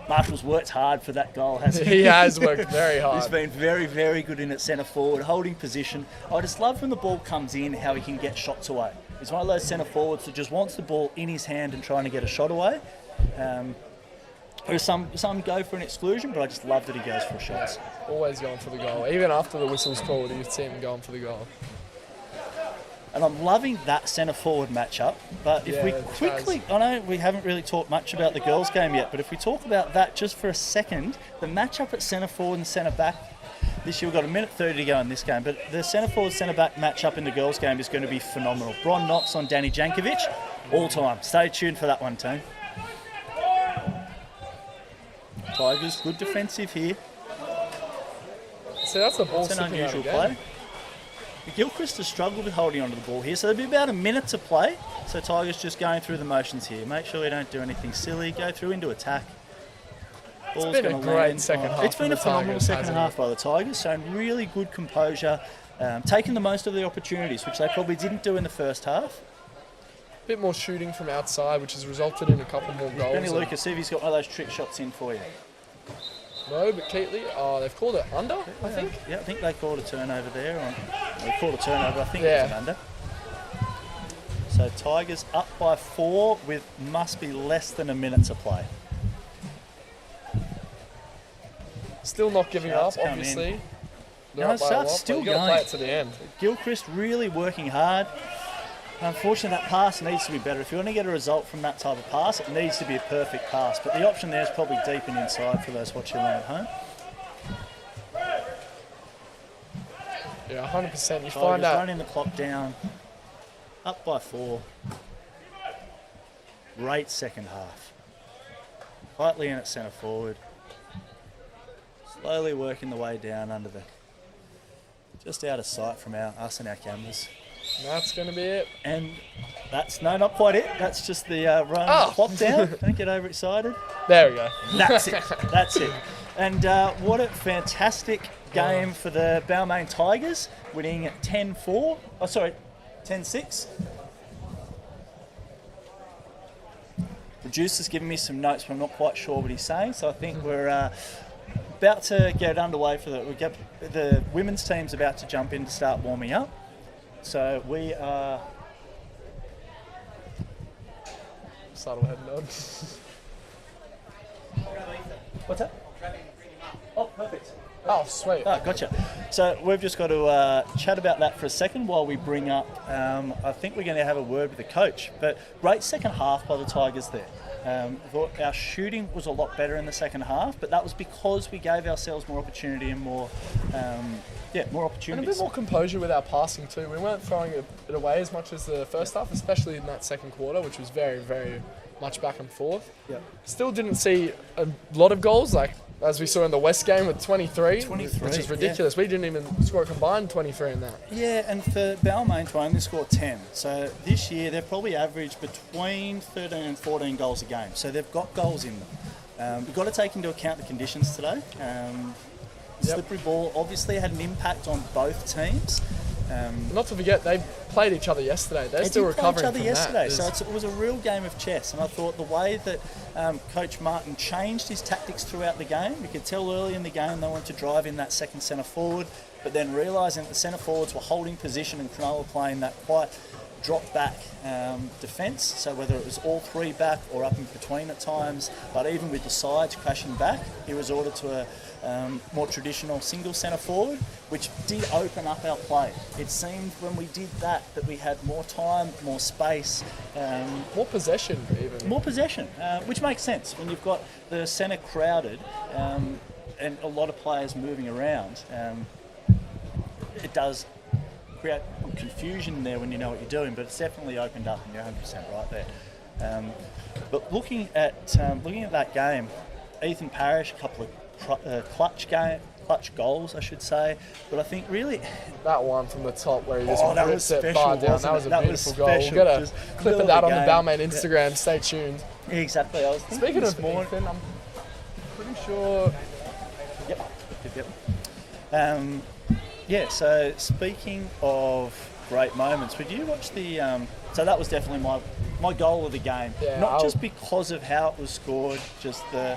S1: Marshall's worked hard for that goal, hasn't he?
S2: He has worked very hard.
S1: He's been very, very good in at centre forward, holding position. I just love when the ball comes in, how he can get shots away. He's one of those centre forwards that just wants the ball in his hand and trying to get a shot away. Some go for an exclusion, but I just love that he goes for shots.
S2: Always going for the goal. Even after the whistle's called, you see him going for the goal.
S1: And I'm loving that centre forward matchup. But if we quickly, I know we haven't really talked much about the girls' game yet, but if we talk about that just for a second, the matchup at centre forward and centre back this year, we've got a minute 30 to go in this game, but the centre forward centre back matchup in the girls' game is going to be phenomenal. Bron Knox on Danny Jankovic, all time. Stay tuned for that one, team. Tigers, good defensive here.
S2: See, that's the ball.
S1: It's an unusual play. Gilchrist has struggled with holding onto the ball here, so there'll be about a minute to play. So Tigers just going through the motions here. Make sure we don't do anything silly. Go through into attack. Ball's
S2: It's been a great second half.
S1: It's been a phenomenal second half by the Tigers, showing really good composure, taking the most of the opportunities, which they probably didn't do in the first half.
S2: A bit more shooting from outside, which has resulted in a couple more goals.
S1: Benny Lucas, see if he's got one of those trick shots in for you.
S2: No, but Keatley, they've called it under, I think.
S1: Yeah, I think they called a turnover there. They called a turnover, I think it was an under. So Tigers up by 4 with must be less than a minute to play.
S2: Still not giving
S1: Shouts
S2: up,
S1: come
S2: obviously.
S1: in.
S2: They're
S1: No,
S2: up by a lot,
S1: Shouts
S2: but
S1: still
S2: you gotta
S1: going.
S2: play it to the end.
S1: Gilchrist really working hard. Unfortunately, that pass needs to be better. If you want to get a result from that type of pass, it needs to be a perfect pass. But the option there is probably deep and inside for those watching along at home.
S2: Yeah, 100%. You
S1: Tigers
S2: find out.
S1: running the clock down. Up by 4. Great second half. Tightly in at centre forward. Slowly working the way down under the... Just out of sight from us and our cameras.
S2: That's going to be it.
S1: And that's, no, not quite it. That's just the run the clock down. Don't get overexcited.
S2: There we go.
S1: That's it. That's it. And what a fantastic game for the Balmain Tigers, winning 10-4. Oh, sorry, 10-6. producer's giving me some notes, but I'm not quite sure what he's saying. So I think we're about to get underway for the women's team's about to jump in to start warming up. So we are...
S2: Subtle head nod.
S1: What's that? Oh, perfect.
S2: Oh, sweet.
S1: Oh, gotcha. So we've just got to chat about that for a second while we bring up, I think we're going to have a word with the coach. But great second half by the Tigers there. I thought our shooting was a lot better in the second half, but that was because we gave ourselves more opportunity and more opportunities.
S2: And a bit more composure with our passing too. We weren't throwing it away as much as the first half, especially in that second quarter, which was very, very much back and forth.
S1: Yep.
S2: Still didn't see a lot of goals, like as we saw in the West game with 23, which is ridiculous. Yeah. We didn't even score a combined 23 in that.
S1: Yeah, and for Balmain to only score 10. So this year they've probably averaged between 13 and 14 goals a game. So they've got goals in them. We've got to take into account the conditions today. Slippery ball obviously had an impact on both teams.
S2: Not to forget, they played each other yesterday. They're still recovering from that.
S1: So it was a real game of chess. And I thought the way that Coach Martin changed his tactics throughout the game, you could tell early in the game they wanted to drive in that second centre forward, but then realising that the centre forwards were holding position and Cronulla playing that quite drop back defence. So whether it was all three back or up in between at times, but even with the sides crashing back, he resorted to a more traditional single centre forward, which did open up our play. It seemed when we did that we had more time, more space.
S2: More possession even.
S1: More possession, which makes sense when you've got the centre crowded and a lot of players moving around. It does create confusion there when you know what you're doing, but it's definitely opened up and you're 100% right there. But looking at that game, Ethan Parrish, a couple of clutch goals, I should say. But I think really
S2: that one from the top where he just
S1: rips
S2: it far down. That was a beautiful goal. We'll get a clip of that on the Balmain Instagram. Stay tuned.
S1: Yeah, exactly. I was
S2: speaking of Ethan, I'm pretty sure.
S1: Yep. So speaking of great moments, would you watch the? So that was definitely my goal of the game.
S2: Yeah,
S1: Not just because of how it was scored, just the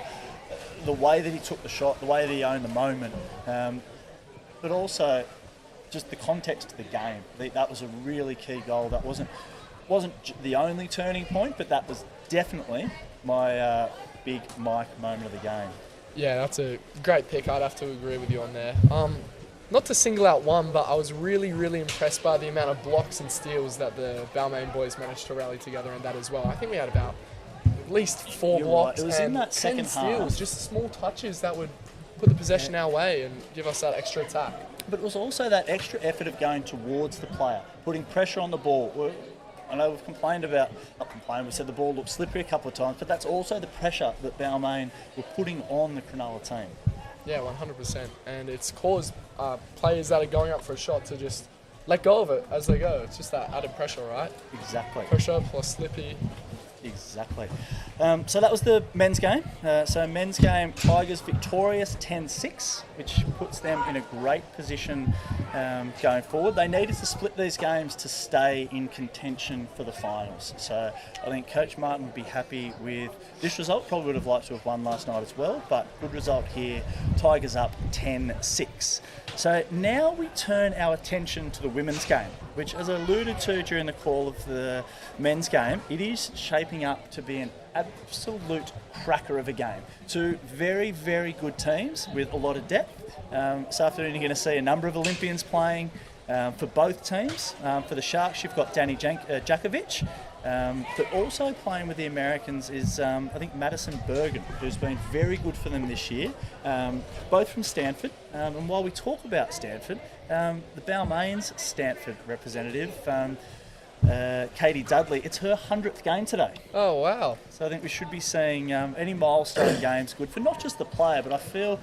S1: way that he took the shot, the way that he owned the moment, but also just the context of the game. That was a really key goal. That wasn't the only turning point, but that was definitely my big Mike moment of the game.
S2: Yeah, that's a great pick. I'd have to agree with you on there. Not to single out one, but I was really, really impressed by the amount of blocks and steals that the Balmain boys managed to rally together in that as well. I think we had about at least 4 blocks
S1: right. It was
S2: and
S1: in that
S2: 10
S1: second
S2: steals,
S1: half.
S2: just small touches that would put the possession our way and give us that extra attack.
S1: But it was also that extra effort of going towards the player, putting pressure on the ball. I know we've we said the ball looked slippery a couple of times, but that's also the pressure that Balmain were putting on the Cronulla team.
S2: Yeah, 100%. And it's caused players that are going up for a shot to just let go of it as they go. It's just that added pressure, right?
S1: Exactly.
S2: Pressure plus slippy.
S1: Exactly. So that was the men's game. Men's game, Tigers victorious 10-6, which puts them in a great position going forward. They needed to split these games to stay in contention for the finals. So I think Coach Martin would be happy with this result. Probably would have liked to have won last night as well, but good result here. Tigers up 10-6. So now we turn our attention to the women's game, which, as I alluded to during the call of the men's game, it is shaping up to be an absolute cracker of a game. Two very, very good teams with a lot of depth. This afternoon you're going to see a number of Olympians playing for both teams. For the Sharks you've got Danny Jakovic, but also playing with the Americans is I think Madison Bergen, who's been very good for them this year, both from Stanford. And while we talk about Stanford, the Balmain's Stanford representative, Katie Dudley, it's her 100th game today.
S2: Oh, wow.
S1: So I think we should be seeing any milestone games good for not just the player, but I feel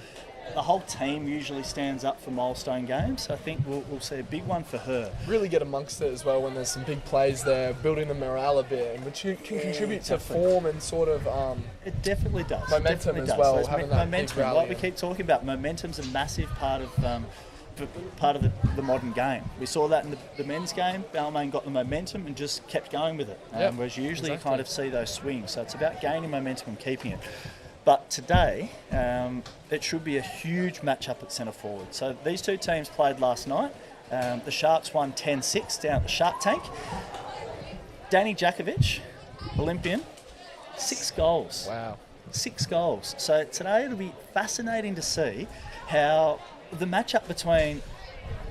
S1: the whole team usually stands up for milestone games. So I think we'll see a big one for her.
S2: Really get amongst it as well when there's some big plays there, building the morale a bit, and which can contribute to form and sort of
S1: it definitely does.
S2: Momentum
S1: It definitely
S2: as
S1: does.
S2: well.
S1: Those
S2: having that
S1: momentum,
S2: big rally.
S1: like we keep talking about, momentum's a massive part of part of the modern game. We saw that in the men's game. Balmain got the momentum and just kept going with it. Whereas usually you kind of see those swings. So it's about gaining momentum and keeping it. But today, it should be a huge matchup at centre forward. So these two teams played last night. The Sharks won 10-6 down at the Shark Tank. Danny Jakovic, Olympian, 6 goals.
S2: Wow.
S1: 6 goals. So today it'll be fascinating to see how the matchup between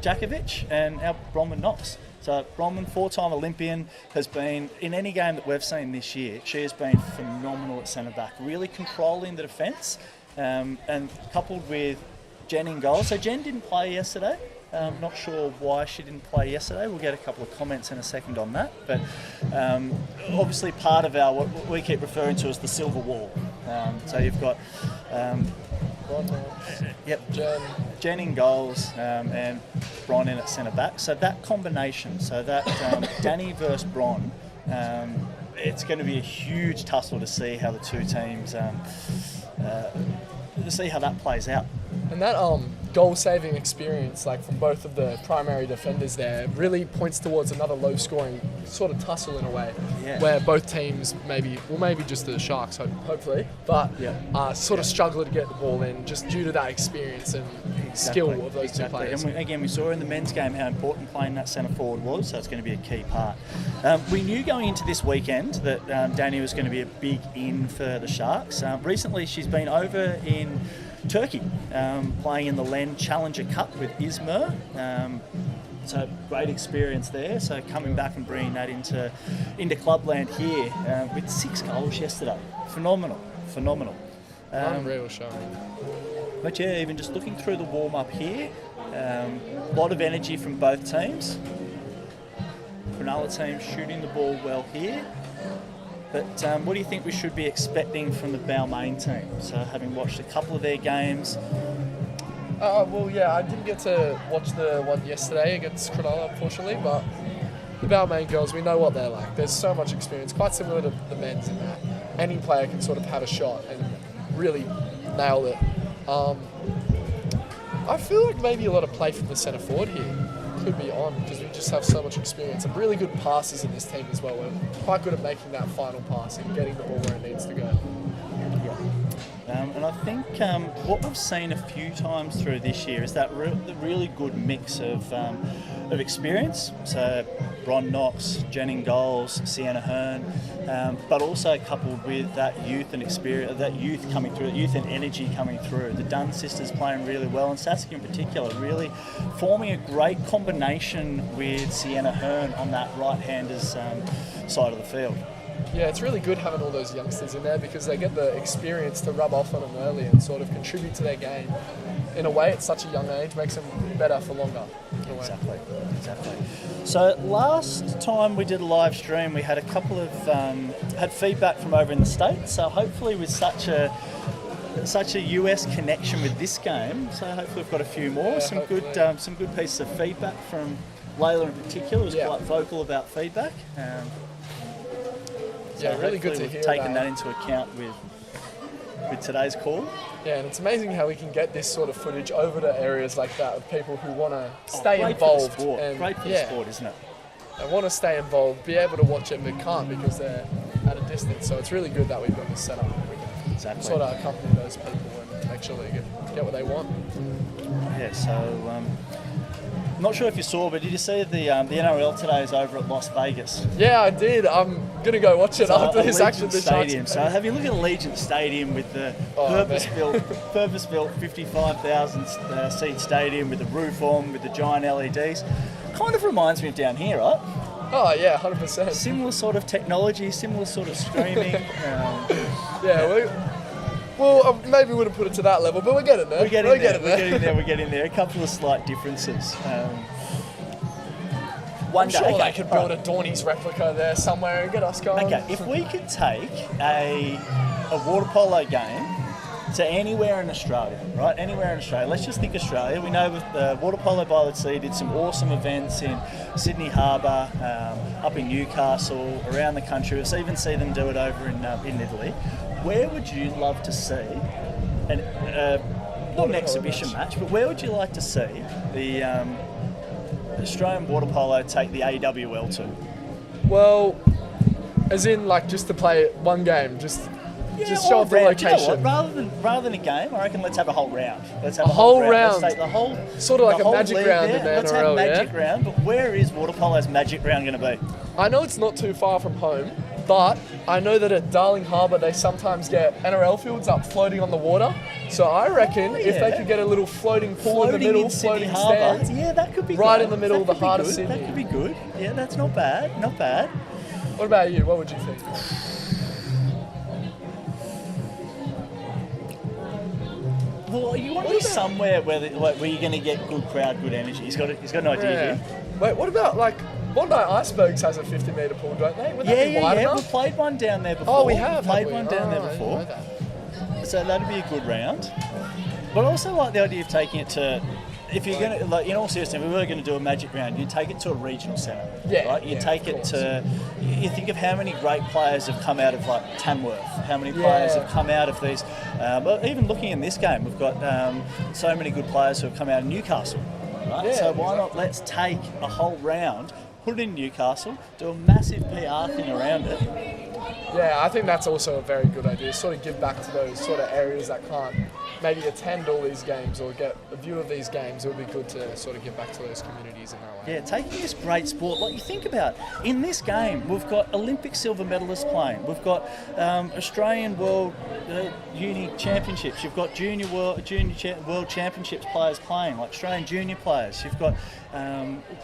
S1: Jakovic and our Bronwyn Knox. So Bronwyn, 4-time Olympian, has been, in any game that we've seen this year, she has been phenomenal at centre-back, really controlling the defence, and coupled with Jen in goal. So Jen didn't play yesterday. Not sure why she didn't play yesterday. We'll get a couple of comments in a second on that. But obviously part of our, what we keep referring to as the silver wall. So you've got Jen in goals and Bron in at centre back. So that combination, so that Danny versus Bron, it's going to be a huge tussle to see how the two teams, to see how that plays out.
S2: And that goal-saving experience, like from both of the primary defenders there, really points towards another low-scoring sort of tussle in a way, where both teams maybe just the Sharks, hopefully, but sort of struggle to get the ball in just due to that experience and skill of those two players.
S1: And we saw in the men's game how important playing that centre forward was, so it's going to be a key part. We knew going into this weekend that Danny was going to be a big in for the Sharks. Recently, she's been over in Turkey, playing in the Len Challenger Cup with Izmir. So great experience there. So coming back and bringing that into clubland here with 6 goals yesterday. Phenomenal.
S2: Unreal showing.
S1: But yeah, even just looking through the warm-up here, a lot of energy from both teams. Cronulla team shooting the ball well here. But what do you think we should be expecting from the Balmain team? So having watched a couple of their games.
S2: I didn't get to watch the one yesterday against Cronulla, unfortunately, but the Balmain girls, we know what they're like. There's so much experience, quite similar to the men's in that any player can sort of have a shot and really nail it. I feel like maybe a lot of play from the centre forward here could be on, because we just have so much experience and really good passes in this team as well. We're quite good at making that final pass and getting the ball where it needs to go.
S1: And I think what we've seen a few times through this year is that the really good mix of experience. So Bron Knox, Jen in goals, Sienna Hearn, but also coupled with that youth and experience, that youth coming through, youth and energy coming through. The Dunn sisters playing really well, and Saskia in particular, really forming a great combination with Sienna Hearn on that right-hander's side of the field.
S2: Yeah, it's really good having all those youngsters in there because they get the experience to rub off on them early and sort of contribute to their game. In a way, at such a young age, makes them better for longer.
S1: Exactly. So last time we did a live stream, we had a couple of had feedback from over in the States. So hopefully, with such a US connection with this game, so hopefully we've got a few more.
S2: Yeah,
S1: some good pieces of feedback from Layla in particular. Was quite vocal about feedback. So
S2: really good to hear.
S1: We've taken that into account with today's call.
S2: Yeah, and it's amazing how we can get this sort of footage over to areas like that of people who want to stay involved.
S1: Great for the sport, isn't it?
S2: They want to stay involved, be able to watch it, but can't because they're at a distance. So it's really good that we've got this set up. We can sort of accompany those people and make sure they get what they want.
S1: Yeah, so I'm not sure if you saw, but did you see the NRL today is over at Las Vegas?
S2: Yeah, I did. I'm going to go watch it after this
S1: Allegiant Stadium. So have you look at Allegiant Stadium with the purpose-built 55,000 seat stadium with the roof on, with the giant LEDs. Kind of reminds me of down here, right?
S2: Oh yeah, 100%.
S1: Similar sort of technology, similar sort of streaming.
S2: Well, maybe we wouldn't put it to that level, but we're getting there.
S1: We're getting there. A couple of slight differences.
S2: I'm sure they could build a Dornies replica there somewhere and get us going.
S1: Okay, if we could take a water polo game to anywhere in Australia, right? Anywhere in Australia. Let's just think Australia. We know with the Water Polo by the Sea did some awesome events in Sydney Harbour, up in Newcastle, around the country. We've even seen them do it over in Italy. Where would you love to see a not an exhibition match, but where would you like to see the Australian water polo take the AWL to?
S2: Well, as in like just to play one game, just show off the
S1: round.
S2: location.
S1: You know what? Rather than a game, I reckon let's have a whole round. Let's have
S2: A whole round.
S1: Let's take the whole
S2: Sort of like
S1: the
S2: a
S1: whole
S2: magic
S1: league
S2: round
S1: there.
S2: in the
S1: Let's
S2: NRL,
S1: have magic round, but where is water polo's magic round going to be?
S2: I know it's not too far from home, but I know that at Darling Harbour they sometimes get NRL fields up floating on the water. So I reckon if they could get a little floating pool in the middle, floating stands,
S1: yeah, that could be
S2: right
S1: good.
S2: in the middle of the heart of
S1: That
S2: Sydney.
S1: could be good. Yeah, that's not bad. Not bad.
S2: What about you? What would you think?
S1: Well, you want to be somewhere where you're going to get good crowd, good energy. He's got an idea here.
S2: Wait, what about like Bondi Icebergs has a 50-metre pool, don't they? Would that be wide
S1: Yeah.
S2: enough?
S1: We've played one down there before.
S2: Oh, we have.
S1: Played
S2: have we?
S1: one down there
S2: I didn't
S1: before.
S2: know that.
S1: So that'd be a good round. But I also like the idea of taking it to, if you're going to, like, in all seriousness, if we were going to do a magic round, you take it to a regional centre.
S2: Yeah,
S1: Right? You take it to, you think of how many great players have come out of like Tamworth, how many players have come out of these, but even looking in this game, we've got so many good players who have come out of Newcastle. Right?
S2: Yeah,
S1: So why not let's take a whole round, put it in Newcastle, do a massive PR thing around it.
S2: Yeah, I think that's also a very good idea. Sort of give back to those sort of areas that can't maybe attend all these games or get a view of these games. It would be good to sort of give back to those communities in that way.
S1: Yeah, taking this great sport, like you think about, in this game, we've got Olympic silver medalists playing. We've got Australian World Uni Championships. You've got Junior World Championships players playing, like Australian junior players. You've got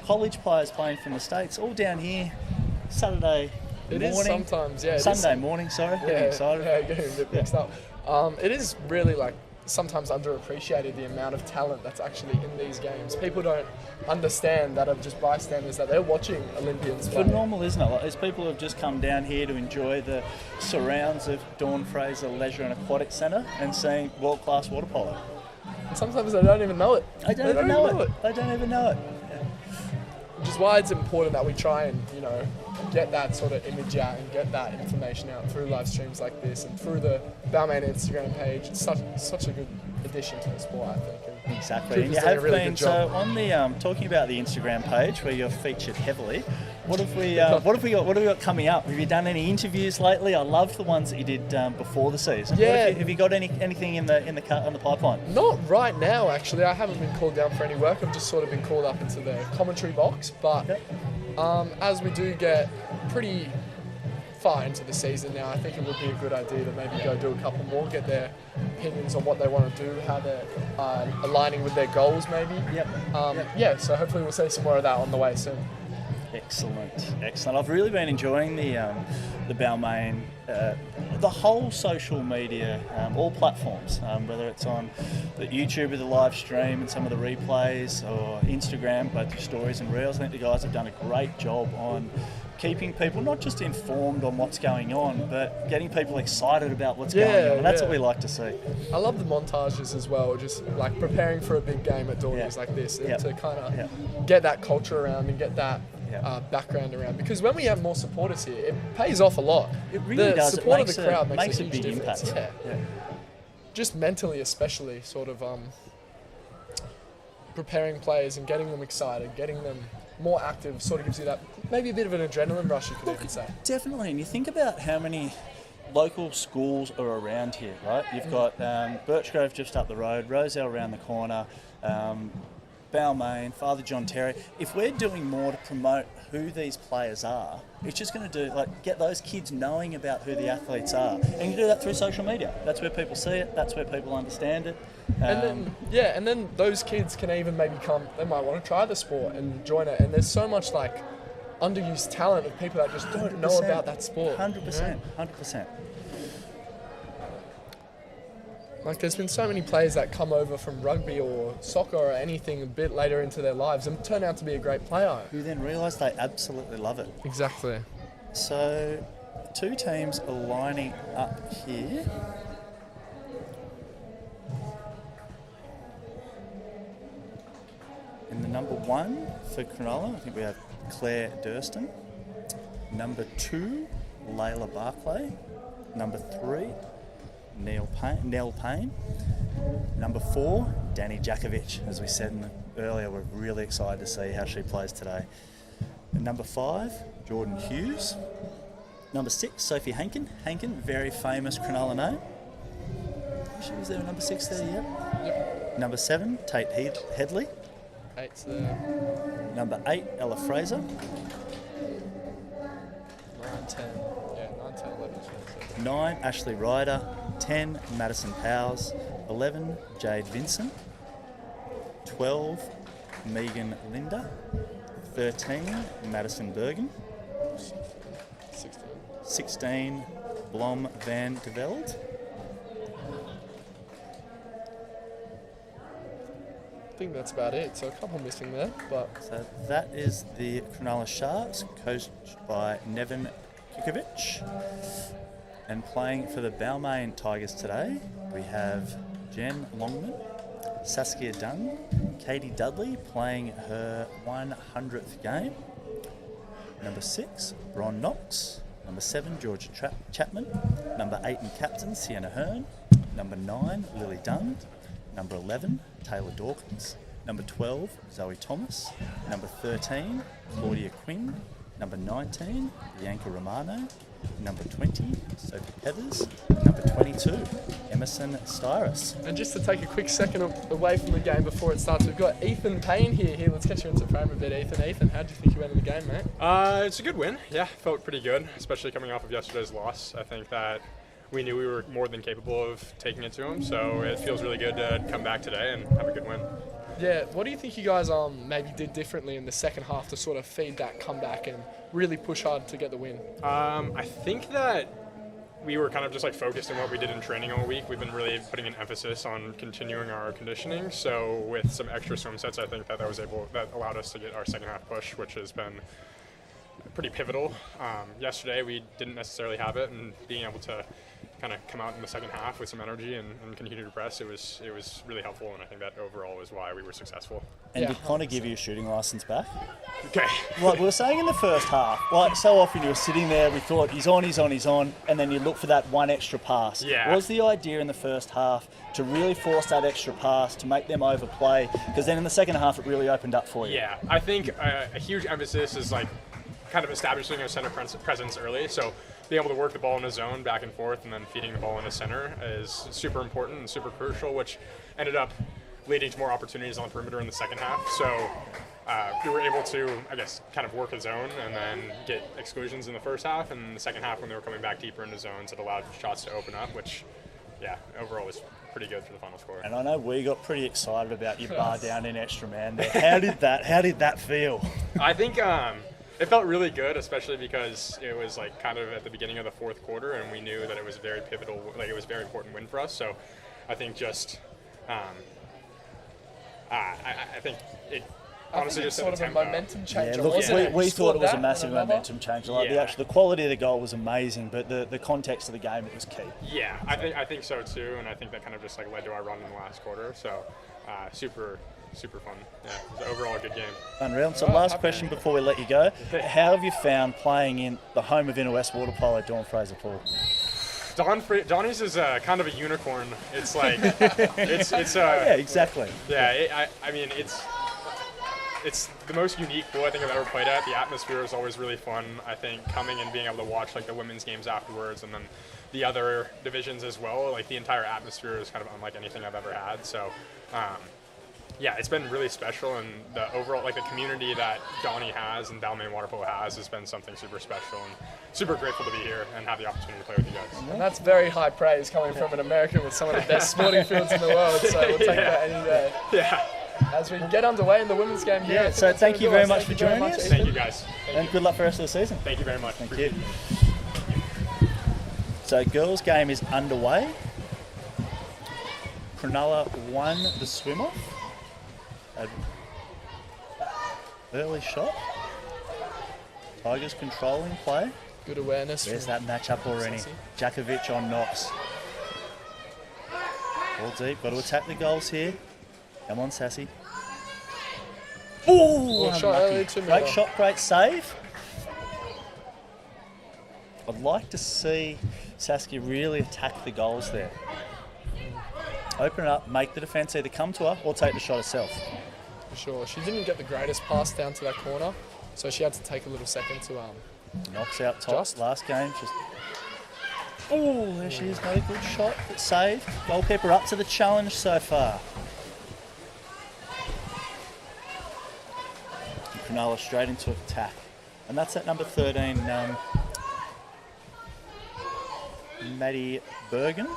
S1: college players playing from the States, all down here Saturday
S2: It
S1: morning.
S2: is sometimes, yeah.
S1: Sunday morning, sorry. Getting excited.
S2: Yeah, getting a bit mixed up. It is really like sometimes underappreciated the amount of talent that's actually in these games. People don't understand that are just bystanders, that they're watching Olympians play.
S1: Phenomenal, isn't it? Like, there's people who have just come down here to enjoy the surrounds of Dawn Fraser Leisure and Aquatic Centre and seeing world-class water polo.
S2: And sometimes they don't even know it.
S1: They don't even know it. They don't even know it.
S2: Which is why it's important that we try and, get that sort of image out and get that information out through live streams like this and through the Balmain Instagram page. It's such a good addition to the sport, I think. And
S1: exactly. And you
S2: doing a
S1: have
S2: really
S1: been,
S2: good job.
S1: so on the talking about the Instagram page where you're featured heavily, what have we got coming up? Have you done any interviews lately? I loved the ones that you did before the season.
S2: Yeah.
S1: Have you got anything on the pipeline?
S2: Not right now, actually. I haven't been called down for any work. I've just sort of been called up into the commentary box. But as we do get pretty far into the season now, I think it would be a good idea to maybe go do a couple more, get their opinions on what they want to do, how they're aligning with their goals maybe. Yeah, so hopefully we'll see some more of that on the way soon.
S1: Excellent. I've really been enjoying the Balmain, the whole social media, all platforms, whether it's on the YouTube with the live stream and some of the replays, or Instagram, both the stories and reels. I think the guys have done a great job on keeping people not just informed on what's going on, but getting people excited about what's going on. And that's what we like to see.
S2: I love the montages as well, just like preparing for a big game at Dornies like this, and to kind of get that culture around and get that background around. Because when we have more supporters here, it pays off a lot.
S1: It really
S2: the
S1: does.
S2: Support
S1: It
S2: of the crowd makes a huge
S1: big
S2: difference.
S1: impact.
S2: Yeah. Just mentally, especially, sort of preparing players and getting them excited, getting them more active, sort of gives you that maybe a bit of an adrenaline rush, you could even say.
S1: Definitely, and you think about how many local schools are around here, right? You've got Birchgrove just up the road, Roselle around the corner, Balmain, Father John Terry. If we're doing more to promote who these players are, it's just going to get those kids knowing about who the athletes are, and you do that through social media. That's where people see it. That's where people understand it.
S2: And then those kids can even maybe they might want to try the sport and join it. And there's so much like underused talent of people that just don't know about that sport.
S1: 100%.
S2: Like there's been so many players that come over from rugby or soccer or anything a bit later into their lives and turn out to be a great player.
S1: Who then realise they absolutely love it.
S2: Exactly.
S1: So, two teams are lining up here. In the number 1 for Cronulla, I think we have Claire Durston. Number 2, Layla Barclay. Number 3, Nell Payne. Number 4, Danny Jakovic. As we said earlier, we're really excited to see how she plays today. And number 5, Jordan Hughes. Number 6, Sophie Hankin. Hankin, very famous Cronulla name. She was there, number 6 there, yeah.
S2: Yep.
S1: Number 7, Tate Headley.
S2: 8's there.
S1: Number 8, Ella Fraser.
S2: 9, 10. Yeah, 9, 10, 11.
S1: 9, Ashley Ryder. 10, Madison Powers. 11, Jade Vinson. 12, Megan Linda. 13, Madison Bergen. 16, Blom van de Velde.
S2: I think that's about it. So a couple missing there, but
S1: So that is the Cronulla Sharks, coached by Nevin Kikovic. And playing for the Balmain Tigers today, we have Jen Longman, Saskia Dunn, Katie Dudley playing her 100th game. Number 6, Bron Knox. Number 7, Georgia Chapman. Number 8 and captain, Sienna Hearn. Number 9, Lily Dunn. Number 11, Taylor Dawkins. Number 12, Zoe Thomas. Number 13, Claudia Quinn. Number 19, Bianca Romano. Number 20, Sophie Pethers. Number 22, Emerson Styrus.
S2: And just to take a quick second away from the game before it starts, we've got Ethan Payne here. Let's get you into frame a bit, Ethan. Ethan, how do you think you went in the game, mate?
S3: It's a good win. Yeah, felt pretty good, especially coming off of yesterday's loss. I think that we knew we were more than capable of taking it to them, so it feels really good to come back today and have a good win.
S2: Yeah, what do you think you guys maybe did differently in the second half to sort of feed that comeback and really push hard to get the win?
S3: I think that we were kind of just like focused on what we did in training all week. We've been really putting an emphasis on continuing our conditioning. So with some extra swim sets, I think that that allowed us to get our second half push, which has been pretty pivotal. Yesterday we didn't necessarily have it, and being able to kind of come out in the second half with some energy and continue to press, it was really helpful, and I think that overall is why we were successful.
S1: And
S2: Yeah.
S1: did Connor give you a shooting licence back?
S3: Okay.
S1: Like we were saying in the first half, like so often you were sitting there, we thought he's on, and then you look for that one extra pass.
S3: Yeah.
S1: Was the idea in the first half to really force that extra pass, to make them overplay? Because then in the second half it really opened up for you.
S3: Yeah, I think a huge emphasis is like kind of establishing a center presence early. So being able to work the ball in a zone back and forth and then feeding the ball in the center is super important and super crucial, which ended up leading to more opportunities on the perimeter in the second half. So we were able to, I guess, kind of work a zone and then get exclusions in the first half, and in the second half when they were coming back deeper into zones, it allowed shots to open up, which, yeah, overall was pretty good for the final score.
S1: And I know we got pretty excited about your bar down in extra man there. How did that feel?
S3: I think it felt really good, especially because it was like kind of at the beginning of the fourth quarter, and we knew that it was very pivotal, like it was a very important win for us. So I think just, I think it honestly just
S2: sort of a momentum change.
S1: Yeah, look, we thought it was a massive
S2: another?
S1: momentum change. Like
S3: Yeah.
S1: the quality of the goal was amazing, but the context of the game, it was key.
S3: Yeah, I think so too, and I think that kind of just like led to our run in the last quarter. So super fun. Yeah, it was overall a good game.
S1: Unreal. So
S2: Alright,
S1: last
S2: happy.
S1: question before we let you go. How have you found playing in the home of Inner West Water Polo, Dawn Fraser Pool?
S3: Donnie's is kind of a unicorn. It's like it's
S1: Yeah, exactly.
S3: yeah. I mean it's the most unique pool I think I've ever played at. The atmosphere is always really fun. I think coming and being able to watch like the women's games afterwards, and then the other divisions as well. Like the entire atmosphere is kind of unlike anything I've ever had. So. Yeah, it's been really special, and the overall, like the community that Donnie has and Balmain Water Polo has been something super special, and super grateful to be here and have the opportunity to play with you guys.
S2: And that's very high praise coming from an American with some of the best sporting fields in the world, so we'll take that any day.
S3: Yeah.
S2: As we get underway in the women's game here.
S1: Yeah, so thank you very much for joining us.
S3: Thank you guys.
S1: And good luck for the rest of the season.
S3: Thank you very much.
S1: Thank you. So girls' game is underway. Cronulla won the swim-off. Early shot. Tigers controlling play.
S2: Good awareness.
S1: There's that match-up already.
S2: Sassy.
S1: Jakovic on Knox. All deep. Got to attack the goals here. Come on, Sassy. Oh,
S2: shot
S1: unlucky.
S2: early, 2
S1: Great
S2: metre.
S1: shot, great save. I'd like to see Saskia really attack the goals there. Open it up, make the defence either come to her or take the shot herself.
S2: For sure. She didn't get the greatest pass down to that corner, so she had to take a little second to
S1: Knocks out top. Last game, just... Oh, there she is. Not a good shot, but saved. Goalkeeper up to the challenge so far. Cronulla straight into attack. And that's at number 13, Maddie Bergen.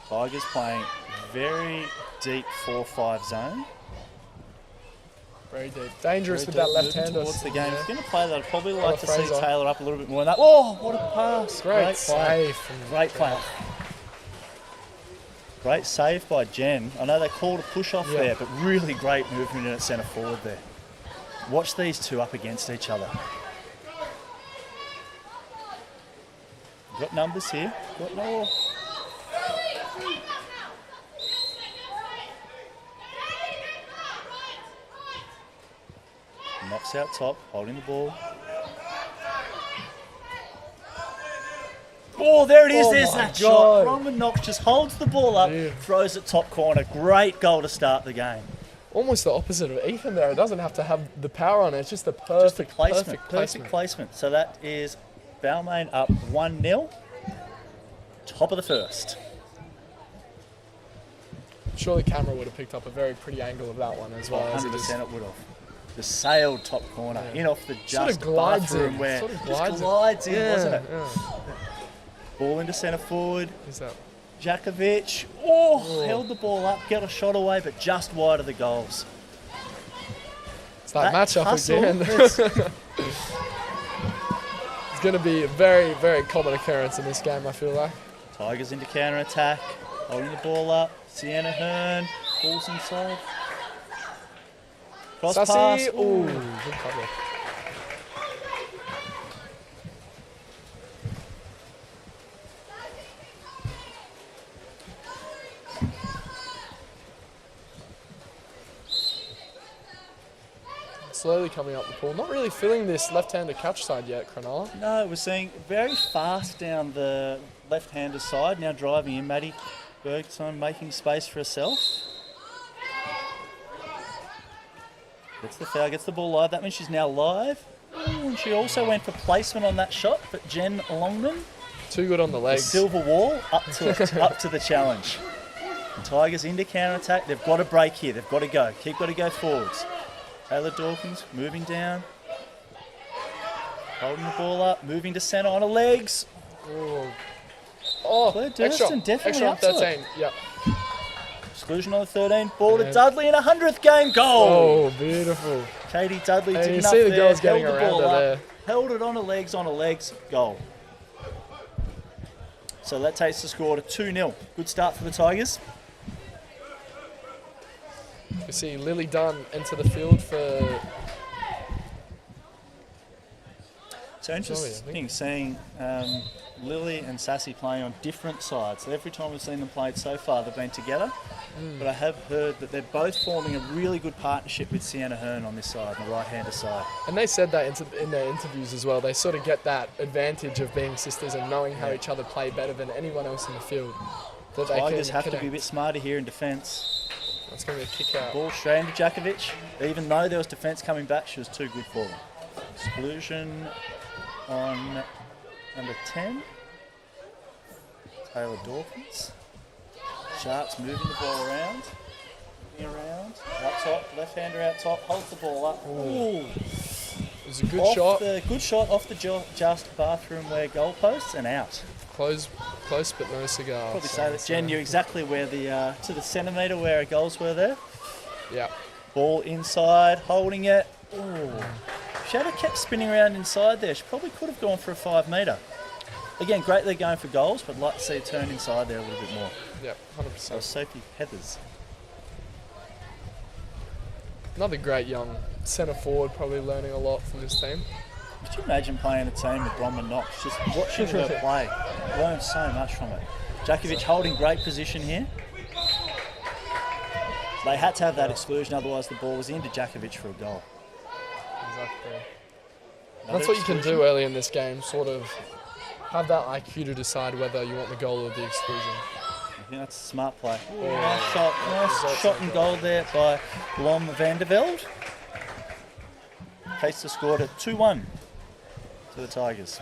S1: Tigers playing very deep 4-5 zone.
S2: very deep. Dangerous with that left-hander.
S1: Towards the game. If you're going to play that, I'd probably like to see
S2: Fraser.
S1: Taylor up a little bit more. That. Oh, what a pass.
S2: Great save.
S1: Great play. Great save by Jen. I know they called a push off there, but really great movement in at centre forward there. Watch these two up against each other. Got numbers here. Got no. Knocks out top, holding the ball. Oh, there it is. There's that shot. Bronwyn Knox just holds the ball up, throws it top corner. Great goal to start the game.
S2: Almost the opposite of Ethan there. It doesn't have to have the power on it. It's just the perfect placement.
S1: Perfect placement. So that is Balmain up 1-0. Top of the first.
S2: Sure, the camera would have picked up a very pretty angle of that one as well.
S1: 100% it would have. The sailed top corner, in off the just
S2: glides
S1: bathroom
S2: in.
S1: where
S2: Just
S1: glides in, wasn't it?
S2: Yeah.
S1: Ball into centre forward.
S2: Is that?
S1: Jakovic, held the ball up, get a shot away, but just wide of the goals.
S2: It's that matchup
S1: hustle,
S2: again. It's going to be a very, very common occurrence in this game, I feel like.
S1: Tigers into counter attack, holding the ball up. Sienna Hearn, balls inside. Cross pass.
S2: Ooh, good cover. Slowly coming up the pool. Not really feeling this left-hander catch side yet, Cronulla.
S1: No, we're seeing very fast down the left-hander side. Now driving in, Maddie Bergson making space for herself. Gets the foul, gets the ball live. That means she's now live. Ooh, and she also went for placement on that shot, but Jen Longman.
S2: Too good on the legs.
S1: The silver wall up to the challenge. The Tigers into counter attack. They've got to break here. They've got to go. Got to go forwards. Taylor Dawkins moving down. Holding the ball up. Moving to centre on her legs. Claire Durston definitely
S2: extra
S1: up to
S2: 13.
S1: it.
S2: Yep.
S1: Exclusion on the 13. Ball to Dudley in a 100th game goal.
S2: Oh, beautiful.
S1: Katie Dudley did enough
S2: see the
S1: there.
S2: girls getting
S1: held the
S2: around
S1: ball
S2: her
S1: up.
S2: there.
S1: Held it on her legs, goal. So that takes the score to 2-0. Good start for the Tigers.
S2: We see Lily Dunn enter the field for...
S1: So interesting seeing Lily and Sassy playing on different sides. So every time we've seen them played so far, they've been together. But I have heard that they're both forming a really good partnership with Sienna Hearn on this side, on the right-hander side.
S2: And they said that in their interviews as well. They sort of get that advantage of being sisters and knowing how each other play better than anyone else in the field.
S1: The Tigers have to be a bit smarter here in defence.
S2: That's going to be a kick out.
S1: Ball straight into Jakovic. Even though there was defence coming back, she was too good for them. Exclusion on number 10. Taylor Dawkins. Sharks moving the ball around. Out top, left-hander out top, holds the ball up. Ooh.
S2: It was a good shot.
S1: Good shot off the just bathroom wear goalposts and out.
S2: Close but no cigar.
S1: Probably say that Jen knew exactly where to the centimetre where her goals were there.
S2: Yeah.
S1: Ball inside, holding it. Ooh. If she had kept spinning around inside there, she probably could have gone for a 5 metre. Again, great they're going for goals, but I'd like to see her turn inside there a little bit more.
S2: Yeah, 100%.
S1: So Sophie Heathers.
S2: Another great young centre forward, probably learning a lot from this team.
S1: Could you imagine playing a team with Bronwyn Knox? Just watching her play, learn so much from it. Jakovic holding great position here. They had to have that exclusion, otherwise the ball was into Jakovic for a goal.
S2: Exactly.
S1: Another
S2: That's what you can
S1: exclusion.
S2: do early in this game, sort of have that IQ to decide whether you want the goal or the exclusion.
S1: I think that's a smart play.
S2: Yeah.
S1: Nice shot and goal there by Blom van der Velde. Takes the score to 2-1 to the Tigers.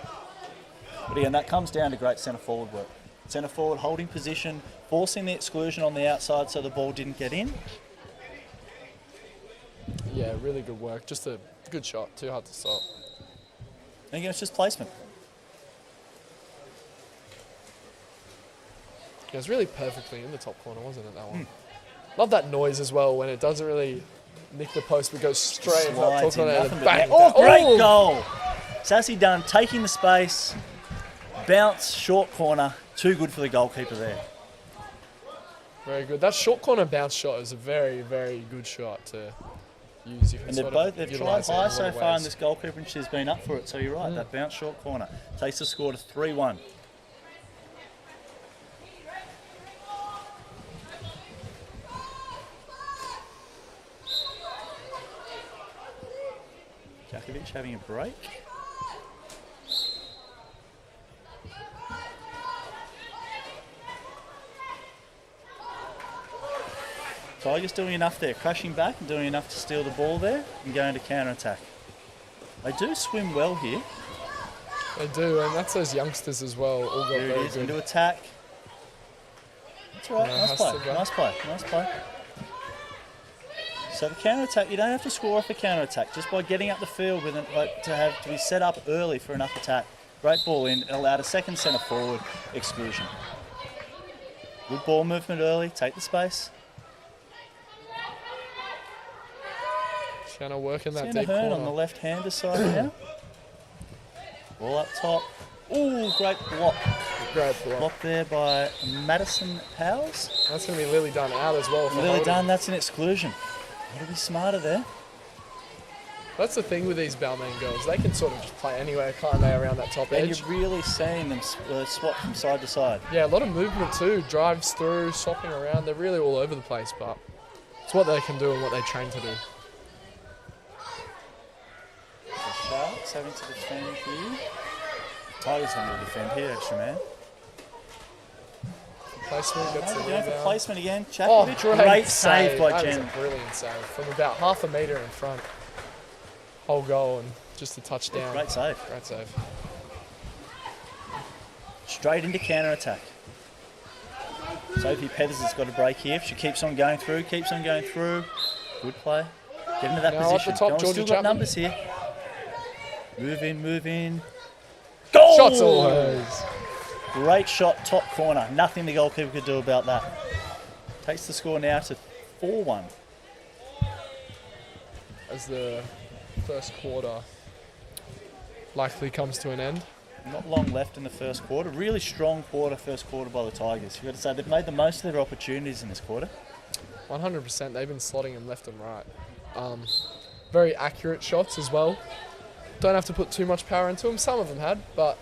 S1: But again, that comes down to great centre forward work. Centre forward holding position, forcing the exclusion on the outside so the ball didn't get in.
S2: Yeah, really good work. Just a good shot, too hard to stop.
S1: And again, it's just placement.
S2: It was really perfectly in the top corner, wasn't it, that one? Love that noise as well when it doesn't really nick the post but goes straight into that top
S1: Slides in,
S2: corner and
S1: nothing
S2: then
S1: but
S2: bang.
S1: net. Oh, great goal! Sassy Dunn taking the space, bounce, short corner, too good for the goalkeeper there.
S2: Very good. That short corner bounce shot is a very, very good shot to use. You can
S1: And
S2: sort of
S1: they've tried
S2: utilise it
S1: high
S2: in a
S1: so
S2: lot of
S1: far,
S2: ways.
S1: and this goalkeeper and she's been up for it. So you're right, that bounce short corner takes the score to 3-1. Jakovic having a break. Tigers doing enough there, crashing back and doing enough to steal the ball there and going to counter-attack. They do swim well here.
S2: They do, and that's those youngsters as well. All got
S1: There it
S2: very
S1: is,
S2: good.
S1: into attack. That's all right,
S2: No,
S1: nice
S2: has
S1: play,
S2: to go.
S1: nice play, nice play. So the counter-attack, you don't have to score off a counter-attack. Just by getting up the field with it, like, to be set up early for enough attack. Great ball in, allowed a second centre forward exclusion. Good ball movement early, take the space.
S2: Shanna working that
S1: Santa
S2: deep
S1: Hearn
S2: corner.
S1: on the left-hander side now. Ball up top. Ooh, great block.
S2: Great block.
S1: Block there by Madison Powers.
S2: That's going to be Lily Dunn out as well. For
S1: Lily
S2: holding.
S1: Dunn, that's an exclusion. Got to be smarter there.
S2: That's the thing with these Balmain girls. They can sort of just play anywhere, can't they, around that top
S1: And
S2: edge?
S1: you're really seeing them swap from side to side.
S2: Yeah, a lot of movement too. Drives through, swapping around. They're really all over the place, but it's what they can do and what they train to do.
S1: The Sharks having to defend here. Tigers having to defend here, extra man.
S2: Placement gets the
S1: Going for
S2: rebound.
S1: placement again.
S2: Oh,
S1: Chakovic, great save by
S2: That was
S1: Jen.
S2: a brilliant save from about half a metre in front. Whole goal and just a touchdown.
S1: Great save.
S2: Great save.
S1: Straight into counter-attack. Sophie Petters has got a break here. If she keeps on going through, Good play. Get into that
S2: Now up
S1: position.
S2: the top,
S1: Go on,
S2: Georgia
S1: still got
S2: Chapman.
S1: numbers here. Move in. Goal!
S2: Shots all hers.
S1: Great shot, top corner. Nothing the goalkeeper could do about that. Takes the score now to 4-1.
S2: As the first quarter likely comes to an end.
S1: Not long left in the first quarter. Really strong first quarter by the Tigers. You've got to say they've made the most of their opportunities in this quarter.
S2: 100%. They've been slotting them left and right. Very accurate shots as well. Don't have to put too much power into them. Some of them had, but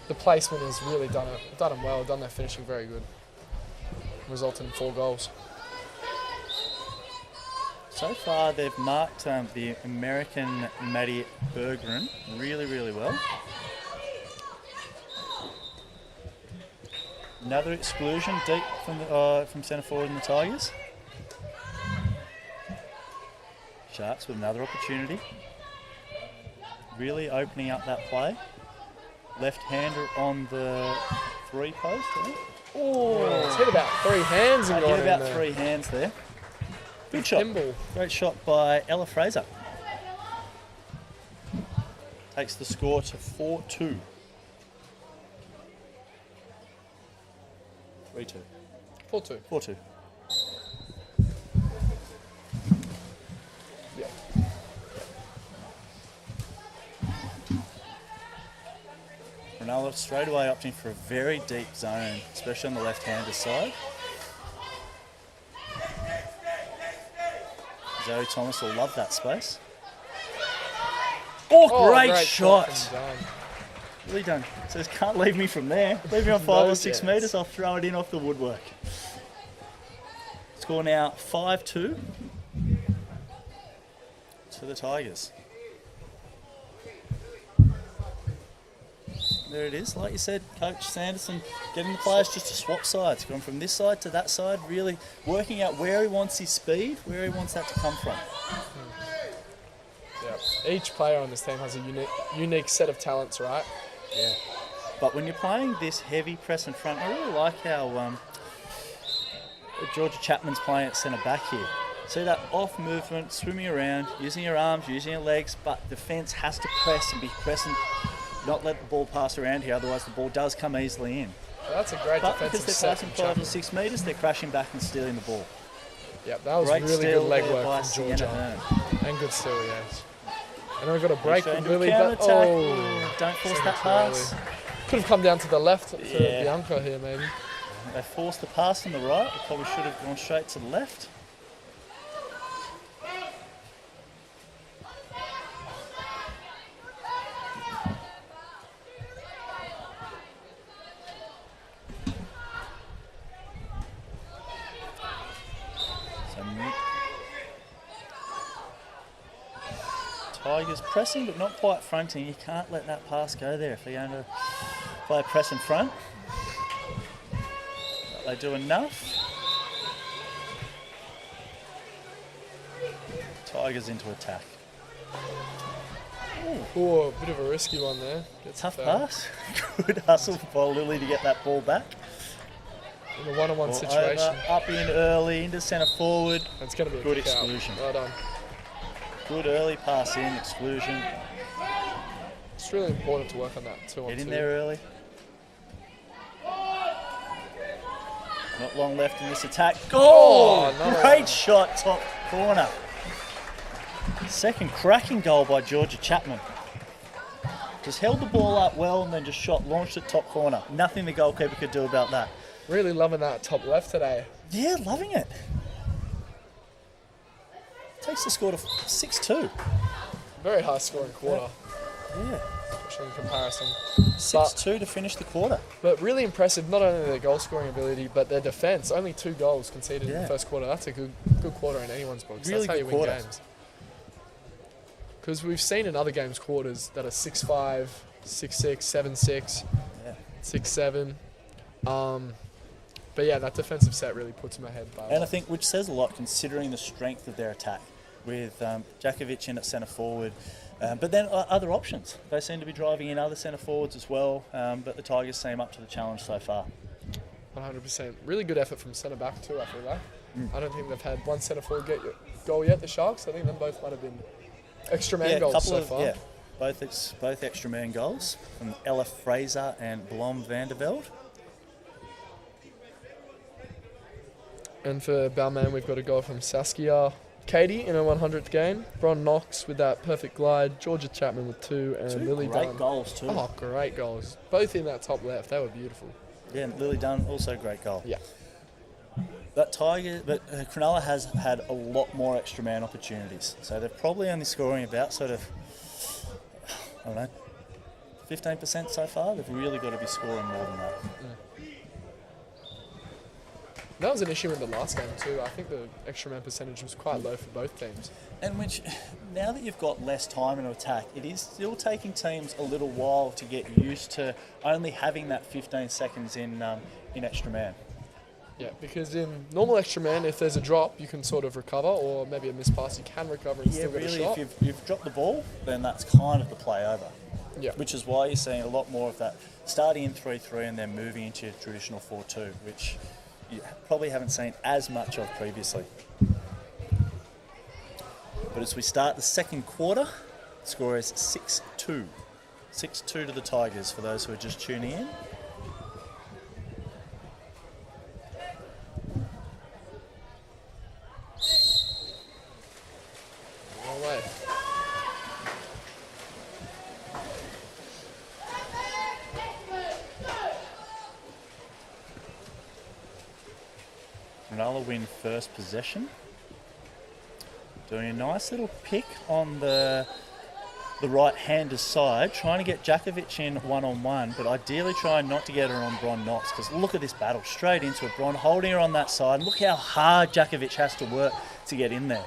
S2: the placement has really done them well. Done their finishing very good. Resulted in 4 goals.
S1: So far, they've marked the American Maddie Bergeron really, really well. Another exclusion deep from centre forward in the Tigers. Sharks with another opportunity. Really opening up that play. Left-hander on the 3 post, I think.
S2: Oh, it's hit about 3 hands and
S1: Hit
S2: gone in
S1: about
S2: there.
S1: 3 hands there. Good shot.
S2: Thimble.
S1: Great shot by Ella Fraser. Takes the score to 4-2. 3-2.
S2: 4-2.
S1: 4-2.
S2: Yeah.
S1: Cronulla straight away opting for a very deep zone, especially on the left-hander side. Zoe Thomas will love that space. Oh, great shot.
S2: from Dunn.
S1: Really done. Says, can't leave me from there. Leave me on 5
S2: No
S1: or 6
S2: chance.
S1: metres, I'll throw it in off the woodwork. Score now 5-2 to the Tigers. there it is. Like you said, Coach Sanderson getting the players just to swap sides, going from this side to that side, really working out where he wants his speed, where he wants that to come from.
S2: Yeah. Each player on this team has a unique set of talents, right?
S1: Yeah. But when you're playing this heavy press in front, I really like how Georgia Chapman's playing at centre back here. See that off movement, swimming around, using your arms, using your legs, but defence has to press and be pressing, not let the ball pass around here, otherwise the ball does come easily in.
S2: Well, that's a great
S1: But
S2: defensive
S1: because they're
S2: set
S1: passing
S2: from
S1: 5
S2: Chapman.
S1: or 6 metres, they're crashing back and stealing the ball.
S2: Yep, that was
S1: Great
S2: really
S1: steal
S2: good leg
S1: there by
S2: work from
S1: Sienna
S2: Georgia.
S1: Hearn.
S2: And good steal, yes. And then we've got a break
S1: Straight
S2: from
S1: into a
S2: Lily, but
S1: counter-attack. Don't force
S2: second
S1: that
S2: too
S1: pass.
S2: early. Could have come down to the left for
S1: Yeah.
S2: Bianca here, maybe.
S1: They forced the pass on the right, they probably should have gone straight to the left. Tigers pressing but not quite fronting. You can't let that pass go there if they're going to play a press in front. But they do enough. Tigers into attack.
S2: Oh, a bit of a risky one there. Gets
S1: Tough
S2: the foul.
S1: pass. Good hustle by Lily to get that ball back.
S2: In a one-on-one
S1: Ball
S2: situation.
S1: over, up in early, into centre forward.
S2: It's going to be a
S1: Good
S2: kick out.
S1: exclusion.
S2: Well done.
S1: Good early pass in, exclusion.
S2: It's really important to work on that 2-on-2.
S1: Get in there early. Not long left in this attack.
S2: Oh,
S1: Goal!
S2: another
S1: Great
S2: one.
S1: shot, top corner. Second cracking goal by Georgia Chapman. Just held the ball up well and then just launched it top corner. Nothing the goalkeeper could do about that.
S2: Really loving that top left today.
S1: Yeah, loving it. Takes the score to 6-2.
S2: Very high scoring quarter,
S1: Yeah.
S2: especially in comparison.
S1: 6-2 to finish the quarter.
S2: But really impressive, not only their goal scoring ability, but their defence. Only 2 goals conceded in
S1: Yeah.
S2: the first quarter. That's a good quarter in anyone's books.
S1: Really
S2: That's how
S1: good
S2: you win
S1: quarter.
S2: games. Because we've seen in other games quarters that are 6-5, 6-6, 7-6,
S1: Yeah.
S2: 6-7. But yeah, that defensive set really puts them ahead by a
S1: And I
S2: lot.
S1: think, which says a lot considering the strength of their attack, with Jakovic in at centre forward. But then other options. They seem to be driving in other centre forwards as well, but the Tigers seem up to the challenge so far.
S2: 100%. Really good effort from centre back too, I feel like. I don't think they've had one centre forward get goal yet, the Sharks. I think them both might have been extra man goals so far.
S1: Both extra man goals from Ella Fraser and Blom van der Velde.
S2: And for Balmain, we've got a goal from Saskia Katie in her 100th game. Bron Knox with that perfect glide. Georgia Chapman with 2. And
S1: Two
S2: Lily
S1: great
S2: Dunn.
S1: goals too.
S2: Oh, great goals. Both in that top left. They were beautiful.
S1: Yeah, and Lily Dunn, also great goal.
S2: Yeah.
S1: But Cronulla has had a lot more extra man opportunities. So they're probably only scoring about sort of, I don't know, 15% so far. They've really got to be scoring more than that.
S2: That was an issue in the last game too. I think the extra man percentage was quite low for both teams.
S1: And which, now that you've got less time in attack, it is still taking teams a little while to get used to only having that 15 seconds in extra man.
S2: Yeah, because in normal extra man, if there's a drop, you can sort of recover, or maybe a missed pass, you can recover and
S1: Yeah,
S2: still get a
S1: really,
S2: shot.
S1: if you've dropped the ball, then that's kind of the play over.
S2: Yeah.
S1: Which is why you're seeing a lot more of that starting in 3-3 and then moving into your traditional 4-2, which you probably haven't seen as much of previously. But as we start the second quarter, the score is 6-2. 6-2 to the Tigers for those who are just tuning in.
S2: No way.
S1: Cronulla win first possession. Doing a nice little pick on the right-hander's side, trying to get Jakovic in one-on-one, but ideally trying not to get her on Bron Knox, because look at this battle, straight into it. Bron holding her on that side. Look how hard Jakovic has to work to get in there.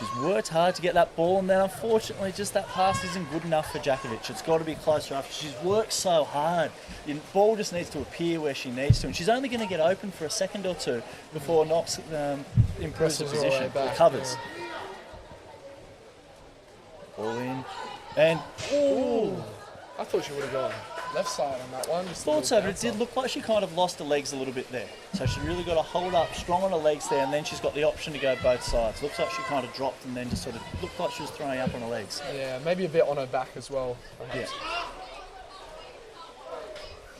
S1: She's worked hard to get that ball, and then unfortunately just that pass isn't good enough for Djakovic. It's got to be closer after. She's worked so hard. The ball just needs to appear where she needs to, and she's only going to get open for a second or two before Knox improves the position, recovers. Ball in, and
S2: I thought she would have gone left side on that one.
S1: Thought so, but it did look like she kind of lost her legs a little bit there. So she really got to hold up strong on her legs there, and then she's got the option to go both sides. Looks like she kind of dropped and then just sort of looked like she was throwing up on her legs.
S2: Yeah, maybe a bit on her back as well.
S1: Yeah.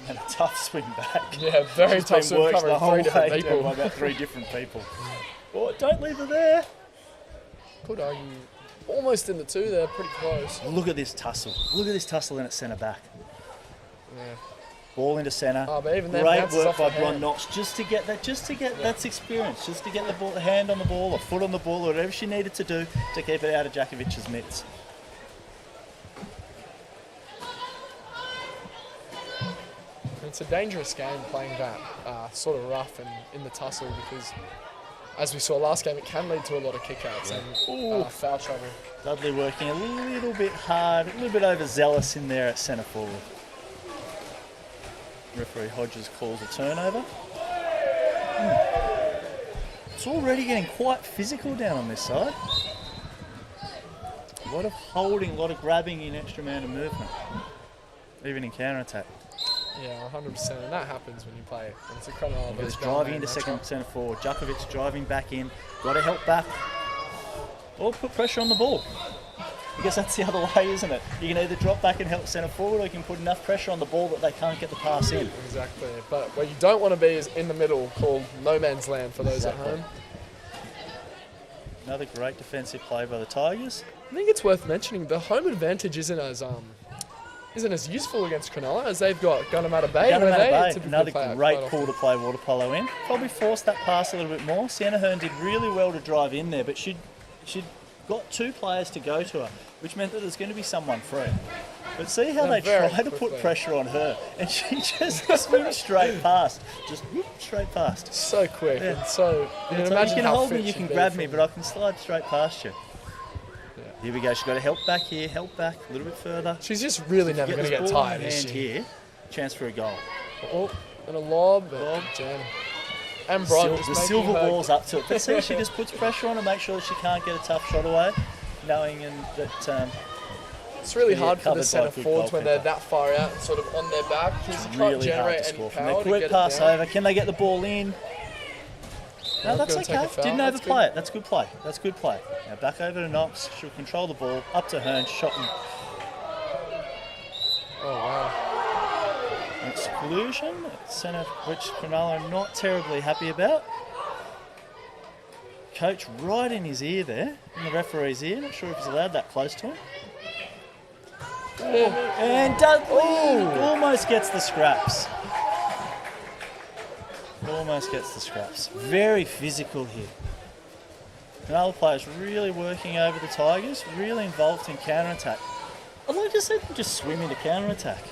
S1: And a tough swing back.
S2: Yeah, very tough swing,
S1: worked
S2: covering
S1: the whole
S2: three different
S1: way
S2: people.
S1: by about 3 different people. Oh, don't leave her there.
S2: Could argue almost in the 2 there, pretty close.
S1: Look at this tussle. Look at this tussle in at centre back.
S2: Yeah.
S1: Ball into centre.
S2: Oh, but even then,
S1: great
S2: bounces
S1: work
S2: off
S1: by
S2: the
S1: Bron
S2: hand.
S1: Knox just to get that's experience, just to get the ball, the hand on the ball, or foot on the ball, or whatever she needed to do to keep it out of Djakovic's mitts.
S2: It's a dangerous game playing that sort of rough and in the tussle because, as we saw last game, it can lead to a lot of kickouts and foul trouble.
S1: Dudley working a little bit hard, a little bit overzealous in there at centre forward. Referee Hodges calls a turnover. It's already getting quite physical down on this side. A lot of holding, a lot of grabbing in extra amount of movement, even in counter-attack.
S2: Yeah, 100%, and that happens when you play it. It's a Cronulla.
S1: It's driving into second centre forward. Djakovic driving back in. Got to help back. Or put pressure on the ball. Because that's the other way, isn't it? You can either drop back and help centre forward, or you can put enough pressure on the ball that they can't get the pass in.
S2: Exactly. But where you don't want to be is in the middle, called no man's land for those at home.
S1: Another great defensive play by the Tigers.
S2: I think it's worth mentioning the home advantage isn't as useful against Cronulla as they've got Gunnamatta Bay.
S1: Gunnamatta
S2: where they
S1: Bay,
S2: typically
S1: another
S2: play out
S1: great
S2: quite
S1: call
S2: often.
S1: to play water polo in. Probably forced that pass a little bit more. Sienna Hearn did really well to drive in there, but she'd got 2 players to go to her, which meant that there's going to be someone free. But see how they
S2: very
S1: try to
S2: quickly.
S1: put pressure on her, and she just swings straight past. Just whoop, straight past.
S2: So quick and so. You
S1: Yeah,
S2: can
S1: so
S2: imagine
S1: you can
S2: how
S1: hold me,
S2: fit
S1: you
S2: she'd
S1: can
S2: be
S1: grab me,
S2: from-
S1: but I can slide straight past you.
S2: Yeah.
S1: Here we go. She's got to help back here, help back a little bit further.
S2: She's just really never going to get
S1: this ball in
S2: tired, is
S1: hand
S2: she?
S1: here. Chance for a goal.
S2: Oh, and a lob, but
S1: Lob.
S2: jam. And Bron
S1: The
S2: just making
S1: silver
S2: her-
S1: ball's up to it. But see, she just puts pressure on her, make sure that she can't get a tough shot away, knowing that
S2: It's really
S1: Yeah,
S2: hard for
S1: covered
S2: the
S1: by
S2: centre
S1: a good
S2: forwards when they're
S1: goalkeeper.
S2: that far out and sort of on their back. Because you can't
S1: really hard
S2: generate
S1: to
S2: any
S1: score from
S2: power
S1: there.
S2: to
S1: Quick
S2: get
S1: pass
S2: it down.
S1: over. Can they get the ball in? No, that's
S2: gonna take
S1: okay.
S2: a foul.
S1: Didn't
S2: That's
S1: overplay
S2: good.
S1: it. That's good play. That's good play. Now back over to Knox. She'll control the ball. Up to Hearn. Shot and
S2: Oh, wow.
S1: exclusion. Centre, which Cronulla are not terribly happy about. Coach right in his ear there, in the referee's ear. Not sure if he's allowed that close to him. And Dudley almost gets the scraps. Almost gets the scraps. Very physical here. Cronulla players really working over the Tigers, really involved in counter-attack. I'd like to see them just swim into counter-attack.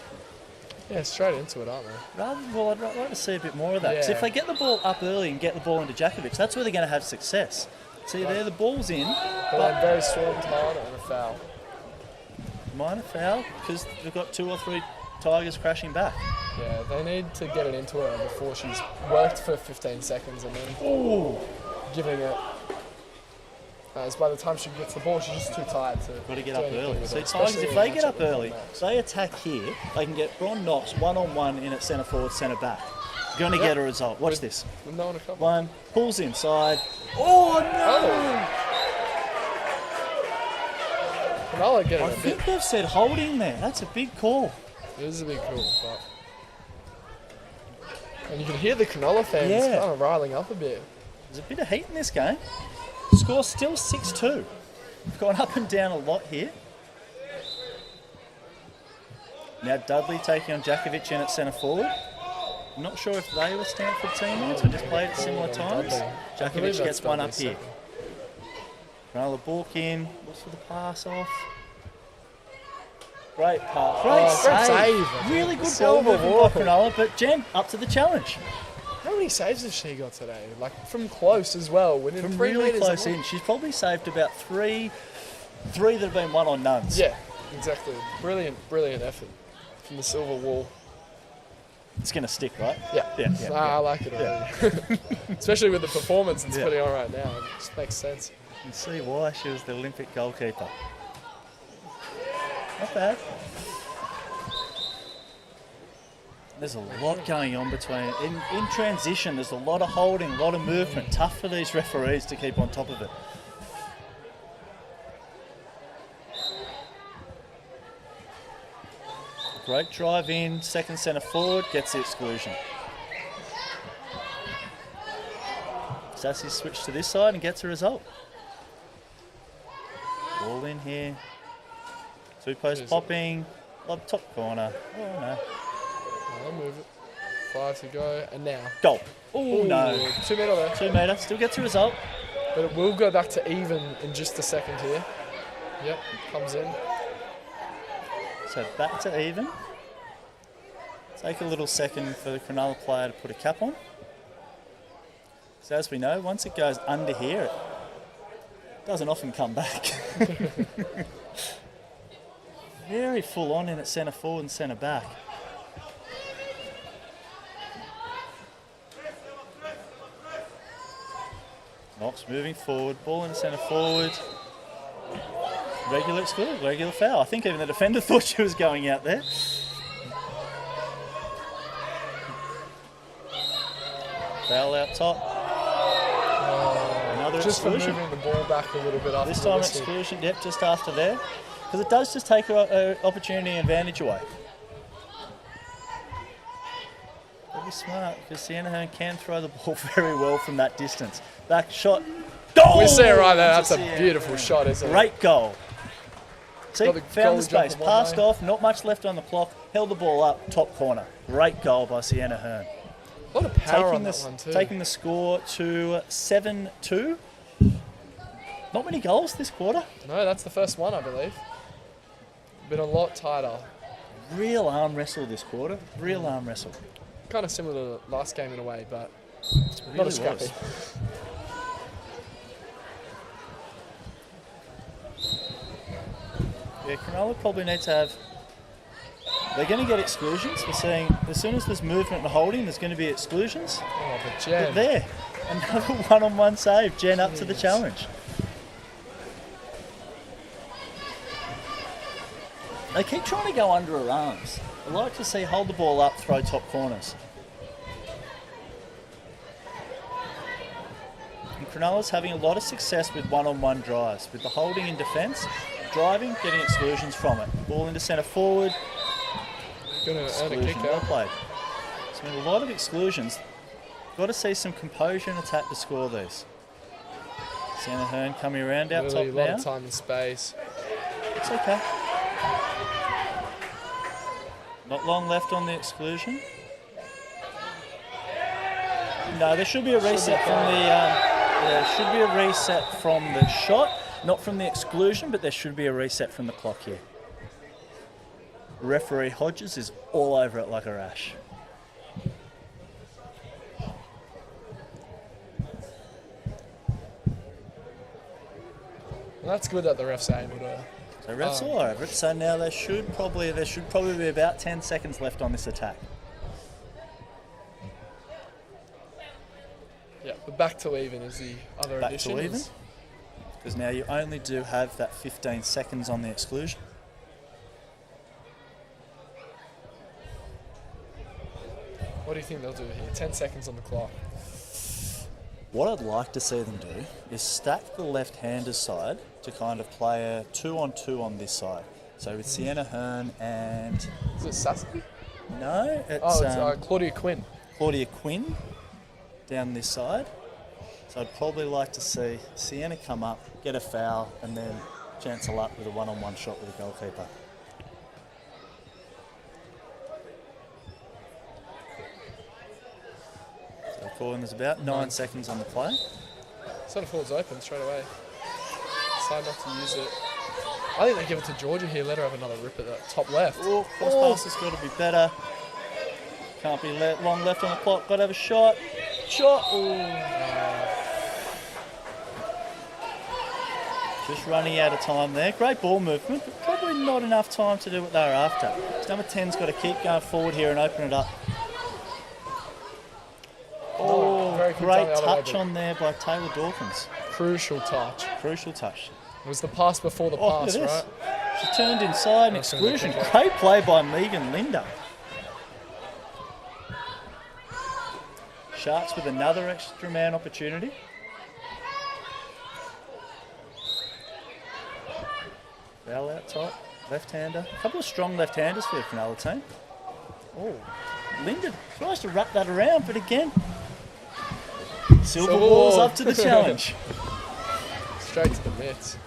S2: Yeah, straight into it, aren't they?
S1: I'd like to see a bit more of that. Because
S2: Yeah.
S1: if they get the ball up early and get the ball into Djakovic, that's where they're going to have success. See there, the ball's in,
S2: But they're very swarmed hard and a foul.
S1: minor foul, because they've got 2 or 3 Tigers crashing back.
S2: Yeah, they need to get it into her before she's worked for 15 seconds and then giving it. As by the time she gets the ball, she's just too tired to.
S1: Got to get
S2: do
S1: up
S2: anything
S1: early.
S2: with
S1: So
S2: it,
S1: Tigers,
S2: especially
S1: if
S2: in
S1: they
S2: a
S1: get
S2: matchup
S1: up
S2: with
S1: early,
S2: Knox.
S1: they attack here, they can get Bron Knox one-on-one in at centre forward, centre back. Going to
S2: Yep.
S1: get a result. Watch this.
S2: With no one to cover.
S1: One, pulls inside. Oh, no!
S2: Cronulla getting
S1: I
S2: a bit.
S1: think they've said holding there. That's a big call.
S2: It is a big call, but. And you can hear the Cronulla fans
S1: Yeah.
S2: kind of riling up a bit.
S1: There's a bit of heat in this game. Score still 6-2. We've gone up and down a lot here. Now Dudley taking on Djakovic in at centre forward. I'm not sure if they were Stanford teammates or just played at similar times.
S2: Dudley. I believe
S1: Djakovic
S2: that's
S1: gets one up
S2: Dudley's
S1: here.
S2: second.
S1: Cronulla balk in. What's for the pass off? Great pass.
S2: Great
S1: Great
S2: save.
S1: save. Really good ball
S2: Silver
S1: movement by
S2: ball.
S1: Cronulla, but Jen, up to the challenge.
S2: How many saves has she got today? Like from close as well. Within
S1: From
S2: 3
S1: really
S2: meters
S1: close
S2: of
S1: in. She's probably saved about three that have been one on nuns.
S2: Yeah, exactly. Brilliant effort from the silver wall.
S1: It's going to stick, right?
S2: Yeah. I like it already. Especially with the performance it's putting on right now. It just makes sense.
S1: You can see why she was the Olympic goalkeeper. Not bad. There's a lot going on between... In transition, there's a lot of holding, a lot of movement. Tough for these referees to keep on top of it. Great drive in, second centre forward, gets the exclusion. Sassy switched to this side and gets a result. Ball in here. Two post popping. Lob top corner. Oh no.
S2: I'll move it. 5 to go, and now.
S1: Goal. Oh no.
S2: 2 metre there.
S1: 2 metre, still gets a result.
S2: But it will go back to even in just a second here. Yep, comes in.
S1: So back to even. Take a little second for the Cronulla player to put a cap on. So as we know, once it goes under here, it doesn't often come back. Very full on in at centre forward and centre back. Knox moving forward, ball in centre forward. Regular exclusion, regular foul. I think even the defender thought she was going out there. Foul out top. Another
S2: Just for
S1: exclusion.
S2: moving the ball back a little bit after
S1: This
S2: the
S1: time
S2: whistle.
S1: exclusion, yep, just after there. Because it does just take an opportunity and advantage away. Pretty smart, because Sienna can throw the ball very well from that distance. Back shot. Goal!
S2: We see it right there. That's
S1: To
S2: a
S1: Sienna.
S2: beautiful shot, isn't it?
S1: Great goal. See,
S2: Got the
S1: found
S2: goal
S1: the
S2: jump
S1: space,
S2: of one
S1: passed
S2: way.
S1: off, not much left on the clock, held the ball up, top corner. Great goal by Sienna Hearn.
S2: A lot of power on that one too.
S1: Taking the score to 7-2. Not many goals this quarter.
S2: No, that's the first one, I believe. Been a lot tighter.
S1: Real arm wrestle this quarter. Real arm wrestle.
S2: Kind of similar to the last game in a way, but
S1: Really
S2: not as scrappy.
S1: was. Yeah, Cronulla probably need to have... They're going to get exclusions. We're saying as soon as there's movement and holding, there's going to be exclusions.
S2: Oh, but
S1: But
S2: Jen.
S1: there, another one-on-one save. Jen up to the challenge. They keep trying to go under her arms. I like to see hold the ball up, throw top corners. And Cronulla's having a lot of success with one-on-one drives, with the holding in defence, driving, getting exclusions from it. Ball into centre forward,
S2: Gonna earn a
S1: exclusion,
S2: kick
S1: well
S2: out.
S1: played. So a lot of exclusions. Got to see some composure and attack to score these. Sienna Hearn coming around out
S2: Really,
S1: top
S2: a lot
S1: now.
S2: of time and space.
S1: It's okay. Not long left on the exclusion. No, there should be a reset from the. There should be a reset from the shot, not from the exclusion, but there should be a reset from the clock here. Referee Hodges is all over it like a rash.
S2: Well, that's good that the refs are able to.
S1: So refs all over it. So now there should probably be about 10 seconds left on this attack.
S2: Yeah, but back to even is the other
S1: Back
S2: addition.
S1: to even, because now you only do have that 15 seconds on the exclusion.
S2: What do you think they'll do here? 10 seconds on the clock.
S1: What I'd like to see them do is stack the left-hander side to kind of play a 2-on-2 on this side. So with Sienna Hearn and...
S2: Is it Sassy?
S1: No, it's,
S2: It's Claudia Quinn.
S1: Claudia Quinn down this side. So I'd probably like to see Sienna come up, get a foul, and then chance a luck with a one-on-one shot with the goalkeeper. So according there's about 9 seconds on the play.
S2: Centre forward's open straight away. Decide not to use it. I think they give it to Georgia here. Let her have another rip at the top left.
S1: Oh, cross pass has got to be better. Can't be long left on the clock. Got to have a shot. shot. Just running out of time there. Great ball movement, but probably not enough time to do what they were after. So number 10's got to keep going forward here and open it up.
S2: Very quick
S1: Great
S2: down the other
S1: touch
S2: way,
S1: on there by Taylor Dawkins.
S2: Crucial touch.
S1: Crucial touch.
S2: It was the pass before the
S1: Oh,
S2: pass,
S1: look at
S2: right?
S1: this. She turned inside and
S2: That's gonna be
S1: exclusion.
S2: good.
S1: Great play by Megan Linder. Sharks with another extra man opportunity. Bell out top, left-hander. A couple of strong left-handers for the Cronulla team. Oh, Linder tries to wrap that around, but again, Silver balls up to the challenge.
S2: Straight to the mitts.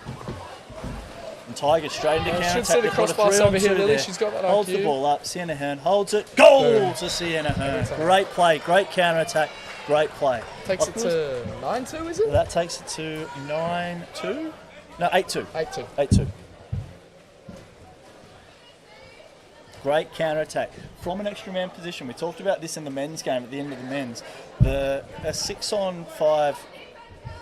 S1: And Tiger straight into counter
S2: should
S1: attack.
S2: see the
S1: They've got a
S2: cross pass
S1: 3 on
S2: over here,
S1: 2
S2: Lily.
S1: there.
S2: She's got that
S1: Holds
S2: IQ.
S1: the ball up. Sienna Hearn holds it. Goal
S2: Boom.
S1: to Sienna Hearn.
S2: time.
S1: Great play. Great counter attack. Great play.
S2: Takes it to 9-2, is it?
S1: That takes it to 9-2. No, 8-2.
S2: 8-2.
S1: 8-2. Great counter attack from an extra man position. We talked about this in the men's game at the end of the men's. A 6-on-5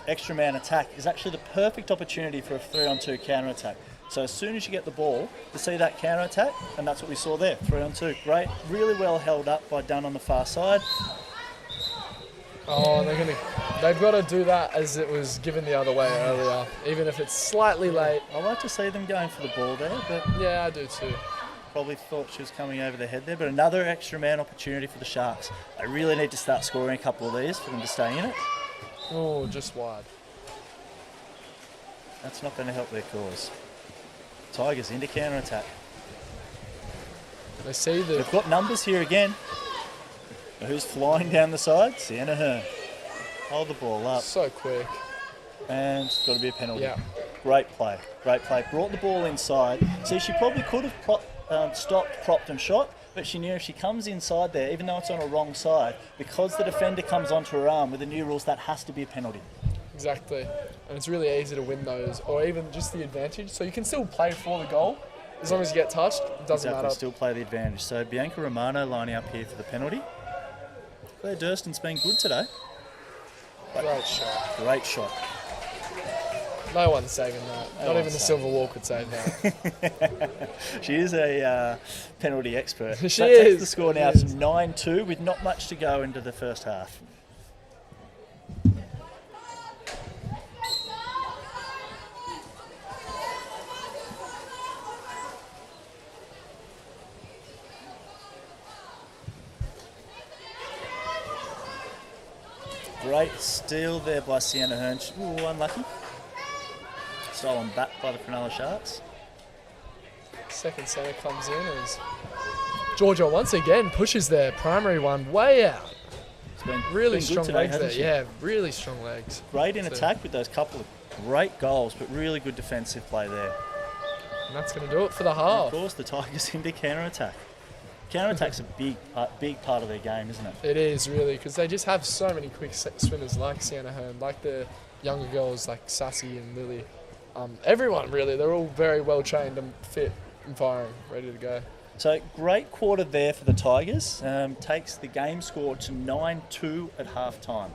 S1: extra man attack is actually the perfect opportunity for a 3-on-2 counter attack. So as soon as you get the ball, to see that counter attack, and that's what we saw there, 3-on-2. Great, really well held up by Dunn on the far side.
S2: Oh, they've got to do that as it was given the other way earlier, even if it's slightly late.
S1: I like to see them going for the ball there, but
S2: Yeah, I do too.
S1: probably thought she was coming over their head there. But another extra man opportunity for the Sharks. They really need to start scoring a couple of these for them to stay in it.
S2: Oh, just wide.
S1: That's not going to help their cause. Tigers into counter attack.
S2: They see the
S1: They've got numbers here again. Who's flying down the side? Sienna Hearn. Hold the ball up.
S2: so quick.
S1: And it's got to be a penalty.
S2: Yeah.
S1: Great play. Great play. Brought the ball inside. See, she probably could have stopped, propped and shot, but she knew if she comes inside there, even though it's on a wrong side, because the defender comes onto her arm with the new rules, that has to be a penalty.
S2: Exactly. And it's really easy to win those, or even just the advantage. So you can still play for the goal. As long as you get touched, it doesn't
S1: Exactly,
S2: matter.
S1: still play the advantage. So Bianca Romano lining up here for the penalty. Claire Durston's been good today.
S2: Great shot.
S1: Great shot.
S2: No one's saving that. Not
S1: one's
S2: even the
S1: saving
S2: Silver Wall could save that.
S1: She is a penalty expert.
S2: She
S1: That
S2: is.
S1: takes the score now
S2: She
S1: to
S2: is.
S1: 9-2 with not much to go into the first half. Great steal there by Sienna Hearn. Ooh, unlucky. Stolen back by the Cronulla Sharks.
S2: Second centre comes in as Georgia once again pushes their primary one way out.
S1: It's been
S2: Really
S1: been good
S2: strong
S1: today,
S2: legs there.
S1: hasn't she?
S2: Yeah, really strong legs.
S1: Great in
S2: So-
S1: attack with those couple of great goals, but really good defensive play there.
S2: And that's going to do it for the
S1: Of
S2: half.
S1: course, the Tigers into counter attack. Counter attack's a big part of their game, isn't it?
S2: It is really, because they just have so many quick swimmers like Sienna Hearn, like the younger girls like Sassy and Lily. Everyone really, they're all very well trained and fit and firing, ready to go.
S1: So great quarter there for the Tigers. Takes the game score to 9-2 at half time.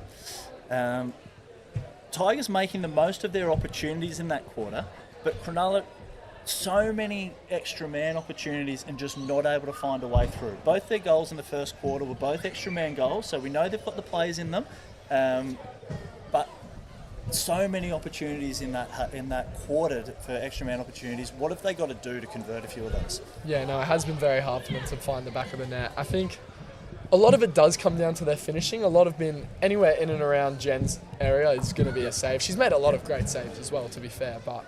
S1: Tigers making the most of their opportunities in that quarter, but Cronulla so many extra man opportunities and just not able to find a way through. Both their goals in the first quarter were both extra man goals, so we know they've got the players in them, but so many opportunities in that quarter for extra man opportunities. What have they got to do to convert a few of those?
S2: Yeah, no, it has been very hard for them to find the back of the net. I think a lot of it does come down to their finishing. A lot have been anywhere in and around Jen's area is going to be a save. She's made a lot of great saves as well, to be fair, but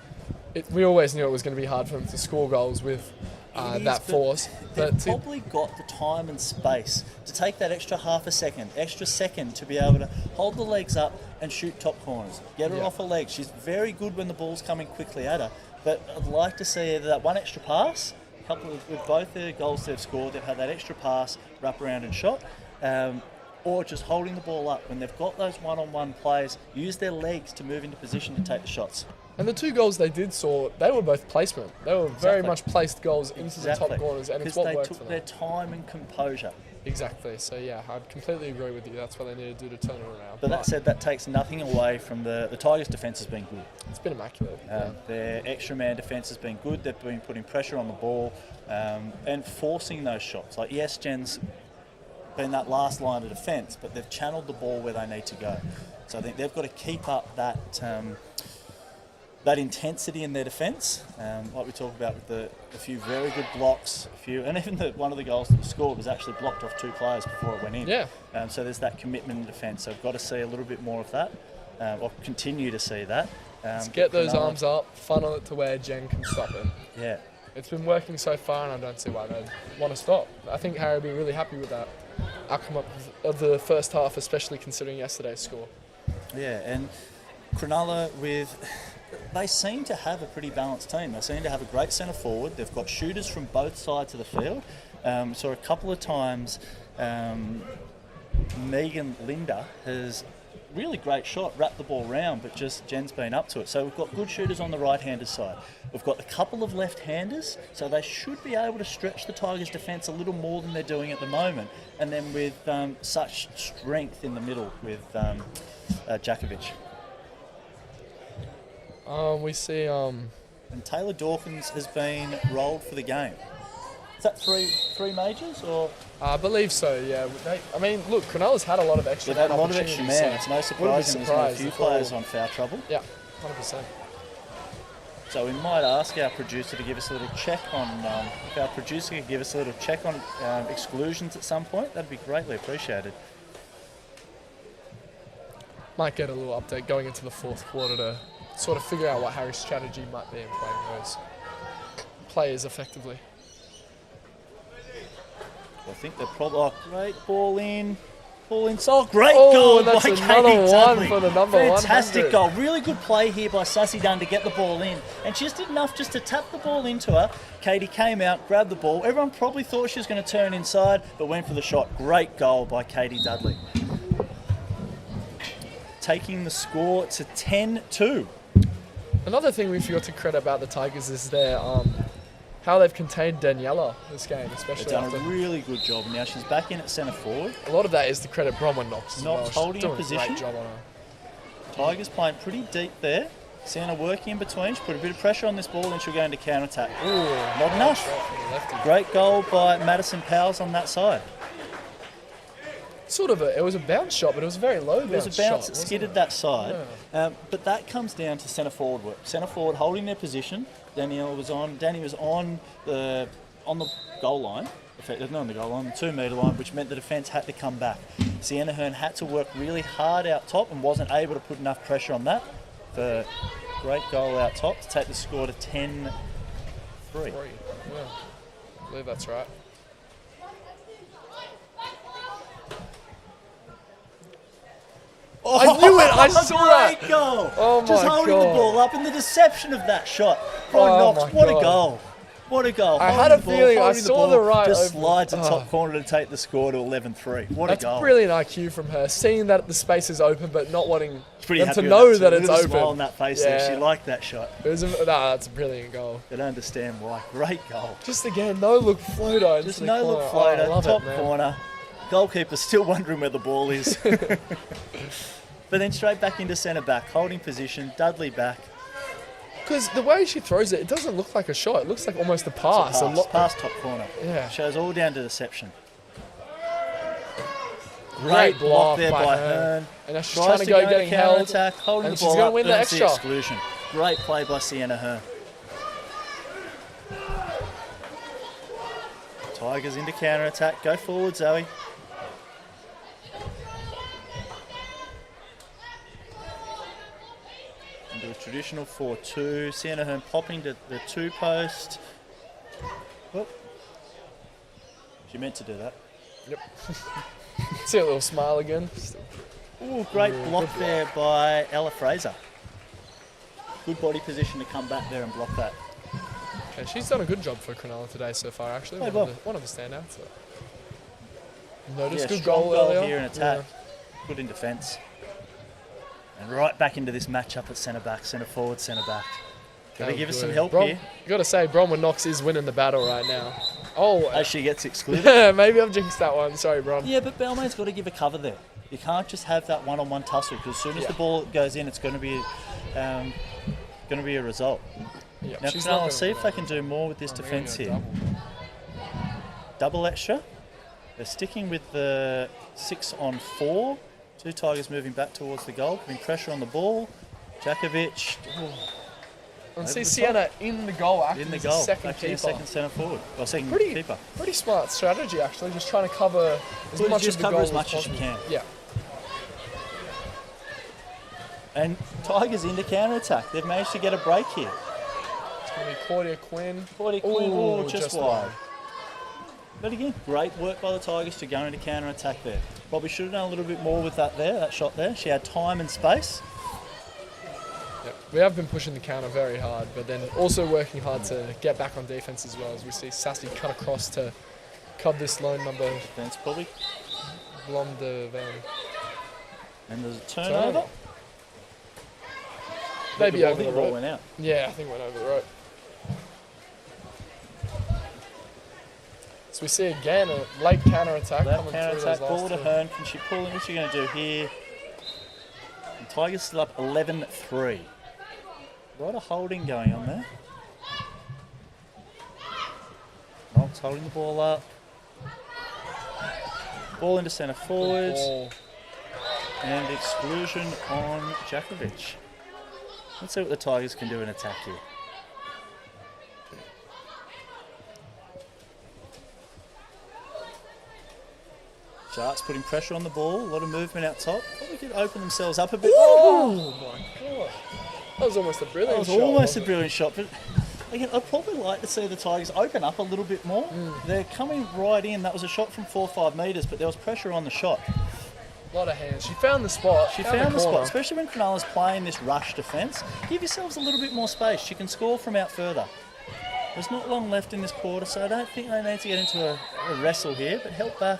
S2: we always knew it was going to be hard for them to score goals with
S1: It is,
S2: that
S1: but
S2: force.
S1: They've
S2: But
S1: probably got the time and space to take that extra extra second to be able to hold the legs up and shoot top corners. Get her
S2: Yeah.
S1: off her legs. She's very good when the ball's coming quickly at her. But I'd like to see either that one extra pass, with both the goals they've scored, they've had that extra pass, wrap around and shot, or just holding the ball up. When they've got those one-on-one plays, use their legs to move into position to take the shots.
S2: and the two goals they did score, they were both placement. They were very
S1: Exactly.
S2: much placed goals into the top corners, and it's
S1: Because
S2: what
S1: they
S2: worked for
S1: took
S2: them.
S1: their time and composure.
S2: Exactly. So yeah, I'd completely agree with you. That's what they need to do to turn it around.
S1: But that said, that takes nothing away from the Tigers' defence has been good.
S2: It's been immaculate.
S1: Their extra man defence has been good. They've been putting pressure on the ball and forcing those shots. Like, yes, Jen's been that last line of defence, but they've channeled the ball where they need to go. So I think they've got to keep up that that intensity in their defence, like we talked about with a few very good blocks, and even one of the goals that was scored was actually blocked off 2 players before it went in.
S2: Yeah.
S1: So there's that commitment in defence. So I've got to see a little bit more of that, or continue to see that.
S2: Let's get those arms up, funnel it to where Jen can stop it.
S1: Yeah.
S2: It's been working so far, and I don't see why they'd want to stop. I think Harry will be really happy with that outcome of the first half, especially considering yesterday's score.
S1: Yeah, and Cronulla they seem to have a pretty balanced team. They seem to have a great centre forward. They've got shooters from both sides of the field. So a couple of times, Megan Linda has really great shot, wrapped the ball round, but just Jen's been up to it. So we've got good shooters on the right-handed side. We've got a couple of left-handers, so they should be able to stretch the Tigers' defence a little more than they're doing at the moment. And then with such strength in the middle with Jakovic.
S2: We see.
S1: And Taylor Dawkins has been rolled for the game. Is that three majors or?
S2: I believe so. Yeah. Look, Cronulla's had a lot of extra.
S1: They've had a lot of extra man. It's no surprise there's been a few players on foul trouble.
S2: Yeah, 100%.
S1: So we might ask our producer to give us a little check on. If our producer could give us a little check on exclusions at some point, that'd be greatly appreciated.
S2: Might get a little update going into the fourth quarter to sort of figure out what Harry's strategy might be in playing those players effectively.
S1: I think they're probably great ball in. Oh, great
S2: goal
S1: goal
S2: that's
S1: by
S2: another
S1: Katie
S2: one
S1: Dudley.
S2: for the number
S1: Fantastic
S2: 100.
S1: goal. Really good play here by Sussy Dunn to get the ball in. And she just did enough just to tap the ball into her. Katie came out, grabbed the ball. Everyone probably thought she was going to turn inside, but went for the shot. Great goal by Katie Dudley. Taking the score to 10-2.
S2: Another thing we forgot to credit about the Tigers is their how they've contained Daniela this game, especially
S1: They've done
S2: after
S1: a really good job. Now she's back in at centre forward.
S2: a lot of that is to credit Bronwyn Knox as well.
S1: Knox
S2: She's
S1: holding
S2: doing
S1: a position.
S2: Great job on her.
S1: Tigers playing pretty deep there. Sienna working in between. She put a bit of pressure on this ball and she'll go into counter-attack.
S2: Ooh,
S1: Not enough.
S2: shot from the lefty.
S1: Great goal by Madison Powers on that side.
S2: It was a bounce shot, but it was a very low bounce
S1: There was a bounce
S2: shot,
S1: that skidded that side.
S2: Yeah.
S1: But that comes down to centre forward work. Centre forward holding their position. Danny was on the goal line. Not on the goal line, the 2 metre line, which meant the defence had to come back. Sienna Hearn had to work really hard out top and wasn't able to put enough pressure on that. The great goal out top to take the score to 10-3.
S2: Yeah, I believe that's right.
S1: Oh,
S2: I knew it! I saw that!
S1: Great goal!
S2: Oh my
S1: Just holding
S2: God.
S1: the ball up and the deception of that shot.
S2: Oh
S1: Knox,
S2: my
S1: what a
S2: God.
S1: goal! What a goal!
S2: I
S1: Holding
S2: had a
S1: the ball,
S2: feeling I
S1: holding
S2: saw
S1: ball,
S2: the right
S1: just
S2: over-
S1: slides at
S2: Oh.
S1: top corner to take the score to 11-3. What
S2: That's
S1: a goal!
S2: brilliant IQ from her, seeing that the space is open, but not wanting
S1: Pretty
S2: them
S1: happy
S2: to
S1: with
S2: know
S1: too.
S2: that it's
S1: Look at the
S2: open.
S1: smile on that face there.
S2: Yeah.
S1: She liked that shot.
S2: That's a brilliant goal.
S1: I don't understand why. Great goal.
S2: Just again, no look floater.
S1: Just
S2: into the
S1: no look
S2: corner.
S1: floater,
S2: Oh, I love
S1: top
S2: it, man.
S1: corner. Goalkeeper still wondering where the ball is. But then straight back into centre back, holding position. Dudley back.
S2: Because the way she throws it, it doesn't look like a shot. It looks like almost a pass.
S1: Pass top corner.
S2: Yeah.
S1: Shows all down to deception.
S2: Great block
S1: there
S2: by
S1: by
S2: Hearn.
S1: Hearn.
S2: And now she's
S1: Tries
S2: trying to go getting held.
S1: counter-attack, holding
S2: and
S1: the
S2: she's
S1: ball
S2: gonna
S1: up,
S2: win the
S1: earns
S2: extra.
S1: exclusion. Great play by Sienna Hearn. Tigers into counter-attack. Go forward, Zoe. Into a traditional 4-2. Sienna Hearn popping to the 2-post. Oh. She meant to do that.
S2: Yep. See a little smile again.
S1: Ooh, great block there by Ella Fraser. Good body position to come back there and block that.
S2: Yeah, she's done a good job for Cronulla today so far, actually.
S1: Played
S2: One of the standouts. Notice
S1: Yeah,
S2: good
S1: strong
S2: goal
S1: goal
S2: earlier.
S1: here in attack. Good in defence. And right back into this matchup at centre back, centre forward, centre back. Got to give us some help here.
S2: You got to say, Bronwyn Knox is winning the battle right now. Oh,
S1: as she gets excluded.
S2: maybe I've jinxed that one. Sorry, Bron.
S1: Yeah, but Balmain's got to give a cover there. You can't just have that one-on-one tussle because as soon as the ball goes in, it's going to be a result.
S2: Yeah,
S1: Now,
S2: she's
S1: Cronulla,
S2: not
S1: see if they can do more with this defence here. Double extra. They're sticking with the 6-on-4. Two Tigers moving back towards the goal, putting pressure on the ball. Jakovic.
S2: And see Sienna in the goal, acting as a second
S1: actually
S2: keeper.
S1: second centre forward, or second keeper.
S2: Pretty smart strategy, actually. Just trying to cover as much
S1: just
S2: of the
S1: cover
S2: goal
S1: as much as you
S2: possible.
S1: can.
S2: Yeah.
S1: And Tigers into counter-attack. They've managed to get a break here.
S2: It's going to be Claudia Quinn.
S1: Ooh, just wide. But again, great work by the Tigers to go into counter-attack there. Probably should have done a little bit more with that shot there. She had time and space.
S2: Yep. We have been pushing the counter very hard, but then also working hard to get back on defence as well, as we see Sassy cut across to cover this lone number.
S1: That's probably.
S2: Blom de Van.
S1: And there's a turnover.
S2: Maybe over the
S1: ball
S2: rope.
S1: went out.
S2: Yeah, I think it went over the rope. So we see again a late counter-attack coming through those
S1: ball
S2: last
S1: to
S2: two.
S1: Hearn. Can she pull in? What's she going to do here? And Tigers still up 11-3. A lot of holding going on there. Knox holding the ball up. Ball into centre forward. And exclusion on Jakovic. Let's see what the Tigers can do in attack here. Sharks putting pressure on the ball, a lot of movement out top. Probably could open themselves up a bit.
S2: Oh my god. That was almost a brilliant shot.
S1: That was almost a brilliant shot, but again, I'd probably like to see the Tigers open up a little bit more. They're coming right in. That was a shot from 4 or 5 metres, but there was pressure on the shot.
S2: A lot of hands. She found the spot.
S1: She found the spot, especially when Cronulla's playing this rush defence. Give yourselves a little bit more space. She can score from out further. There's not long left in this quarter, so I don't think they need to get into a wrestle here, but help back.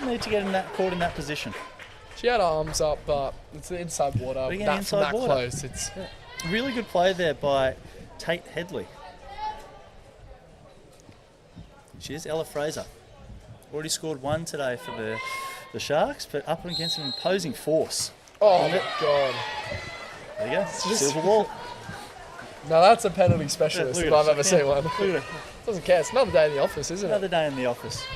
S1: Need to get in that caught in that position.
S2: She had her arms up, but it's the inside water.
S1: Again,
S2: From that close, it's
S1: really good play there by Tate Headley. She is Ella Fraser. Already scored 1 today for the Sharks, but up against an imposing force.
S2: Oh my god!
S1: There you go. Silver ball.
S2: Now that's a penalty specialist if I've ever seen one.
S1: Look at it.
S2: Doesn't care. It's another day in the office, isn't it?
S1: Another day in the office.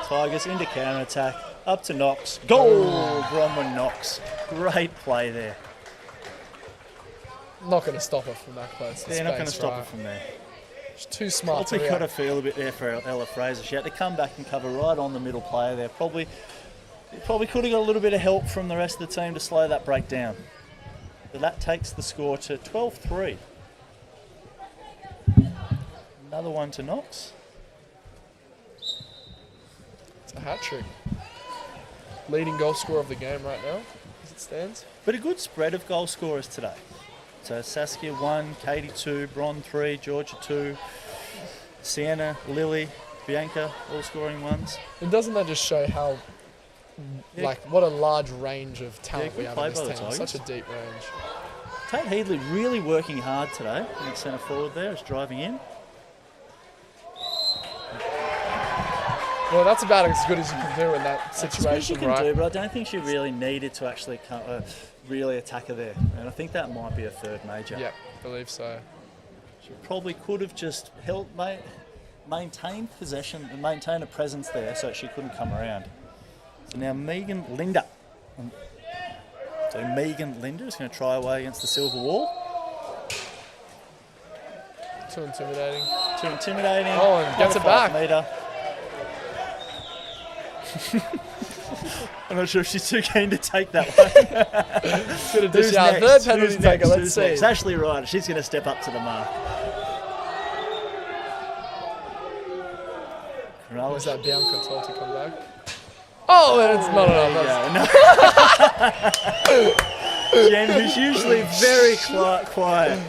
S1: Tigers into counter-attack, up to Knox. Goal! Bronwyn Knox. Great play there.
S2: Not going to stop her from that close.
S1: They're not going to stop her from there.
S2: She's too smart to
S1: Probably got a
S2: react.
S1: feel a bit there for Ella Fraser. She had to come back and cover right on the middle player there. Probably could have got a little bit of help from the rest of the team to slow that break down. But that takes the score to 12-3. Another one to Knox.
S2: It's a hat-trick. Leading goal scorer of the game right now, as it stands.
S1: But a good spread of goal scorers today. So Saskia 1, Katie 2, Bron 3, Georgia 2, Sienna, Lily, Bianca, all scoring ones.
S2: And doesn't that just show how, what a large range of talent we have in this team? Such a deep range.
S1: Tate Headley really working hard today in the centre forward there, is driving in.
S2: Well, that's about as good as you can do in that situation,
S1: she
S2: right?
S1: can do, but I don't think she really needed to actually really attack her there. And I think that might be a third major.
S2: Yeah, believe so.
S1: She probably could have just maintained possession and maintained a presence there so she couldn't come around. So now Megan Linder. So Megan Linder is going to try away against the silver wall.
S2: Too intimidating.
S1: Oh,
S2: and gets it back.
S1: Meter. I'm not sure if she's too keen to take that one.
S2: Could have dished out. Third penalty taker, let's see.
S1: It's Ashley Ryder. She's going to step up to the mark.
S2: Was that Bianca told to come back? Oh, and it's not enough.
S1: Jen, who's usually very quiet.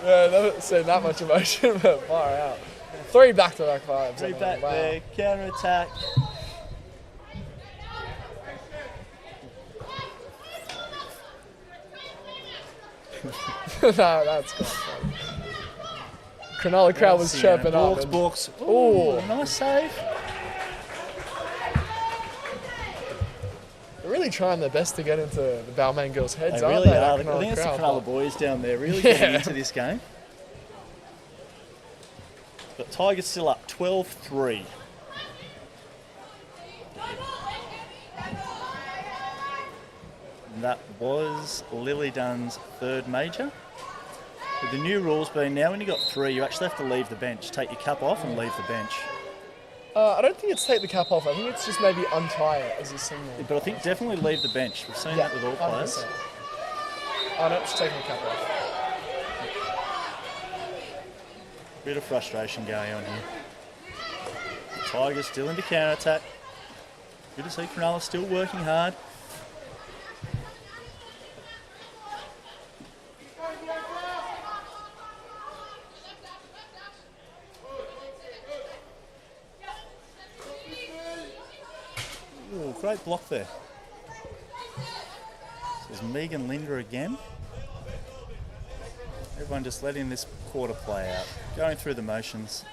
S2: Yeah, never seen that much emotion, but far out. 3 back-to-back vibes.
S1: 3 back there, counter-attack.
S2: No, that's great. Cronulla crowd was chirping up.
S1: Books.
S2: Ooh.
S1: Nice save.
S2: They're really trying their best to get into the Balmain girls' heads,
S1: They
S2: aren't
S1: really
S2: they?
S1: are.
S2: that
S1: I think it's the
S2: crowd?
S1: Cronulla boys down there really getting
S2: Yeah.
S1: into this game. But Tigers still up 12-3. And that was Lily Dunn's third major. With the new rules being now when you got 3, you actually have to leave the bench. Take your cap off and leave the bench.
S2: I don't think it's take the cap off. I think it's just maybe untie it as a signal.
S1: But I think definitely leave the bench. We've seen that with all players.
S2: 100%. Oh no, she's taking the cap off.
S1: Bit of frustration going on here. The Tigers still into counter-attack. Good to see Cronulla still working hard. Ooh, great block there. This is Megan Linder again. Everyone just letting this quarter play out, going through the motions.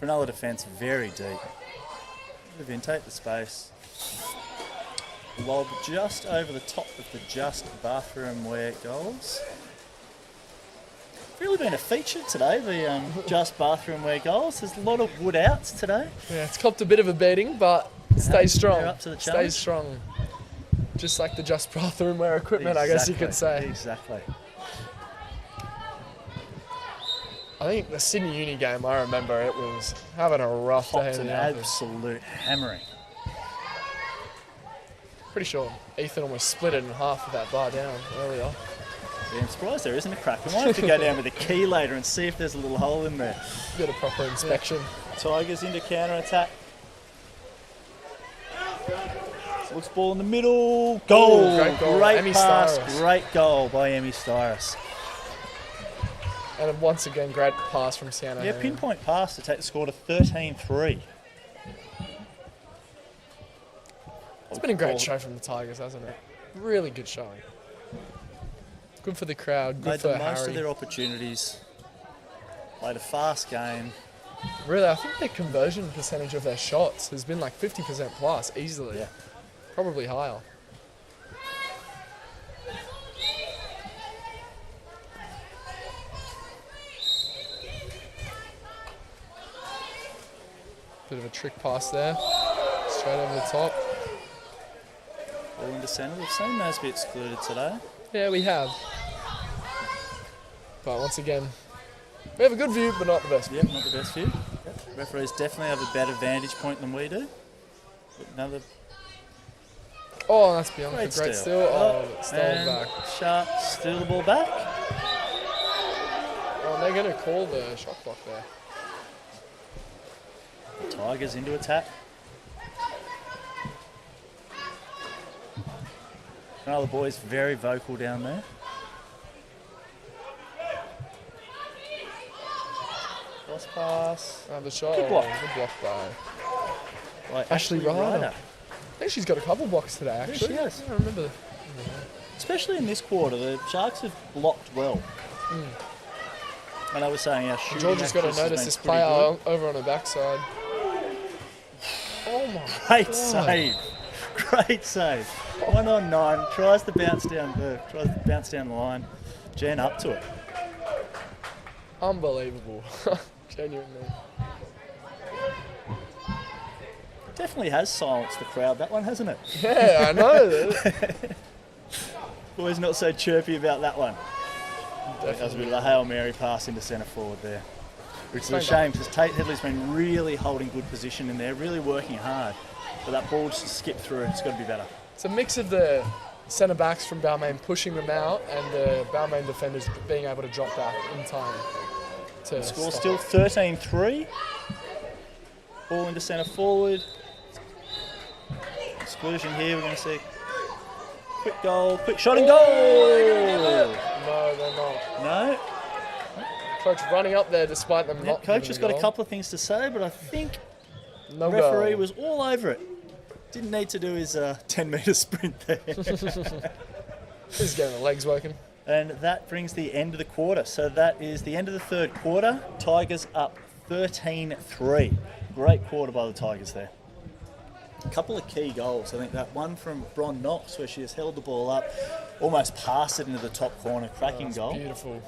S1: Cronulla defence very deep. Vivian, take the space. Lob just over the top of the just bathroom wear goals. Really been a feature today, the just bathroom wear goals. There's a lot of wood outs today.
S2: Yeah, it's copped a bit of a beating, but stays strong.
S1: They're up to the challenge.
S2: Stays strong. Just like the just bathroom wear equipment, I guess you could say.
S1: Exactly.
S2: I think the Sydney Uni game, I remember it was having a rough day
S1: Popped
S2: in
S1: an
S2: the office.
S1: absolute hammering.
S2: Pretty sure Ethan almost split it in half with that bar down earlier.
S1: Yeah, I'm surprised there isn't a crack. We might have to go down with a key later and see if there's a little hole in there.
S2: Get a proper inspection.
S1: Tigers into counter-attack. Looks ball in the middle. Goal!
S2: Ooh, great goal.
S1: Great
S2: Emmy
S1: pass.
S2: Styris.
S1: Great goal by Emmy Styris.
S2: And once again, great pass from Sienna.
S1: Yeah, pinpoint pass to take the score to 13-3.
S2: It's been a great show from the Tigers, hasn't it? Really good showing. Good for the crowd. Good
S1: Made
S2: for
S1: the most
S2: Harry.
S1: of their opportunities. Played a fast game.
S2: Really, I think their conversion percentage of their shots has been like 50% plus easily.
S1: Yeah.
S2: Probably higher. Bit of a trick pass there. Straight over the top.
S1: Ball into centre. We've seen those be excluded today.
S2: Yeah, we have. But once again, we have a good view, but not the best view.
S1: Yep, not the best view. Yep. Referees definitely have a better vantage point than we do. Another
S2: Oh, that's Bianca.
S1: great
S2: Great
S1: steal.
S2: steal. Oh, stolen
S1: and
S2: back.
S1: Sharp steal the ball back.
S2: Oh, they're going to call the shot clock there.
S1: Tigers into attack. Another boys very vocal down there. Cross pass.
S2: Another shot.
S1: Good block.
S2: Good block by.
S1: By
S2: Ashley Ryder. I think she's got a couple blocks today, actually.
S1: she has.
S2: I remember.
S1: Especially in this quarter, the Sharks have blocked well. And I was saying our shooting
S2: George has got to
S1: accuracy has
S2: notice
S1: been
S2: this
S1: pretty
S2: player
S1: good.
S2: over on the backside. Oh my
S1: Great
S2: God.
S1: save. Great save. 1 on 9. Tries to bounce down the line. Jen up to it.
S2: Unbelievable. Genuinely.
S1: Definitely has silenced the crowd, that one, hasn't it?
S2: Yeah, I know.
S1: Boys not so chirpy about that one. That was a
S2: Definitely.
S1: bit of a Hail Mary pass into centre forward there. Which is a
S2: Thank
S1: shame because Tate Headley's been really holding good position in there, really working hard. But that ball just skipped through. It's got to be better.
S2: It's a mix of the centre backs from Balmain pushing them out and the Balmain defenders being able to drop back in time. To
S1: Score
S2: stop
S1: still
S2: it.
S1: 13-3. Ball into centre forward. Exclusion here. We're going to see quick goal, quick shot and goal.
S2: No, they're not.
S1: No.
S2: Coach running up there despite them not.
S1: Coach
S2: giving
S1: has
S2: a
S1: got a
S2: goal.
S1: couple of things to say, but I think
S2: No
S1: the referee
S2: goal.
S1: was all over it. Didn't need to do his 10-metre sprint there.
S2: Just getting the legs working.
S1: And that brings the end of the quarter. So that is the end of the third quarter. Tigers up 13-3. Great quarter by the Tigers there. A couple of key goals. I think that one from Bron Knox where she has held the ball up, almost passed it into the top corner. Cracking goal.
S2: Beautiful.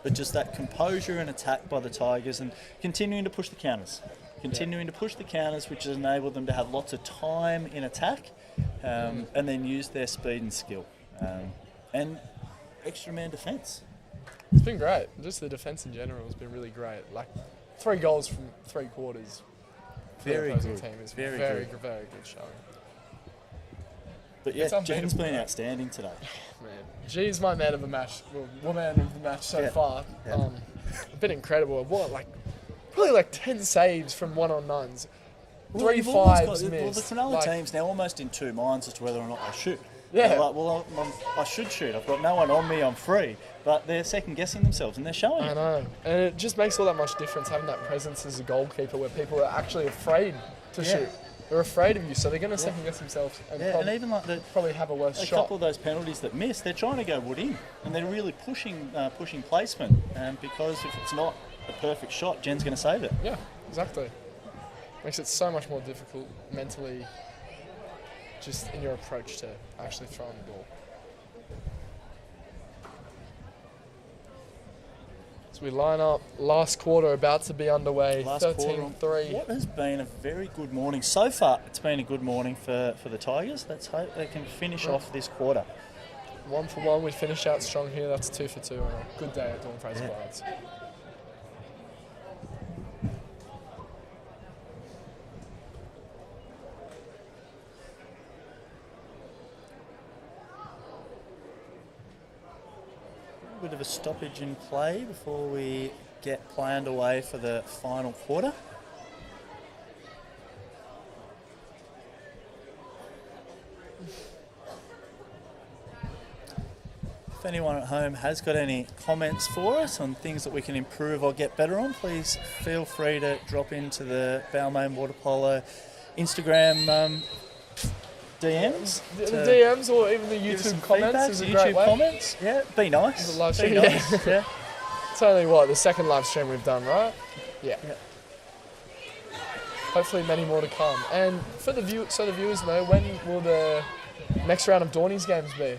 S1: But just that composure and attack by the Tigers and continuing to push the counters. Which has enabled them to have lots of time in attack and then use their speed and skill. And extra man defence.
S2: It's been great. Just the defence in general has been really great. Like 3 goals from 3 quarters.
S1: Very
S2: opposing
S1: good.
S2: team is
S1: Very
S2: very
S1: good.
S2: good showing.
S1: But
S2: It's
S1: yeah,
S2: unbeatable,
S1: Jen's been
S2: mate.
S1: outstanding today.
S2: Man, G's my man of the match. Well, woman of the match so
S1: Yeah.
S2: far.
S1: Yeah.
S2: A bit incredible. Probably like 10 saves from 1-on-9s. 3
S1: you've almost
S2: fives
S1: got-
S2: missed.
S1: the Cronulla
S2: Like,
S1: team's now almost in 2 minds as to whether or not they shoot.
S2: Yeah.
S1: They're like, well, I should shoot. I've got no one on me. I'm free. But they're second guessing themselves and they're showing
S2: I
S1: it.
S2: know. And it just makes all that much difference having that presence as a goalkeeper where people are actually afraid to
S1: Yeah.
S2: shoot. They're afraid of you, so they're going to second guess themselves and,
S1: Yeah, and even like
S2: probably have a worse
S1: a
S2: shot.
S1: couple of those penalties that miss, they're trying to go wood in, and they're really pushing placement. Because if it's not a perfect shot, Jen's going to save it.
S2: Yeah, exactly. Makes it so much more difficult mentally, just in your approach to actually throwing the ball. So we line up, last quarter about to be underway,
S1: Last quarter,
S2: 13-3.
S1: what has been a very good morning so far. It's been a good morning for the Tigers. Let's hope they can finish off this quarter.
S2: 1 for 1, we finish out strong here. That's 2 for 2 on a good day at Dawn Fraser Wilds.
S1: Bit of a stoppage in play before we get play underway for the final quarter. If anyone at home has got any comments for us on things that we can improve or get better on, please feel free to drop into the Balmain Water Polo Instagram DMs.
S2: The
S1: to
S2: DMs or even the
S1: give us some
S2: YouTube comments
S1: feedback,
S2: is a
S1: YouTube
S2: great way.
S1: comments. Yeah, be nice.
S2: The live
S1: Be
S2: stream,
S1: nice. Yeah.
S2: It's only the second live stream we've done, right? Yeah. Hopefully many more to come. And for the viewers know, when will the next round of Dawnies games be?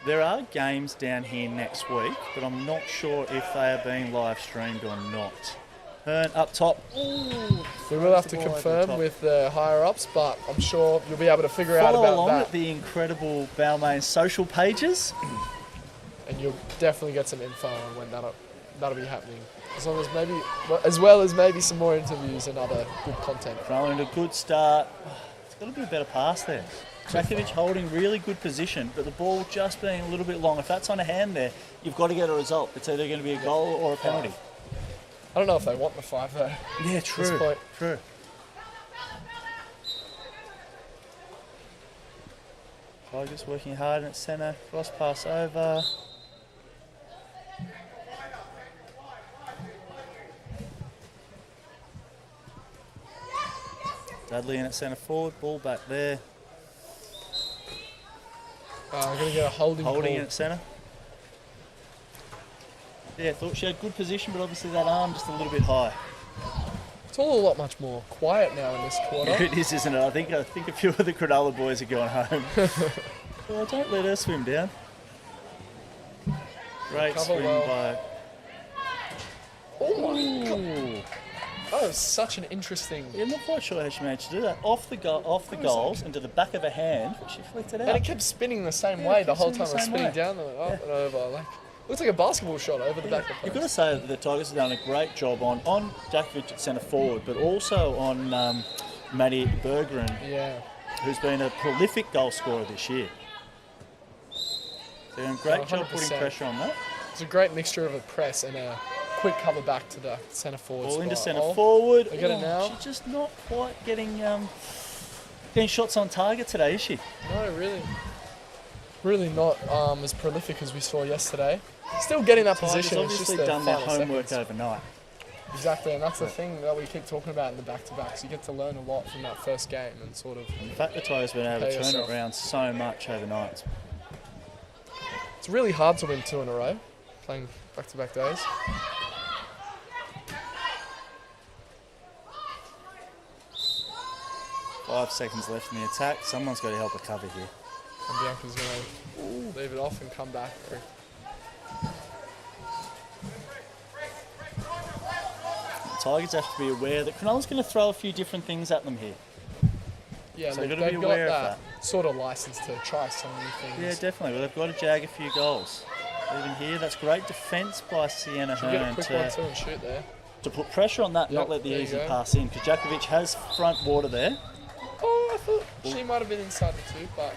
S1: There are games down here next week, but I'm not sure if they are being live streamed or not. Hearn up top. Ooh,
S2: We will have to
S1: the ball over the
S2: confirm
S1: top.
S2: with the higher ups, but I'm sure you'll be able to figure out
S1: Follow
S2: about
S1: along
S2: that.
S1: with the incredible Balmain social pages.
S2: And you'll definitely get some info on when that'll be happening. As well as maybe some more interviews and other good content.
S1: Throwing a good start. It's got to be a better pass there. Krakovic holding really good position, but the ball just being a little bit long. If that's on a hand there, you've got to get a result. It's either going to be a goal or a penalty.
S2: I don't know if they want the 5 though.
S1: Yeah,
S2: True. point.
S1: True. Tigers working hard in its centre. Cross pass over. Dudley in at centre forward. Ball back there.
S2: I'm going to get a holding
S1: Holding
S2: call.
S1: in at centre. Yeah, thought she had good position, but obviously that arm just a little bit high.
S2: It's all a lot much more quiet now in this quarter.
S1: It is, isn't it? I think a few of the Cronulla boys are going home. Well, don't let her swim down. Great
S2: Cover
S1: swim
S2: well.
S1: by.
S2: Oh my god.
S1: Ooh.
S2: That was such an interesting...
S1: Yeah, I'm not quite sure how she managed to do that. Off the goals and to the back of her hand, but she flicked it out.
S2: And it kept spinning the same
S1: Yeah,
S2: way
S1: it
S2: the
S1: kept
S2: whole
S1: spinning
S2: time.
S1: the
S2: It was
S1: same
S2: spinning
S1: way.
S2: down and up and over. Looks like a basketball shot over the back of the
S1: You've got to
S2: post.
S1: say that the Tigers have done a great job on Jakovic at centre forward, but also on Maddie Bergeron,
S2: Yeah.
S1: who's been a prolific goal scorer this year. They're doing a great job putting
S2: 100%.
S1: pressure on that.
S2: It's a great mixture of a press and a quick cover back to the centre forward
S1: Ball
S2: spot.
S1: into centre
S2: Oh,
S1: forward.
S2: they get it now.
S1: She's just not quite getting shots on target today, is she?
S2: No, really not as prolific as we saw yesterday. Still getting that
S1: Tigers
S2: position. It's
S1: obviously
S2: just the
S1: done their
S2: final
S1: homework
S2: seconds.
S1: overnight.
S2: Exactly, and that's the thing that we keep talking about in the back-to-backs. You get to learn a lot from that first game and sort of...
S1: The fact the Tigers have been able to
S2: Prepare
S1: turn
S2: yourself.
S1: it around so much overnight,
S2: It's really hard to win 2 in a row, playing back-to-back days.
S1: 5 seconds left in the attack. Someone's got to help her cover here.
S2: And Bianca's going to leave it off and come back.
S1: Tigers have to be aware that Cronulla's going to throw a few different things at them here.
S2: Yeah,
S1: So
S2: they've
S1: they've gotta be
S2: got
S1: aware of
S2: that sort of license to try some new things.
S1: Yeah, definitely. Well, they've got to jag a few goals. Even here, that's great defence by Sienna
S2: Should get a
S1: Hearn
S2: quick one too and shoot there.
S1: to put pressure on that,
S2: Yep,
S1: not let the
S2: there you
S1: easy
S2: go.
S1: pass in. Because Jakovic has front water there.
S2: Oh, I thought she might have been inside the 2, but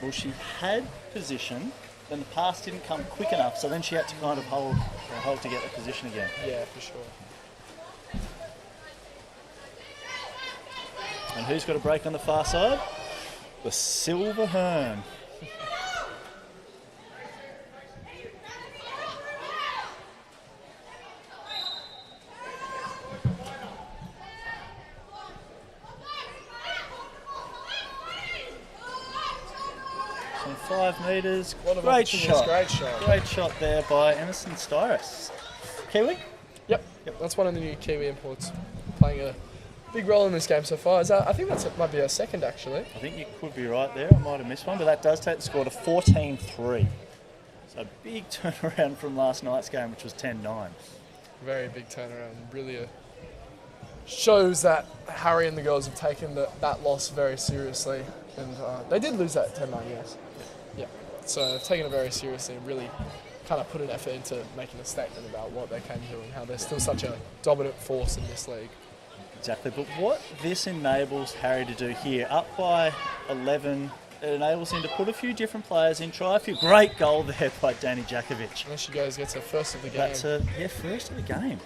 S1: Well, she had position, then the pass didn't come quick enough, so then she had to kind of hold to get the position again.
S2: yeah, for sure.
S1: And who's got a break on the far side? The Silver Hearn. So 5 metres.
S2: A lot of
S1: Great
S2: opportunities,
S1: shot.
S2: Great shot.
S1: Great shot there by Emerson Styris. Kiwi?
S2: Yep, that's one of the new Kiwi imports playing a big role in this game so far. I think might be a second actually.
S1: I think you could be right there. I might have missed one, but that does take the score to 14-3. So big turnaround from last night's game, which was 10-9.
S2: Very big turnaround. Really shows that Harry and the girls have taken that loss very seriously. And they did lose that 10-9, yes. Yeah. So they've taken it very seriously and really kind of put an effort into making a statement about what they can do and how they're still such a dominant force in this league.
S1: Exactly, but what this enables Harry to do here, up by 11, it enables him to put a few different players in, try a few. Great goal there by Danny Jakovic.
S2: And there she goes, gets her first of the game.
S1: That's first of the game.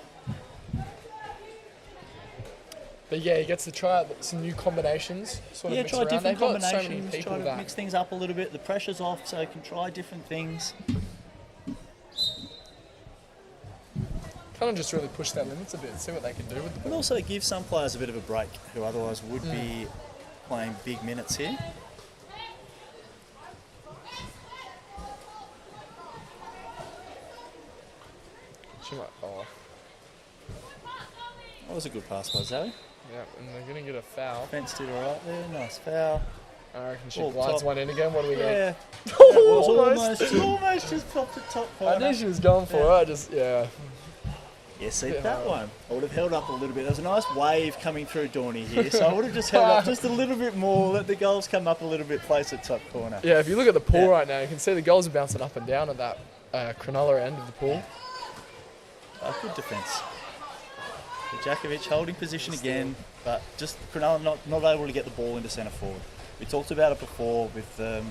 S2: But yeah, he gets to try out some new combinations. Sort of
S1: Yeah,
S2: mix
S1: try
S2: around.
S1: different
S2: They've got so many
S1: combinations,
S2: people
S1: try to
S2: that
S1: mix things up a little bit. The pressure's off, so he can try different things.
S2: kind of just really push their limits a bit, see what they can do with the
S1: But
S2: ball.
S1: also give some players a bit of a break who otherwise would be playing big minutes here.
S2: She might,
S1: That was a good pass by Zoe.
S2: yeah, and they're going to get a foul.
S1: Fence did all right there. Nice foul.
S2: I reckon she
S1: Ball
S2: glides
S1: top.
S2: one in again. What do we get?
S1: Yeah.
S2: Almost.
S1: almost just popped the top
S2: I
S1: corner.
S2: knew she was going for it.
S1: Yeah, see,
S2: Bit
S1: that
S2: hard.
S1: one, I would have held up a little bit. There was a nice wave coming through Dorney here, so I would have just held up just a little bit more, let the goals come up a little bit, place at top corner.
S2: Yeah, if you look at the pool
S1: Yeah.
S2: right now, you can see the goals are bouncing up and down at that Cronulla end of the pool.
S1: Good defence. Jakovic holding position again, but just Cronulla not able to get the ball into centre forward. We talked about it before with the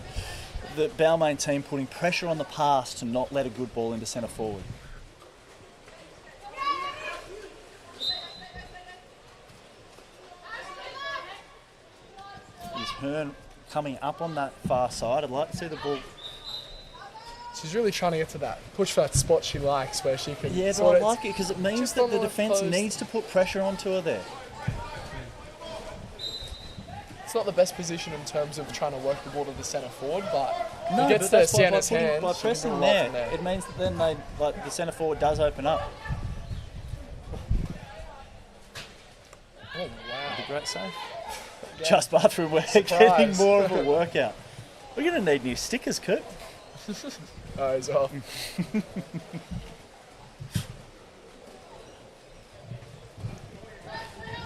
S1: Balmain team putting pressure on the pass to not let a good ball into centre forward. Is Hearn coming up on that far side? I'd like to see the ball.
S2: She's really trying to get to that, push for that spot she likes where she can.
S1: Yeah,
S2: sort
S1: but I
S2: of-
S1: like it because it means
S2: just
S1: that
S2: on
S1: the
S2: the
S1: defence
S2: post.
S1: needs to put pressure onto her there.
S2: It's not the best position in terms of trying to work the ball to the centre forward, but
S1: No,
S2: it gets
S1: but
S2: to
S1: that's why
S2: Sienna's
S1: by
S2: hands.
S1: by
S2: she can
S1: pressing
S2: do a lot
S1: there,
S2: from there.
S1: it means that then the centre forward does open up.
S2: Oh wow!
S1: A great save.
S2: Yeah.
S1: Just bathroom wear, getting
S2: Surprise.
S1: more of a workout. We're going to need new stickers, Kurt.
S2: Oh, he's off.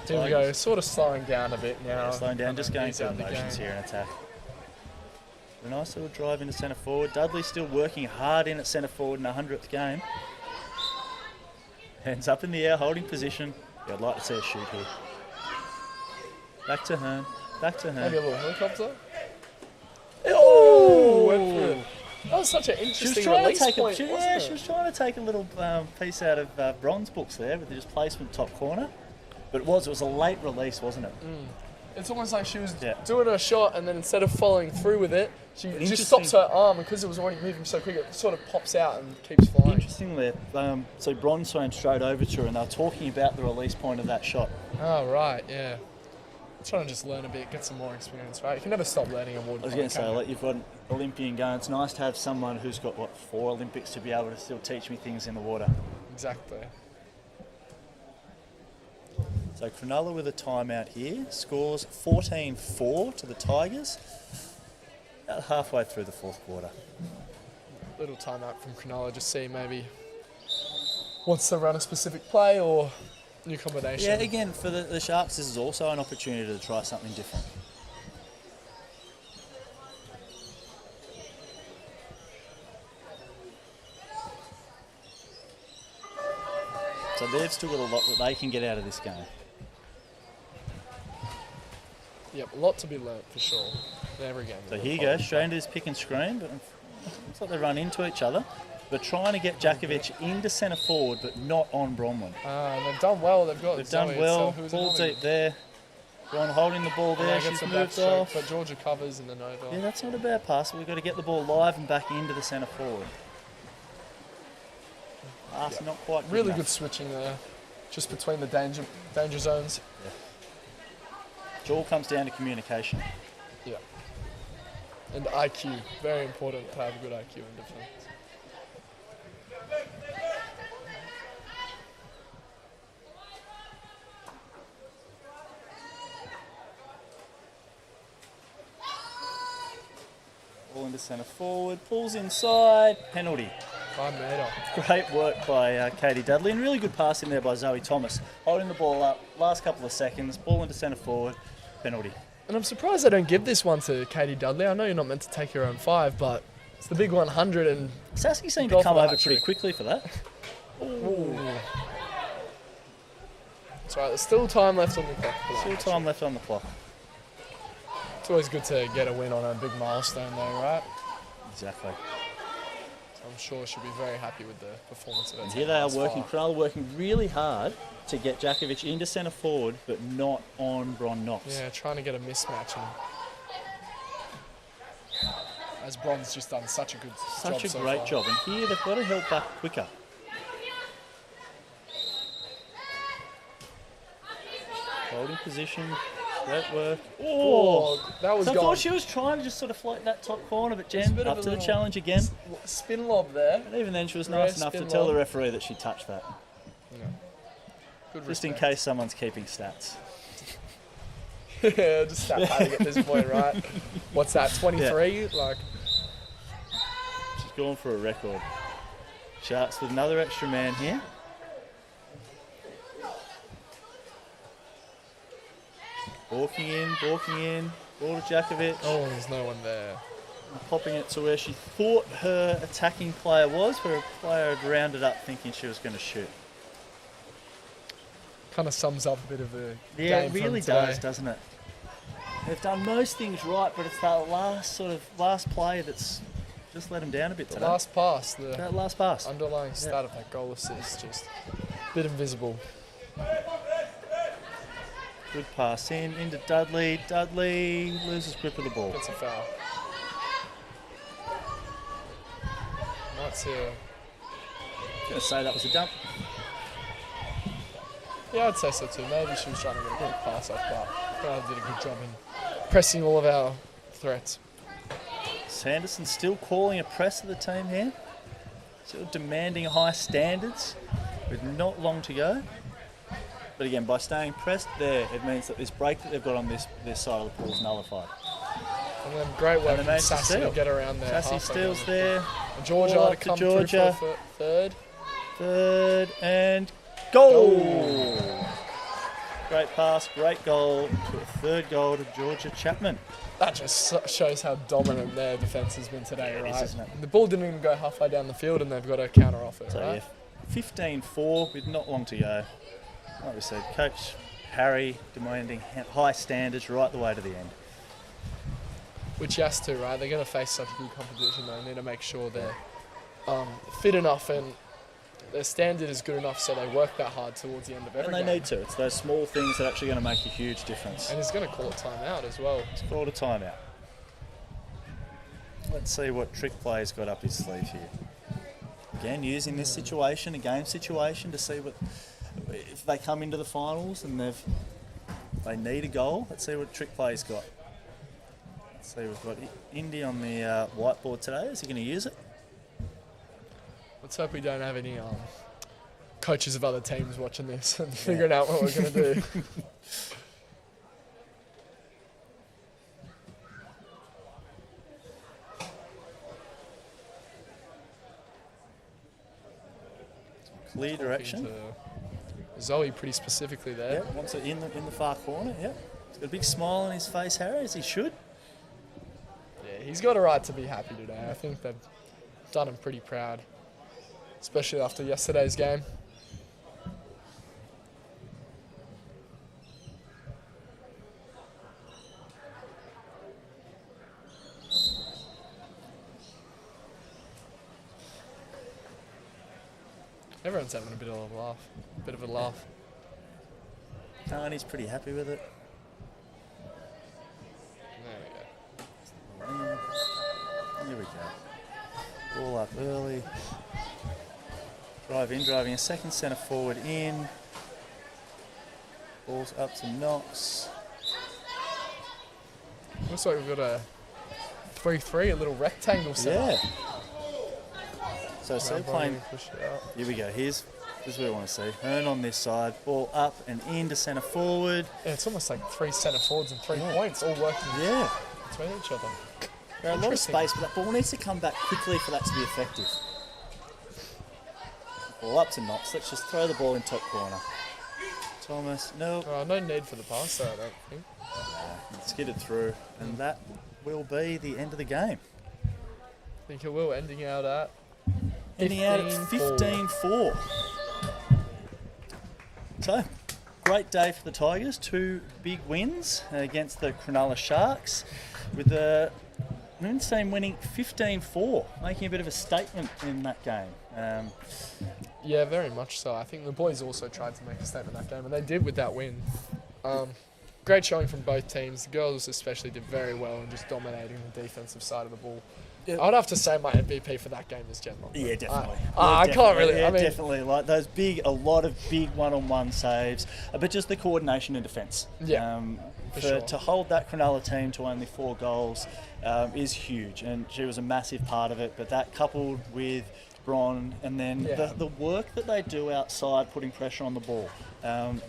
S2: Here we go, sort of slowing down a bit now.
S1: Slowing down, just going
S2: Ease
S1: through
S2: out
S1: the
S2: the
S1: motions
S2: game.
S1: here in attack. A nice little drive into centre forward. Dudley still working hard in at centre forward in a 100th game. Hands up in the air, holding position. Yeah, I'd like to see a shoot here. Back to Hearn. Back to
S2: Maybe a
S1: Hearn.
S2: little helicopter.
S1: Oh!
S2: Went for it. That was such an
S1: She was
S2: interesting
S1: trying to
S2: release
S1: take
S2: point,
S1: she
S2: wasn't
S1: was
S2: it?
S1: trying to take a little piece out of Bron's books there with the just placement top corner. But it was a late release, wasn't it?
S2: It's almost like she was
S1: Yeah.
S2: doing her shot and then instead of following through with it, she just
S1: Interesting.
S2: stops her arm, and because it was already moving so quick, it sort of pops out and keeps flying.
S1: Interestingly, so Bron swam straight over to her and they were talking about the release point of that shot.
S2: Oh, right, yeah. Trying to just learn a bit, get some more experience, right? You can never stop learning a ward.
S1: I was going to say, like, you've got an Olympian going. It's nice to have someone who's got, 4 Olympics to be able to still teach me things in the water.
S2: Exactly.
S1: So Cronulla with a timeout here. Scores 14-4 to the Tigers. About halfway through the 4th quarter.
S2: Little timeout from Cronulla, just see maybe wants to run a specific play or new combination.
S1: Yeah, again, for the Sharks, this is also an opportunity to try something different. So they've still got a lot that they can get out of this game.
S2: Yep, a lot to be learnt for sure. In every game.
S1: So here you go, straight into this pick and screen, but it's like they run into each other. They're trying to get Djakovic into centre forward, but not on Bronwyn.
S2: They've done well. They've
S1: done well. Ball deep there. Bron holding the ball there. She's moved off.
S2: But Georgia covers in the Nova.
S1: Yeah, that's not a bad pass. We've got to get the ball live and back into the centre forward. Pass not quite good
S2: Really
S1: enough.
S2: good switching there, just between the danger zones.
S1: Yeah. It all comes down to communication.
S2: Yeah. And IQ, very important to have a good IQ in defence.
S1: Ball into centre forward, pulls inside, penalty.
S2: 5 metre.
S1: Great work by Katie Dudley, and really good pass in there by Zoe Thomas. Holding the ball up, last couple of seconds, ball into centre forward, penalty.
S2: And I'm surprised they don't give this one to Katie Dudley. I know you're not meant to take your own 5, but it's the big 100 and...
S1: Sassy seemed to come over pretty quickly for that.
S2: Ooh. That's right, there's still time left on the clock.
S1: Still time left on the clock.
S2: It's always good to get a win on a big milestone though, right?
S1: Exactly.
S2: So I'm sure she'll be very happy with the performance of her
S1: And
S2: team
S1: here they are
S2: thus
S1: working,
S2: far.
S1: Cronulla working really hard to get Djakovic into centre forward, but not on Bron Knox.
S2: Yeah, trying to get a mismatch. And as Bron's just done such a good job.
S1: Such a
S2: so
S1: great
S2: far.
S1: job. And here they've got to help back quicker. Holding position, great work.
S2: Oh, that was
S1: So I
S2: gone.
S1: thought she was trying to just sort of float that top corner, but
S2: It's a
S1: Jen
S2: bit of
S1: up
S2: a
S1: to the
S2: little
S1: challenge again.
S2: Spin lob there.
S1: And even then she was
S2: Rare
S1: nice enough to
S2: spin
S1: tell the
S2: lob.
S1: referee that she touched that.
S2: Yeah. Good
S1: Just in
S2: respect.
S1: case someone's keeping stats.
S2: Yeah, just stat padding at this point, right? What's that, 23? Like,
S1: She's going for a record. Sharks with another extra man here. Walking in, ball to Djakovic.
S2: oh, there's no one there.
S1: Popping it to where she thought her attacking player was, where a player had rounded up thinking she was going to shoot.
S2: Kind of sums up a bit of a
S1: Yeah,
S2: game
S1: it really
S2: from today.
S1: does, doesn't it? They've done most things right, but it's that last play that's just let them down a bit
S2: The
S1: today.
S2: last pass, the
S1: That last pass.
S2: underlying stat of that goal assist, just a bit invisible.
S1: Good pass into Dudley. Dudley loses grip of the ball.
S2: Gets a foul. Might see a...
S1: Going to say that was a dump.
S2: Yeah, I'd say so too. Maybe she was trying to get a quick pass off, but Cronulla did a good job in pressing all of our threats.
S1: Sanderson still calling a press of the team here. Still demanding high standards with not long to go. But again, by staying pressed there, it means that this break that they've got on this side of the pool is nullified.
S2: And then great work
S1: And they
S2: from
S1: managed to
S2: Sassy to
S1: steal.
S2: get around there.
S1: Sassy
S2: halfway
S1: steals
S2: down the
S1: there.
S2: field. And Georgia
S1: Ball
S2: to
S1: up to
S2: come
S1: Georgia.
S2: through for third.
S1: Third and goal! Great pass, great goal. To a third goal to Georgia Chapman.
S2: That just shows how dominant their defence has been today,
S1: Yeah, it is,
S2: right?
S1: isn't it?
S2: The ball didn't even go halfway down the field and they've got to counter off it,
S1: So
S2: right?
S1: yeah, 15-4 with not long to go. Like we said, Coach Harry demanding high standards right the way to the end.
S2: Which he has to, right? They're going to face such good competition. They need to make sure they're fit enough and their standard is good enough so they work that hard towards the end of every
S1: And they
S2: game.
S1: need to. It's those small things that are actually going to make a huge difference.
S2: And he's going to call a timeout as well.
S1: It's called a timeout. Let's see what trick play's got up his sleeve here. Again, using this situation, a game situation, to see what if they come into the finals and they've They need a goal. Let's see what trick play's got. Let's see, we've got Indy on the whiteboard today. Is he going to use it?
S2: Let's hope we don't have any coaches of other teams watching this and figuring out what we're going to do.
S1: Clear direction.
S2: Zoe pretty specifically there.
S1: Yeah, wants it in the far corner. Yeah, he's got a big smile on his face, Harry, as he should.
S2: Yeah, he's got a right to be happy today. I think they've done him pretty proud, especially after yesterday's game. Everyone's having a bit of a laugh.
S1: Carney's pretty happy with it.
S2: There we go.
S1: Here we go. Ball up early. Driving a second centre forward in. Ball's up to Knox.
S2: Looks like we've got a 3-3, a little rectangle set
S1: Yeah.
S2: up.
S1: So playing. Here we go. Here's what we want to see. Hearn on this side. Ball up and into centre forward.
S2: Yeah, it's almost like 3 centre forwards and 3 points all working between each other.
S1: There's a lot of space, but that ball needs to come back quickly for that to be effective. Ball up to Knox. Let's just throw the ball in top corner. Thomas, no.
S2: No need for the pass there, I don't think.
S1: Skid it through, and that will be the end of the game.
S2: I think it will, ending out at
S1: 15-4. So, great day for the Tigers. 2 big wins against the Cronulla Sharks, with the women's team winning 15-4, making a bit of a statement in that game.
S2: Yeah, very much so. I think the boys also tried to make a statement that game, and they did with that win. Great showing from both teams. The girls especially did very well in just dominating the defensive side of the ball. Yep. I'd have to say my MVP for that game is Jen Long.
S1: Yeah, definitely.
S2: I can't really.
S1: Yeah,
S2: I mean,
S1: definitely. Like those a lot of big one-on-one saves, but just the coordination in defence.
S2: Yeah,
S1: to hold that Cronulla team to only 4 goals is huge, and she was a massive part of it. But that coupled with Bron, and then the work that they do outside, putting pressure on the ball,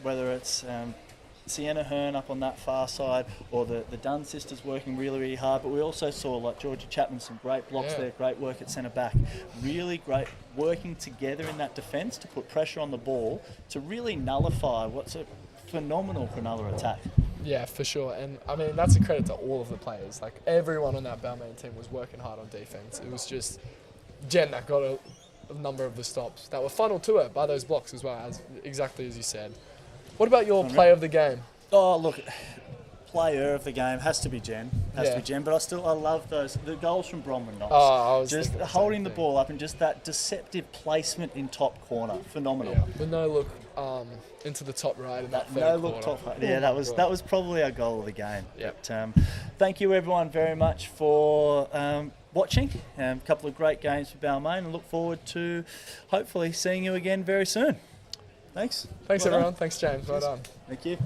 S1: whether it's Sienna Hearn up on that far side, or the Dunn sisters working really, really hard. But we also saw, like, Georgia Chapman, some great blocks there, great work at centre back. Really great working together in that defence to put pressure on the ball to really nullify what's a phenomenal Cronulla attack.
S2: Yeah, for sure. And, I mean, that's a credit to all of the players. Like, everyone on that Balmain team was working hard on defence. It was just Jen that got a number of the stops that were funneled to her by those blocks as well, exactly as you said. What about your play of the game?
S1: Oh, look, player of the game has to be Jen. To be Jen, but I love the goals from Bronwyn Knox.
S2: I was
S1: just holding the ball up and just that deceptive placement in top corner. Phenomenal.
S2: Yeah. The no look into the top right in that third
S1: no
S2: quarter.
S1: look top right. Yeah, that was probably our goal of the game.
S2: Yep.
S1: But, thank you everyone very much for watching. A couple of great games for Balmain, and look forward to hopefully seeing you again very soon. Thanks.
S2: Thanks everyone. Thanks James. Well done.
S1: Thank you.